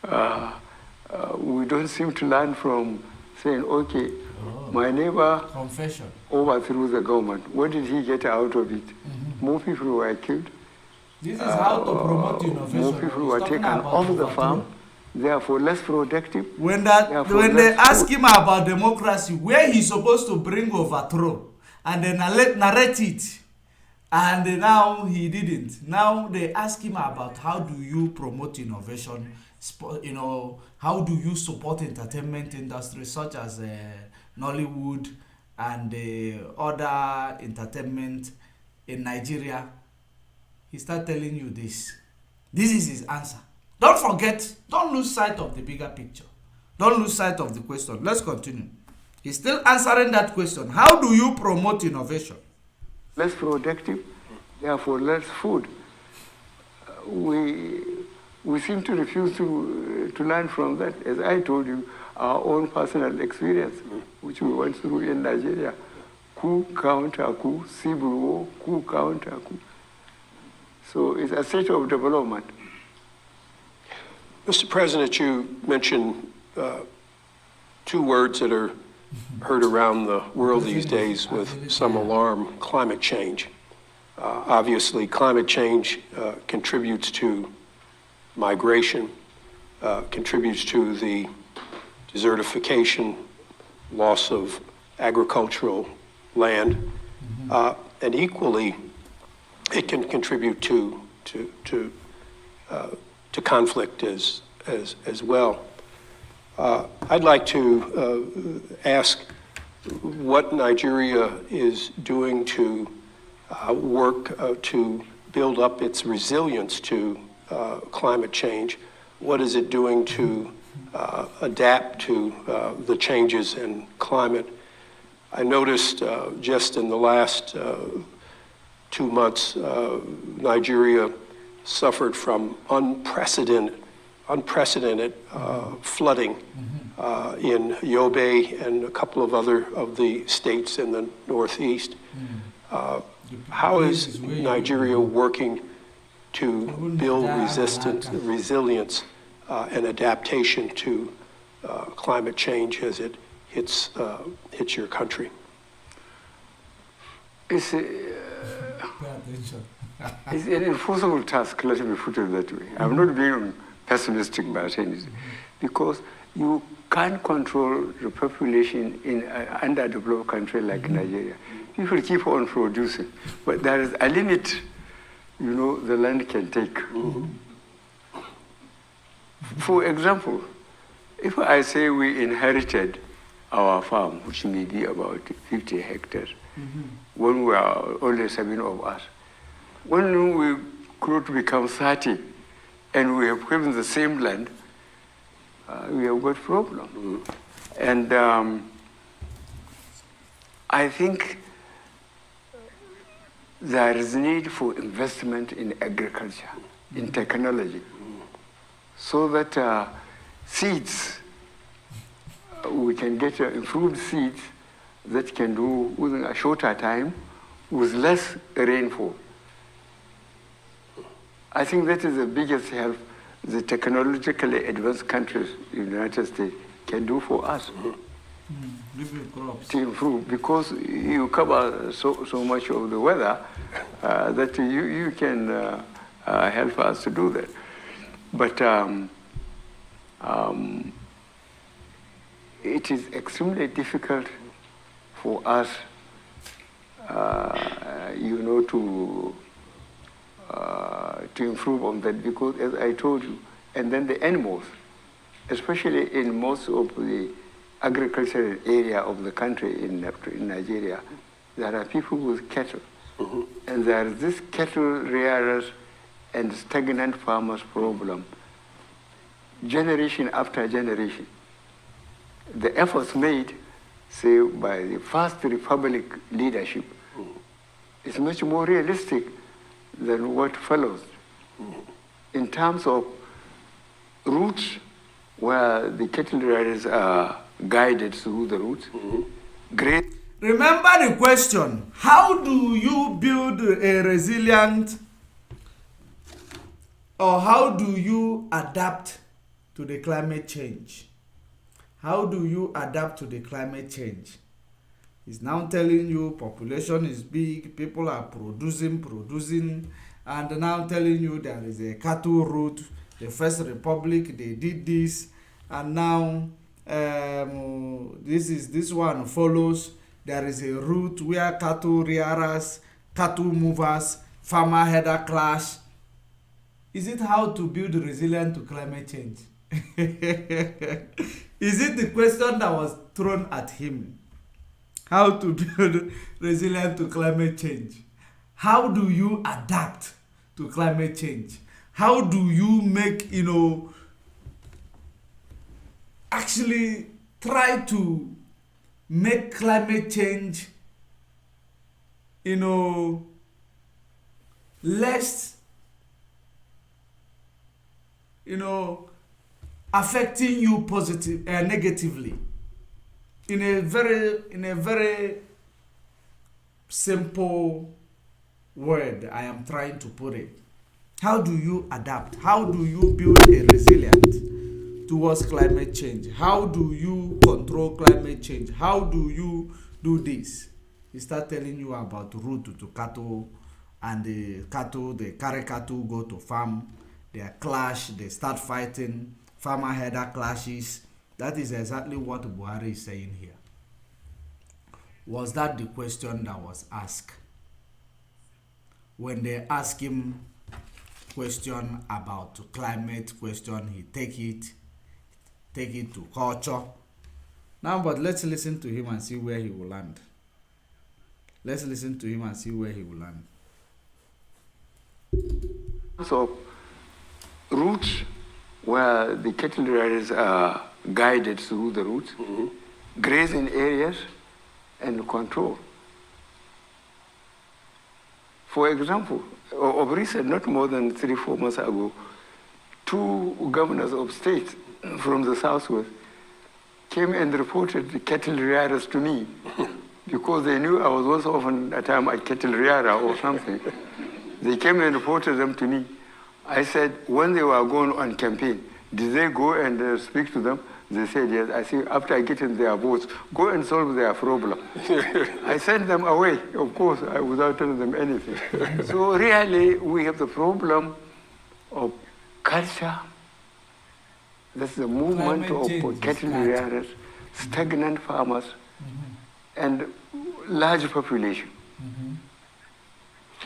We don't seem to learn from saying, okay, my neighbor overthrew the government. What did he get out of it? More people were killed. This is how to promote innovation. More people were taken off the farm, therefore less productive. When they ask him about democracy, where he's supposed to bring overthrow, and then narrate it, and now he didn't. Now they ask him about how do you promote innovation, how do you support entertainment industry such as Nollywood and other entertainment in Nigeria. He start telling you this. This is his answer. Don't forget, don't lose sight of the bigger picture. Don't lose sight of the question. Let's continue. He's still answering that question. How do you promote innovation? Less productive, therefore less food. We seem to refuse to learn from that. As I told you, our own personal experience, which we went through in Nigeria. Coup, counter coup, civil war, coup, counter coup. So it's a state of development. Mr. President, you mentioned two words that are heard around the world these days with some alarm: climate change. Obviously, climate change contributes to migration, contributes to the desertification, loss of agricultural land, and equally, it can contribute to conflict as well. I'd like to ask what Nigeria is doing to work to build up its resilience to climate change. What is it doing to adapt to the changes in climate? I noticed just in the last 2 months, Nigeria suffered from unprecedented flooding in Yobe and a couple of other of the states in the Northeast. How is Nigeria working to build resilience and adaptation to climate change as it hits your country? It's an impossible task, let me put it that way. I'm not being pessimistic by saying this, because you can't control the population in an underdeveloped country like Nigeria. People keep on producing, but there is a limit, you know, the land can take. For example, if I say we inherited our farm, which may be about 50 hectares, when we are only 7 of us, when we grew to become 30 and we have given the same land, we have got problem. And I think there is need for investment in agriculture, in technology, so that seeds, we can get improved seeds that can do within a shorter time with less rainfall. I think that is the biggest help the technologically advanced countries in the United States can do for us to improve, because you cover so much of the weather that you can help us to do that. But it is extremely difficult for us, you know, to improve on that, because as I told you, and then the animals, especially in most of the agricultural area of the country in Nigeria, there are people with cattle. And there is this cattle rearers and stagnant farmers problem, generation after generation. The efforts made, say, by the First Republic leadership is much more realistic than what follows. In terms of routes, where the cattle riders are guided through the routes, great. Remember the question, how do you build a resilient, or how do you adapt to the climate change? How do you adapt to the climate change? It's now telling you population is big, people are producing, and now telling you there is a cattle route. The First Republic, they did this, and now this one follows. There is a route where cattle rearers, cattle movers, farmer header clash. Is it how to build resilient to climate change? Is it the question that was thrown at him? How to build resilient to climate change? How do you adapt to climate change? How do you make, you know, actually try to make climate change, you know, less, you know, affecting you negatively? In a very simple word, I am trying to put it. How do you adapt? How do you build a resilient towards climate change? How do you control climate change? How do you do this? He start telling you about route to cattle, and the carry cattle go to farm, they clash, they start fighting, farmer header clashes. That is exactly what Buhari is saying here. Was that the question that was asked? When they ask him question about climate question, he take it to culture. Now, but let's listen to him and see where he will land. Let's listen to him and see where he will land. So, routes where the cattle riders are guided through the routes, grazing areas, and control. For example, of recent, not more than 3-4 months ago, 2 governors of states from the Southwest came and reported the cattle rearers to me because they knew I was also often at time a cattle rearer or something. They came and reported them to me. I said, when they were going on campaign, did they go and speak to them? They said, yes. I said, after I get in their votes, go and solve their problem. I sent them away, of course, without telling them anything. So really, we have the problem of culture. That's the movement of cattle rearers, stagnant farmers, and large population.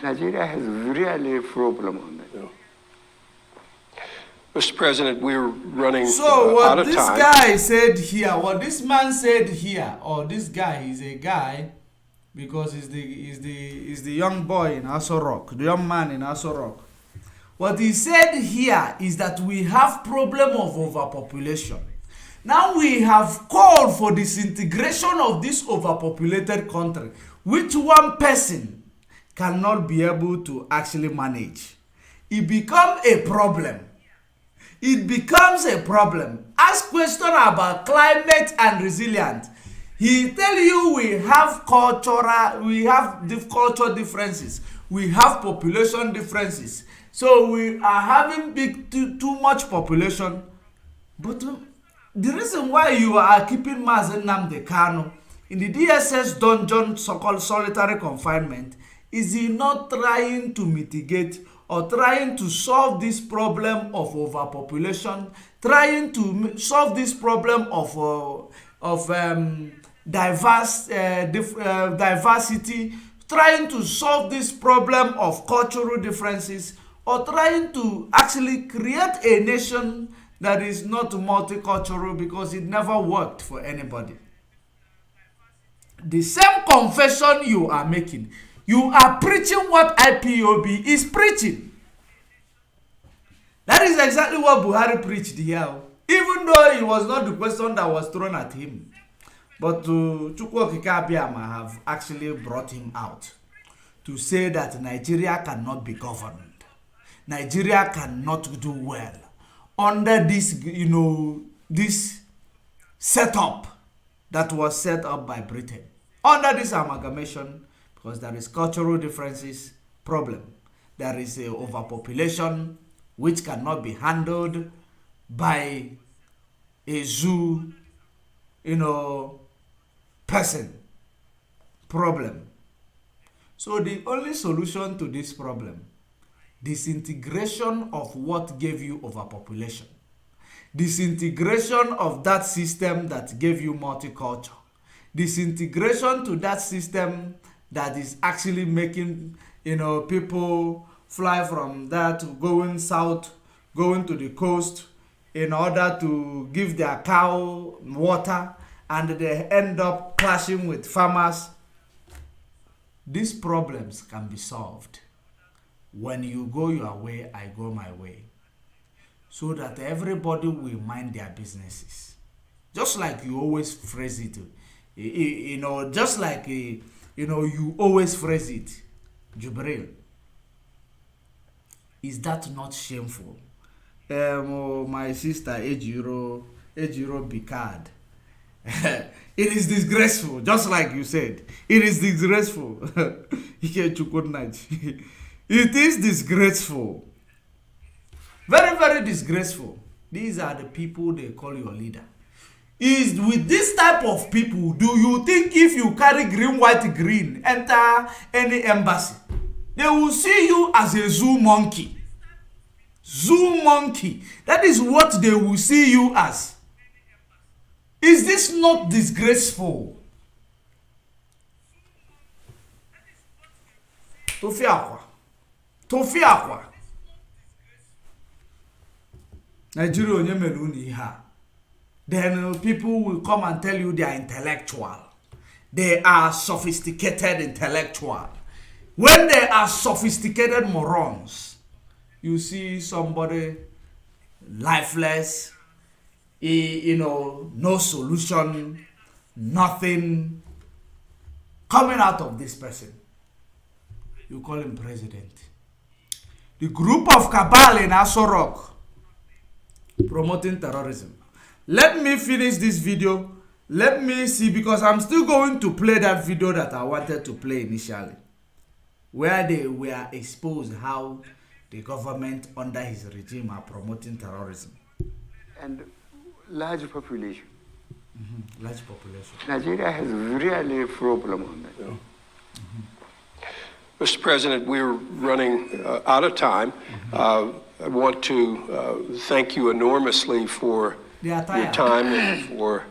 Nigeria has really a problem on that. Yeah. Mr. President, we're running So out what of this time. guy said here, what this man said here, or this guy is a guy because he's the young boy in Aso Rock, the young man in Aso Rock. What he said here is that we have problem of overpopulation. Now we have called for disintegration of this overpopulated country, which one person cannot be able to actually manage. It becomes a problem. It becomes a problem. Ask question about climate and resilience. He tell you we have cultural cultural differences. We have population differences. So we are having too much population. But the reason why you are keeping Mazen Nnamdi Kanu in the DSS dungeon, so-called solitary confinement, is he not trying to mitigate or trying to solve this problem of overpopulation, trying to solve this problem of diversity, trying to solve this problem of cultural differences, or trying to actually create a nation that is not multicultural, because it never worked for anybody. The same confession you are making, you are preaching what IPOB is preaching. That is exactly what Buhari preached here, even though it was not the question that was thrown at him. But Chukwu Okike Abịama have actually brought him out to say that Nigeria cannot be governed. Nigeria cannot do well under this, this setup that was set up by Britain. Under this amalgamation, because there is cultural differences problem. There is a overpopulation which cannot be handled by a zoo, person problem. So the only solution to this problem, disintegration of what gave you overpopulation, disintegration of that system that gave you multicultural, disintegration to that system that is actually making people fly from that going south, going to the coast in order to give their cow water, and they end up clashing with farmers. These problems can be solved when you go your way, I go my way, so that everybody will mind their businesses. Just like you always phrase it, just like you always phrase it, Jubril. Is that not shameful? My sister Ejiro Bicard. It is disgraceful, just like you said. It is disgraceful. It is disgraceful. Very, very disgraceful. These are the people they call your leader. Is with this type of people, do you think if you carry green, white, green, enter any embassy, they will see you as a zoo monkey? Zoo monkey. That is what they will see you as. Is this not disgraceful? Tofiakwa. Nigeria onye meluni ha. Then people will come and tell you they are intellectual. They are sophisticated intellectual. When they are sophisticated morons, you see somebody lifeless, no solution, nothing coming out of this person. You call him president. The group of cabal in Aso Rock promoting terrorism. Let me finish this video Let me see, because I'm still going to play that video that I wanted to play initially, where they were exposed how the government under his regime are promoting terrorism. And large population. Large population. Nigeria has really a problem on that. Yeah. Mr. President, we're running out of time. I want to thank you enormously for your time and for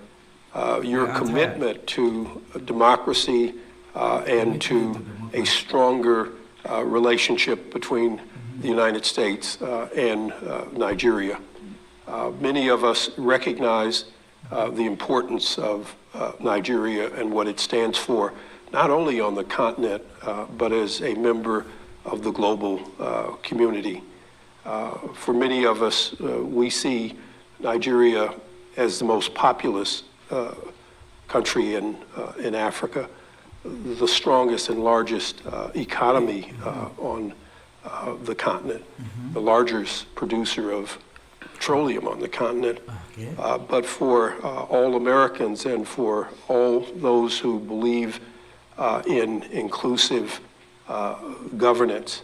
your commitment to democracy and to a stronger relationship between the United States and Nigeria. Many of us recognize the importance of Nigeria and what it stands for, not only on the continent, but as a member of the global community. For many of us, we see Nigeria as the most populous country in Africa, the strongest and largest economy on the continent, the largest producer of petroleum on the continent. Okay. But for all Americans and for all those who believe in inclusive governance,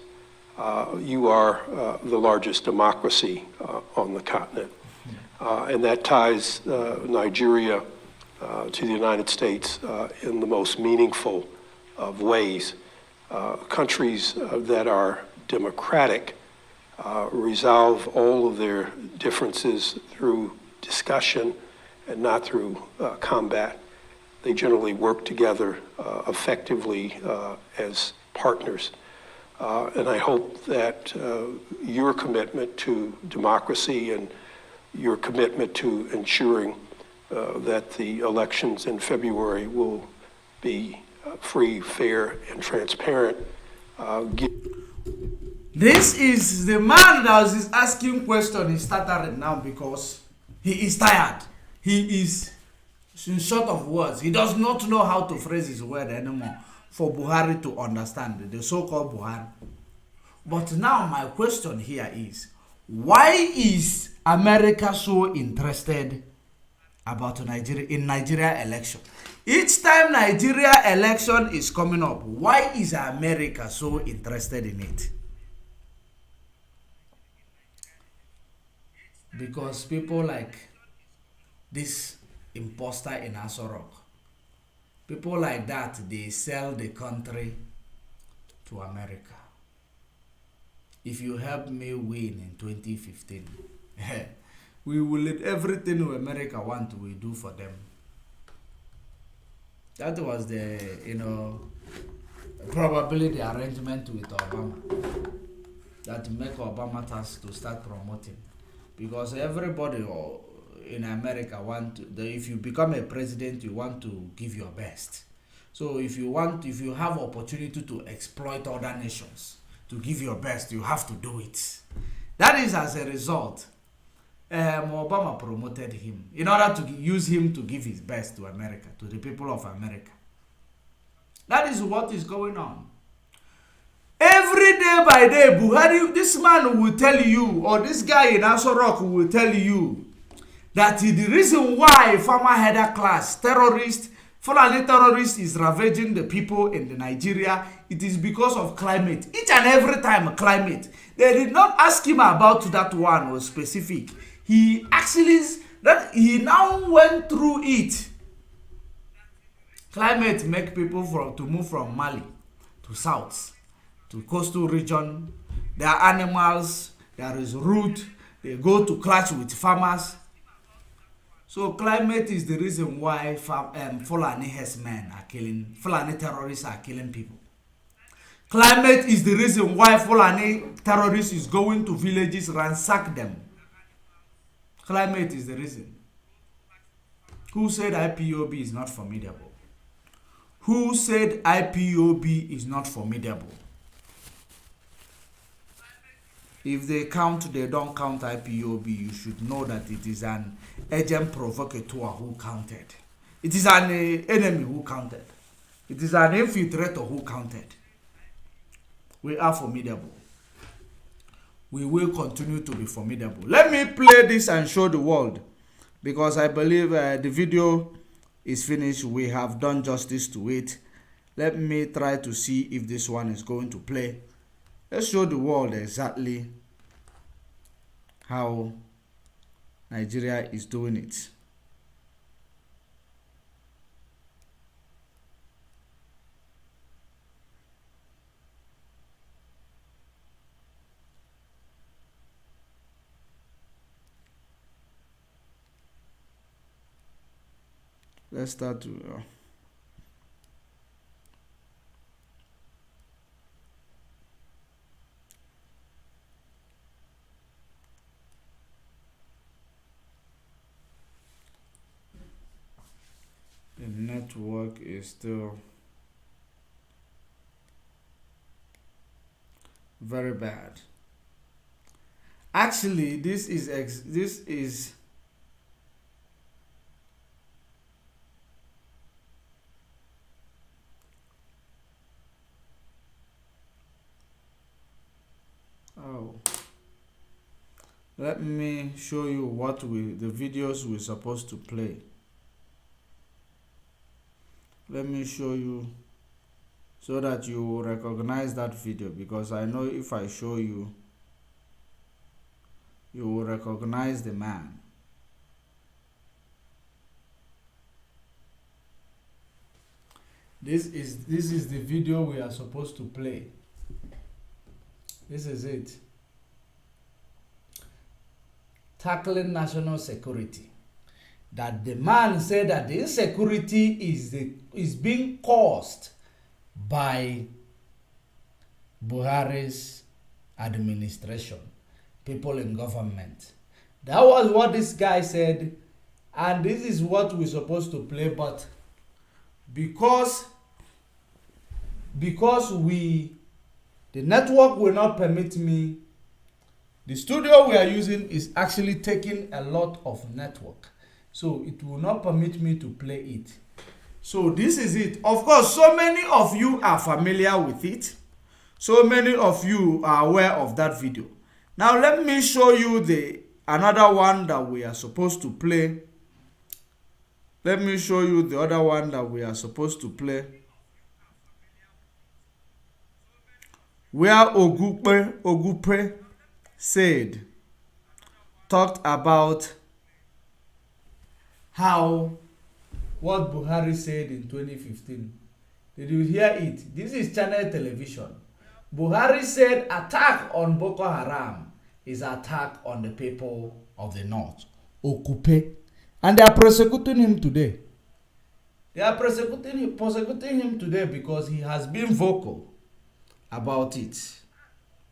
you are the largest democracy on the continent. And that ties Nigeria to the United States in the most meaningful of ways. Countries that are democratic resolve all of their differences through discussion and not through combat. They generally work together effectively as partners. And I hope that your commitment to democracy and your commitment to ensuring that the elections in February will be free, fair, and transparent. This is the man that was asking questions. He's stuttering now because he is tired. He is in short of words. He does not know how to phrase his word anymore for Buhari to understand, the so-called Buhari. But now my question here is, why is America so interested about Nigeria election? Each time Nigeria election is coming up, why is America so interested in it? Because people like this imposter in Aso-Rock, people like that, they sell the country to America. If you help me win in 2015, we will let everything America want, we do for them. That was the, probably the arrangement with Obama that make Obama task to start promoting. Because everybody in America if you become a president, you want to give your best. So if you have opportunity to exploit other nations, to give your best, you have to do it. That is as a result, Obama promoted him in order to use him to give his best to America, to the people of America. That is what is going on. Every day by day, Buhari, this man will tell you, or this guy in Aso-Rock will tell you, that the reason why farmer header class Fulani terrorist is ravaging the people in the Nigeria, it is because of climate. Each and every time climate. They did not ask him about that one or specific. He now went through it. Climate make people to move from Mali to south, to coastal region. There are animals, there is root, they go to clash with farmers. So climate is the reason why Fulani herdsmen are killing, Fulani terrorists are killing people. Climate is the reason why Fulani terrorists is going to villages, ransack them. Climate is the reason. Who said IPOB is not formidable? Who said IPOB is not formidable? If they don't count IPOB, you should know that it is an agent provocateur who counted. It is an enemy who counted. It is an infiltrator who counted. We are formidable. We will continue to be formidable. Let me play this and show the world, because I believe the video is finished. We have done justice to it. Let me try to see if this one is going to play. Let's show the world exactly how Nigeria is doing it. Let's start to the network is still very bad. Actually, this is oh, let me show you what the videos we're supposed to play. Let me show you so that you will recognize that video, because I know if I show you, you will recognize the man. This is the video we are supposed to play. This is it. Tackling national security. That the man said that the insecurity is being caused by Buhari's administration, people in government. That was what this guy said, and this is what we're supposed to play, but because the network will not permit me, the studio we are using is actually taking a lot of network, so it will not permit me to play it. So this is it. Of course, so many of you are familiar with it. So many of you are aware of that video. Now let me show you another one that we are supposed to play. Let me show you the other one that we are supposed to play. Where Ogupe talked about what Buhari said in 2015. Did you hear it? This is channel television. Buhari said attack on Boko Haram is attack on the people of the north. Okupe. And they are persecuting him today. They are persecuting him today because he has been vocal about it.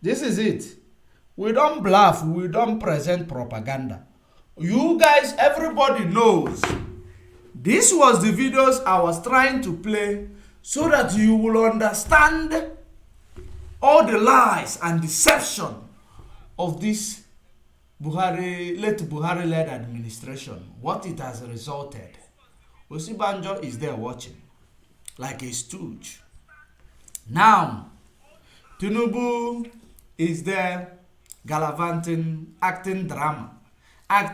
This is it. We don't bluff. We don't present propaganda. You guys, everybody knows. This was the videos I was trying to play so that you will understand all the lies and deception of this late Buhari-led administration. What it has resulted. Osibanjo is there watching like a stooge. Now, Tinubu is there gallivanting, acting drama.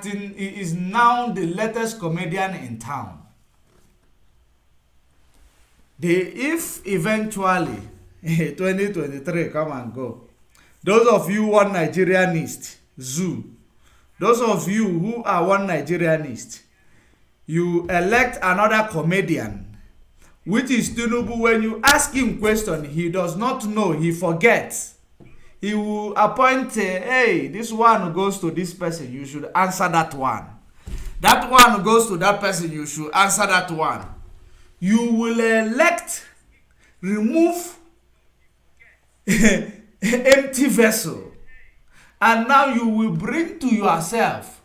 He is now the latest comedian in town. If eventually 2023 come and go, those of you one Nigerianist, zoo, those of you who are one Nigerianist, you elect another comedian, which is Tinubu. When you ask him question, he does not know, he forgets. He will appoint, hey, this one goes to this person, you should answer that one. That one goes to that person, you should answer that one. You will remove empty vessel. And now you will bring to yourself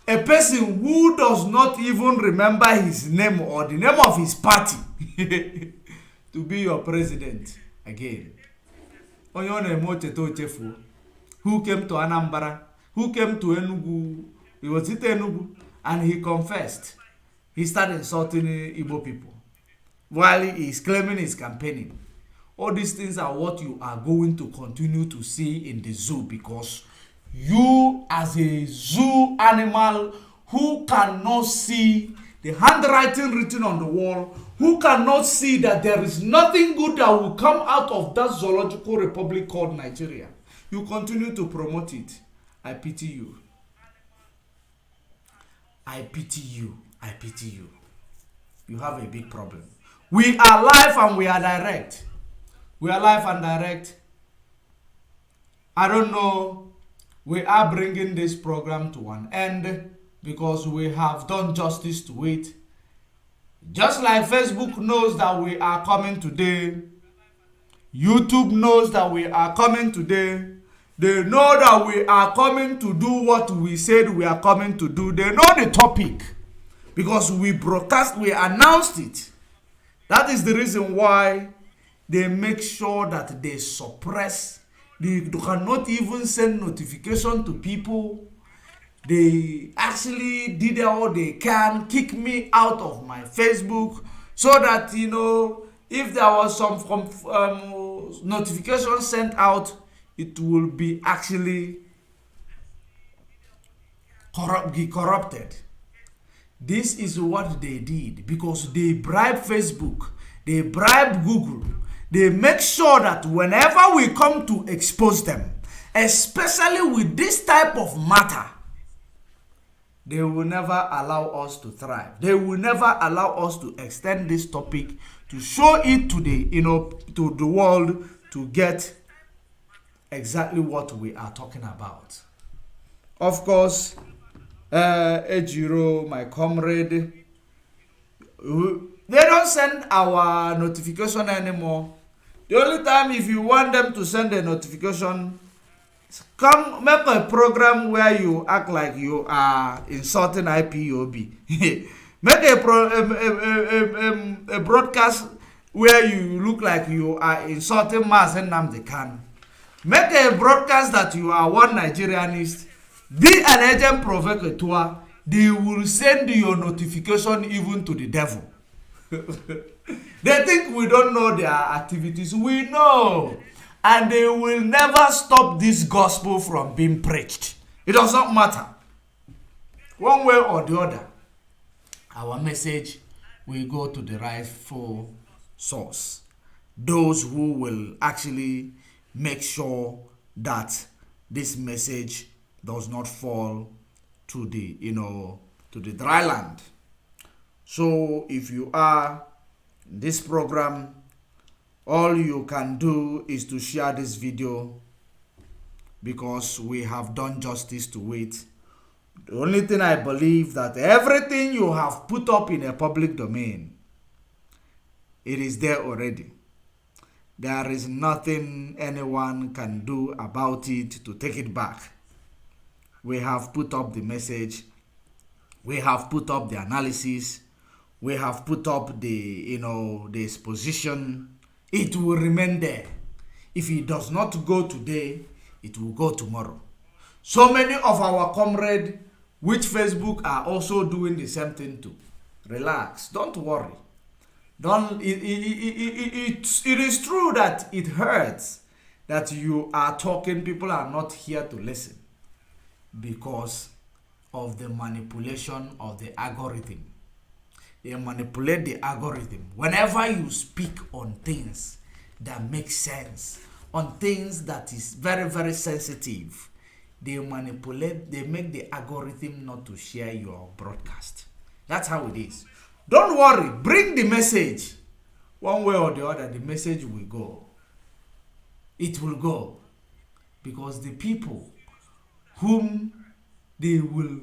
a person who does not even remember his name or the name of his party to be your president again. Who came to Anambra, who came to Enugu, he was at Enugu, and he confessed. He started insulting Igbo people while he is claiming he's campaigning. All these things are what you are going to continue to see in the zoo, because you as a zoo animal who cannot see the handwriting written on the wall, who cannot see that there is nothing good that will come out of that zoological republic called Nigeria. You continue to promote it. I pity you. I pity you. I pity you. You have a big problem. We are live and we are direct. We are live and direct. I don't know. We are bringing this program to an end because we have done justice to it. Just like Facebook knows that we are coming today, YouTube knows that we are coming today. They know that we are coming to do what we said we are coming to do. They know the topic because we broadcast, we announced it. That is the reason why they make sure that they suppress. They cannot even send notification to people. They actually did all they can, kick me out of my Facebook so that, you know, if there was some notification sent out, it will be actually corrupted. This is what they did because they bribe Facebook, they bribe Google. They make sure that whenever we come to expose them, especially with this type of matter, they will never allow us to thrive. They will never allow us to extend this topic, to show it to the, to the world, to get exactly what we are talking about. Of course, Ejiro, my comrade, they don't send our notification anymore. The only time if you want them to send a notification, come make a program where you act like you are insulting IPOB. Make a broadcast where you look like you are insulting Mazen Nnamdi Kanu. Make a broadcast that you are one Nigerianist. Be an agent provocateur. They will send your notification even to the devil. They think we don't know their activities. We know. And they will never stop this gospel from being preached. It does not matter. One way or the other, our message will go to the rightful source. Those who will actually make sure that this message does not fall to the, to the dry land. So if you are in this program, all you can do is to share this video because we have done justice to it. The only thing I believe that everything you have put up in a public domain, it is there already. There is nothing anyone can do about it to take it back. We have put up the message. We have put up the analysis. We have put up the, the exposition. It will remain there. If it does not go today, it will go tomorrow. So many of our comrades, which Facebook are also doing the same thing too. Relax, don't worry. It is true that it hurts that you are talking, people are not here to listen because of the manipulation of the algorithm. They manipulate the algorithm. Whenever you speak on things that make sense, on things that is very, very sensitive, they manipulate, they make the algorithm not to share your broadcast. That's how it is. Don't worry, bring the message. One way or the other, the message will go. It will go. Because the people whom they will,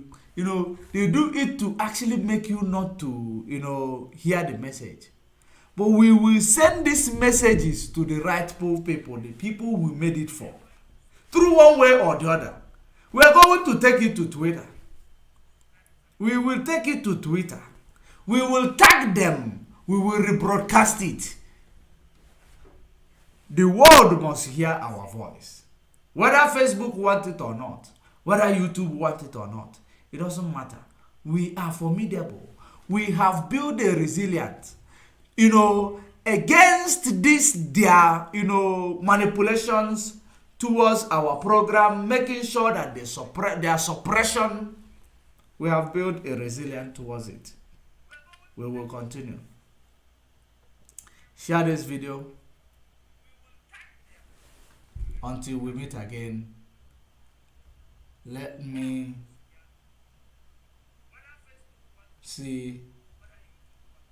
they do it to actually make you not to, hear the message. But we will send these messages to the rightful people, the people we made it for. Through one way or the other. We are going to take it to Twitter. We will take it to Twitter. We will tag them. We will rebroadcast it. The world must hear our voice. Whether Facebook wants it or not, whether YouTube wants it or not, it doesn't matter. We are formidable. We have built a resilience, against their, manipulations towards our program, making sure that they their suppression, we have built a resilience towards it. we will continue. Share this video. Until we meet again, let me see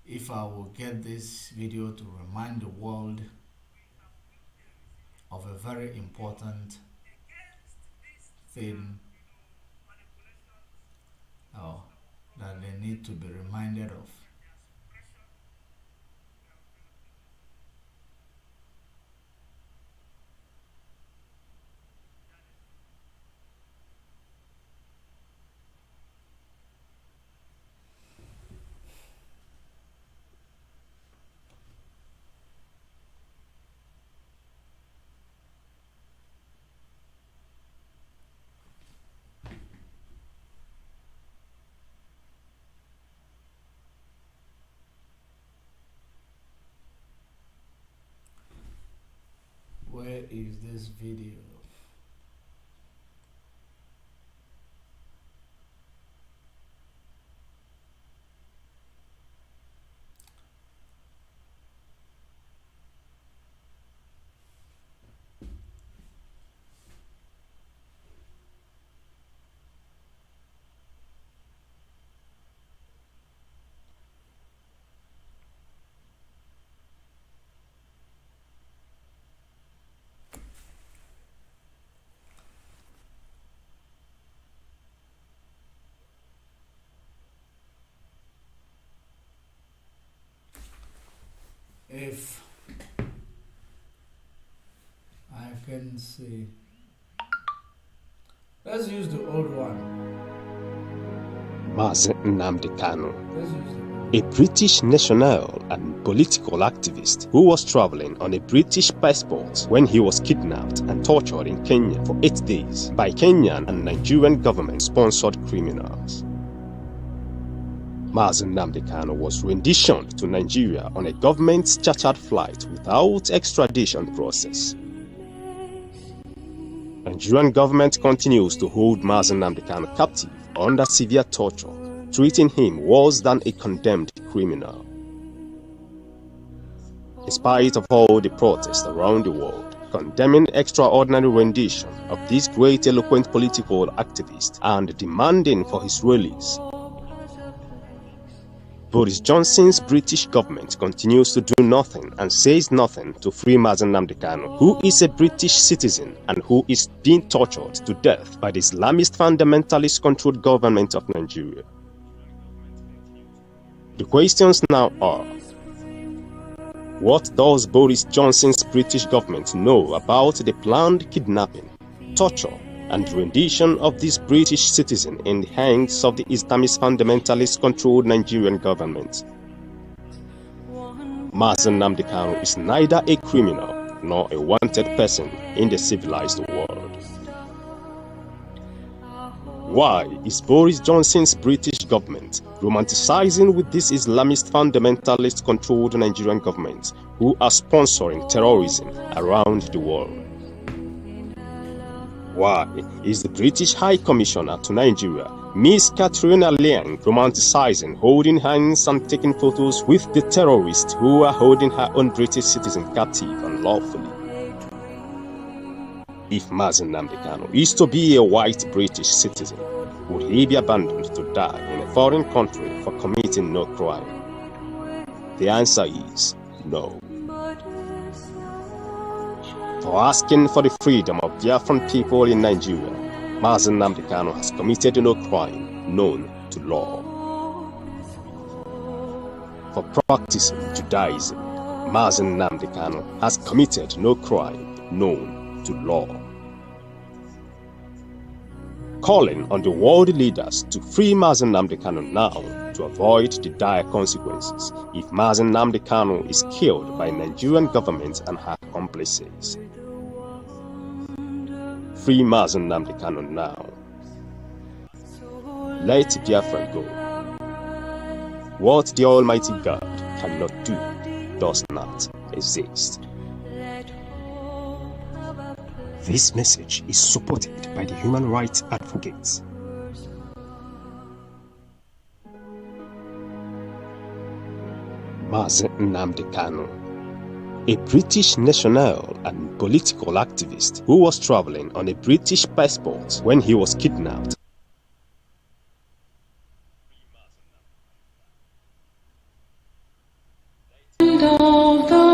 if I will get this video to remind the world of a very important thing that they need to be reminded of. Where is this video? If I can see, let's use the old one. Mazi Nnamdi Kanu, Let's use a British national and political activist who was traveling on a British passport when he was kidnapped and tortured in Kenya for 8 days by Kenyan and Nigerian government-sponsored criminals. Mazi Nnamdi Kanu was renditioned to Nigeria on a government-chartered flight without extradition process. Nigerian government continues to hold Mazi Nnamdi Kanu captive under severe torture, treating him worse than a condemned criminal. In spite of all the protests around the world condemning extraordinary rendition of this great eloquent political activist and demanding for his release, Boris Johnson's British government continues to do nothing and says nothing to free Mazi Nnamdi Kanu, who is a British citizen and who is being tortured to death by the Islamist fundamentalist-controlled government of Nigeria. The questions now are: what does Boris Johnson's British government know about the planned kidnapping, torture, and rendition of this British citizen in the hands of the Islamist fundamentalist-controlled Nigerian government? Mazi Nnamdi Kanu is neither a criminal nor a wanted person in the civilized world. Why is Boris Johnson's British government romanticizing with this Islamist fundamentalist-controlled Nigerian government who are sponsoring terrorism around the world? Why is the British High Commissioner to Nigeria, Miss Katrina Liang, romanticizing holding hands and taking photos with the terrorists who are holding her own British citizen captive unlawfully? If Mazi Nnamdi Kanu is to be a white British citizen, would he be abandoned to die in a foreign country for committing no crime? The answer is no. For asking for the freedom of Biafran people in Nigeria, Mazi Nnamdi Kanu has committed no crime known to law. For practicing Judaism, Mazi Nnamdi Kanu has committed no crime known to law. Calling on the world leaders to free Mazi Nnamdi Kanu now to avoid the dire consequences if Mazi Nnamdi Kanu is killed by Nigerian government and her accomplices. Free Mazi Nnamdi Kanu now. Let Biafra go. What the Almighty God cannot do does not exist. This message is supported by the human rights advocates. Mazi Nnamdi Kanu, a British national and political activist who was traveling on a British passport when he was kidnapped. Of the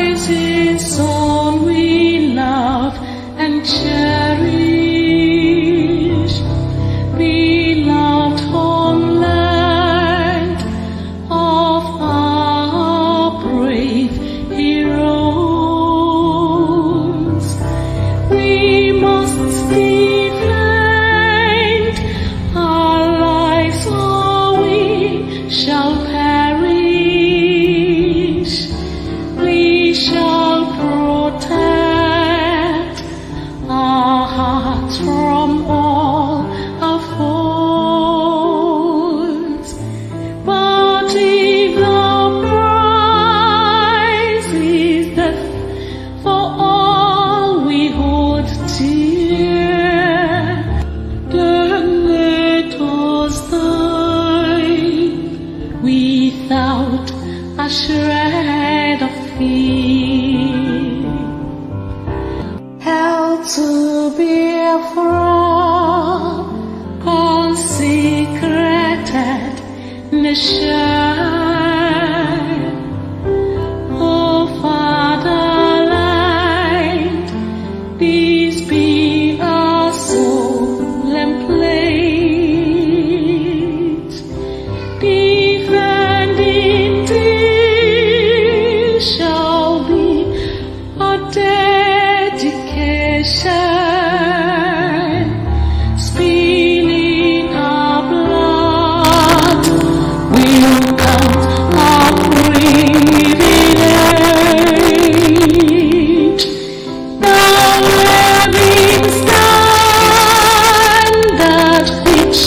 rising sun we love and cherish, beloved homeland of our brave heroes. We must defend our lives or we shall perish. We shall protect our hearts from all our foes. But if the prize is death for all we hold dear, then let us die without a shred of fear. Held to be from consecrated nation, oh fatherland, peace be our solemn plate. Defending thee shall be our dedication, spilling our blood will count our privilege. The living standard which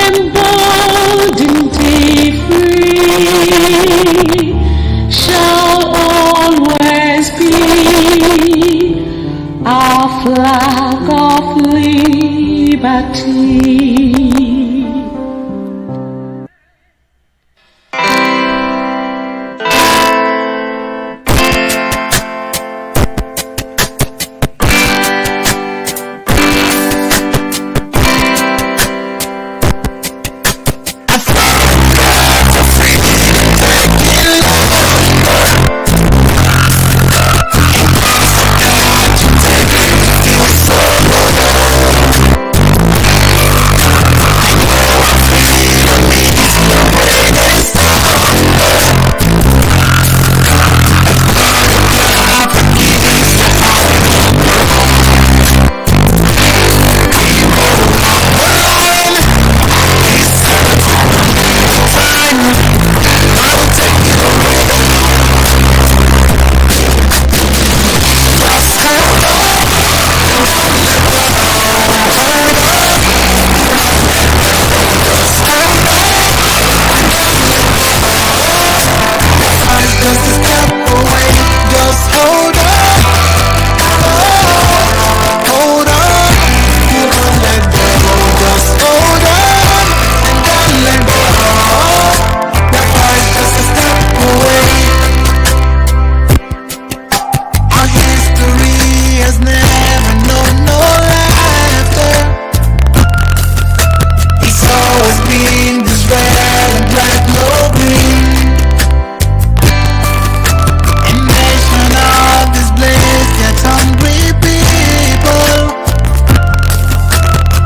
emboldened thee free shall always be our flag of liberty. Just a step away, just hold on. Hold on, do not let go. Just hold on and don't let go. That was just a step away. Our history has never known no laughter. It's always been this red and black, no green. Hungry people,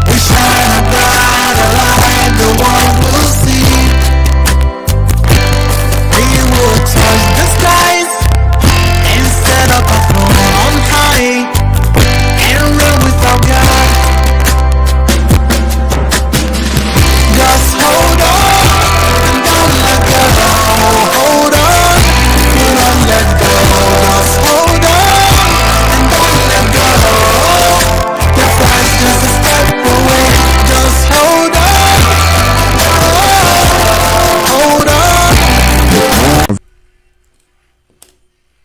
we shine a brighter light, the world will see. We will touch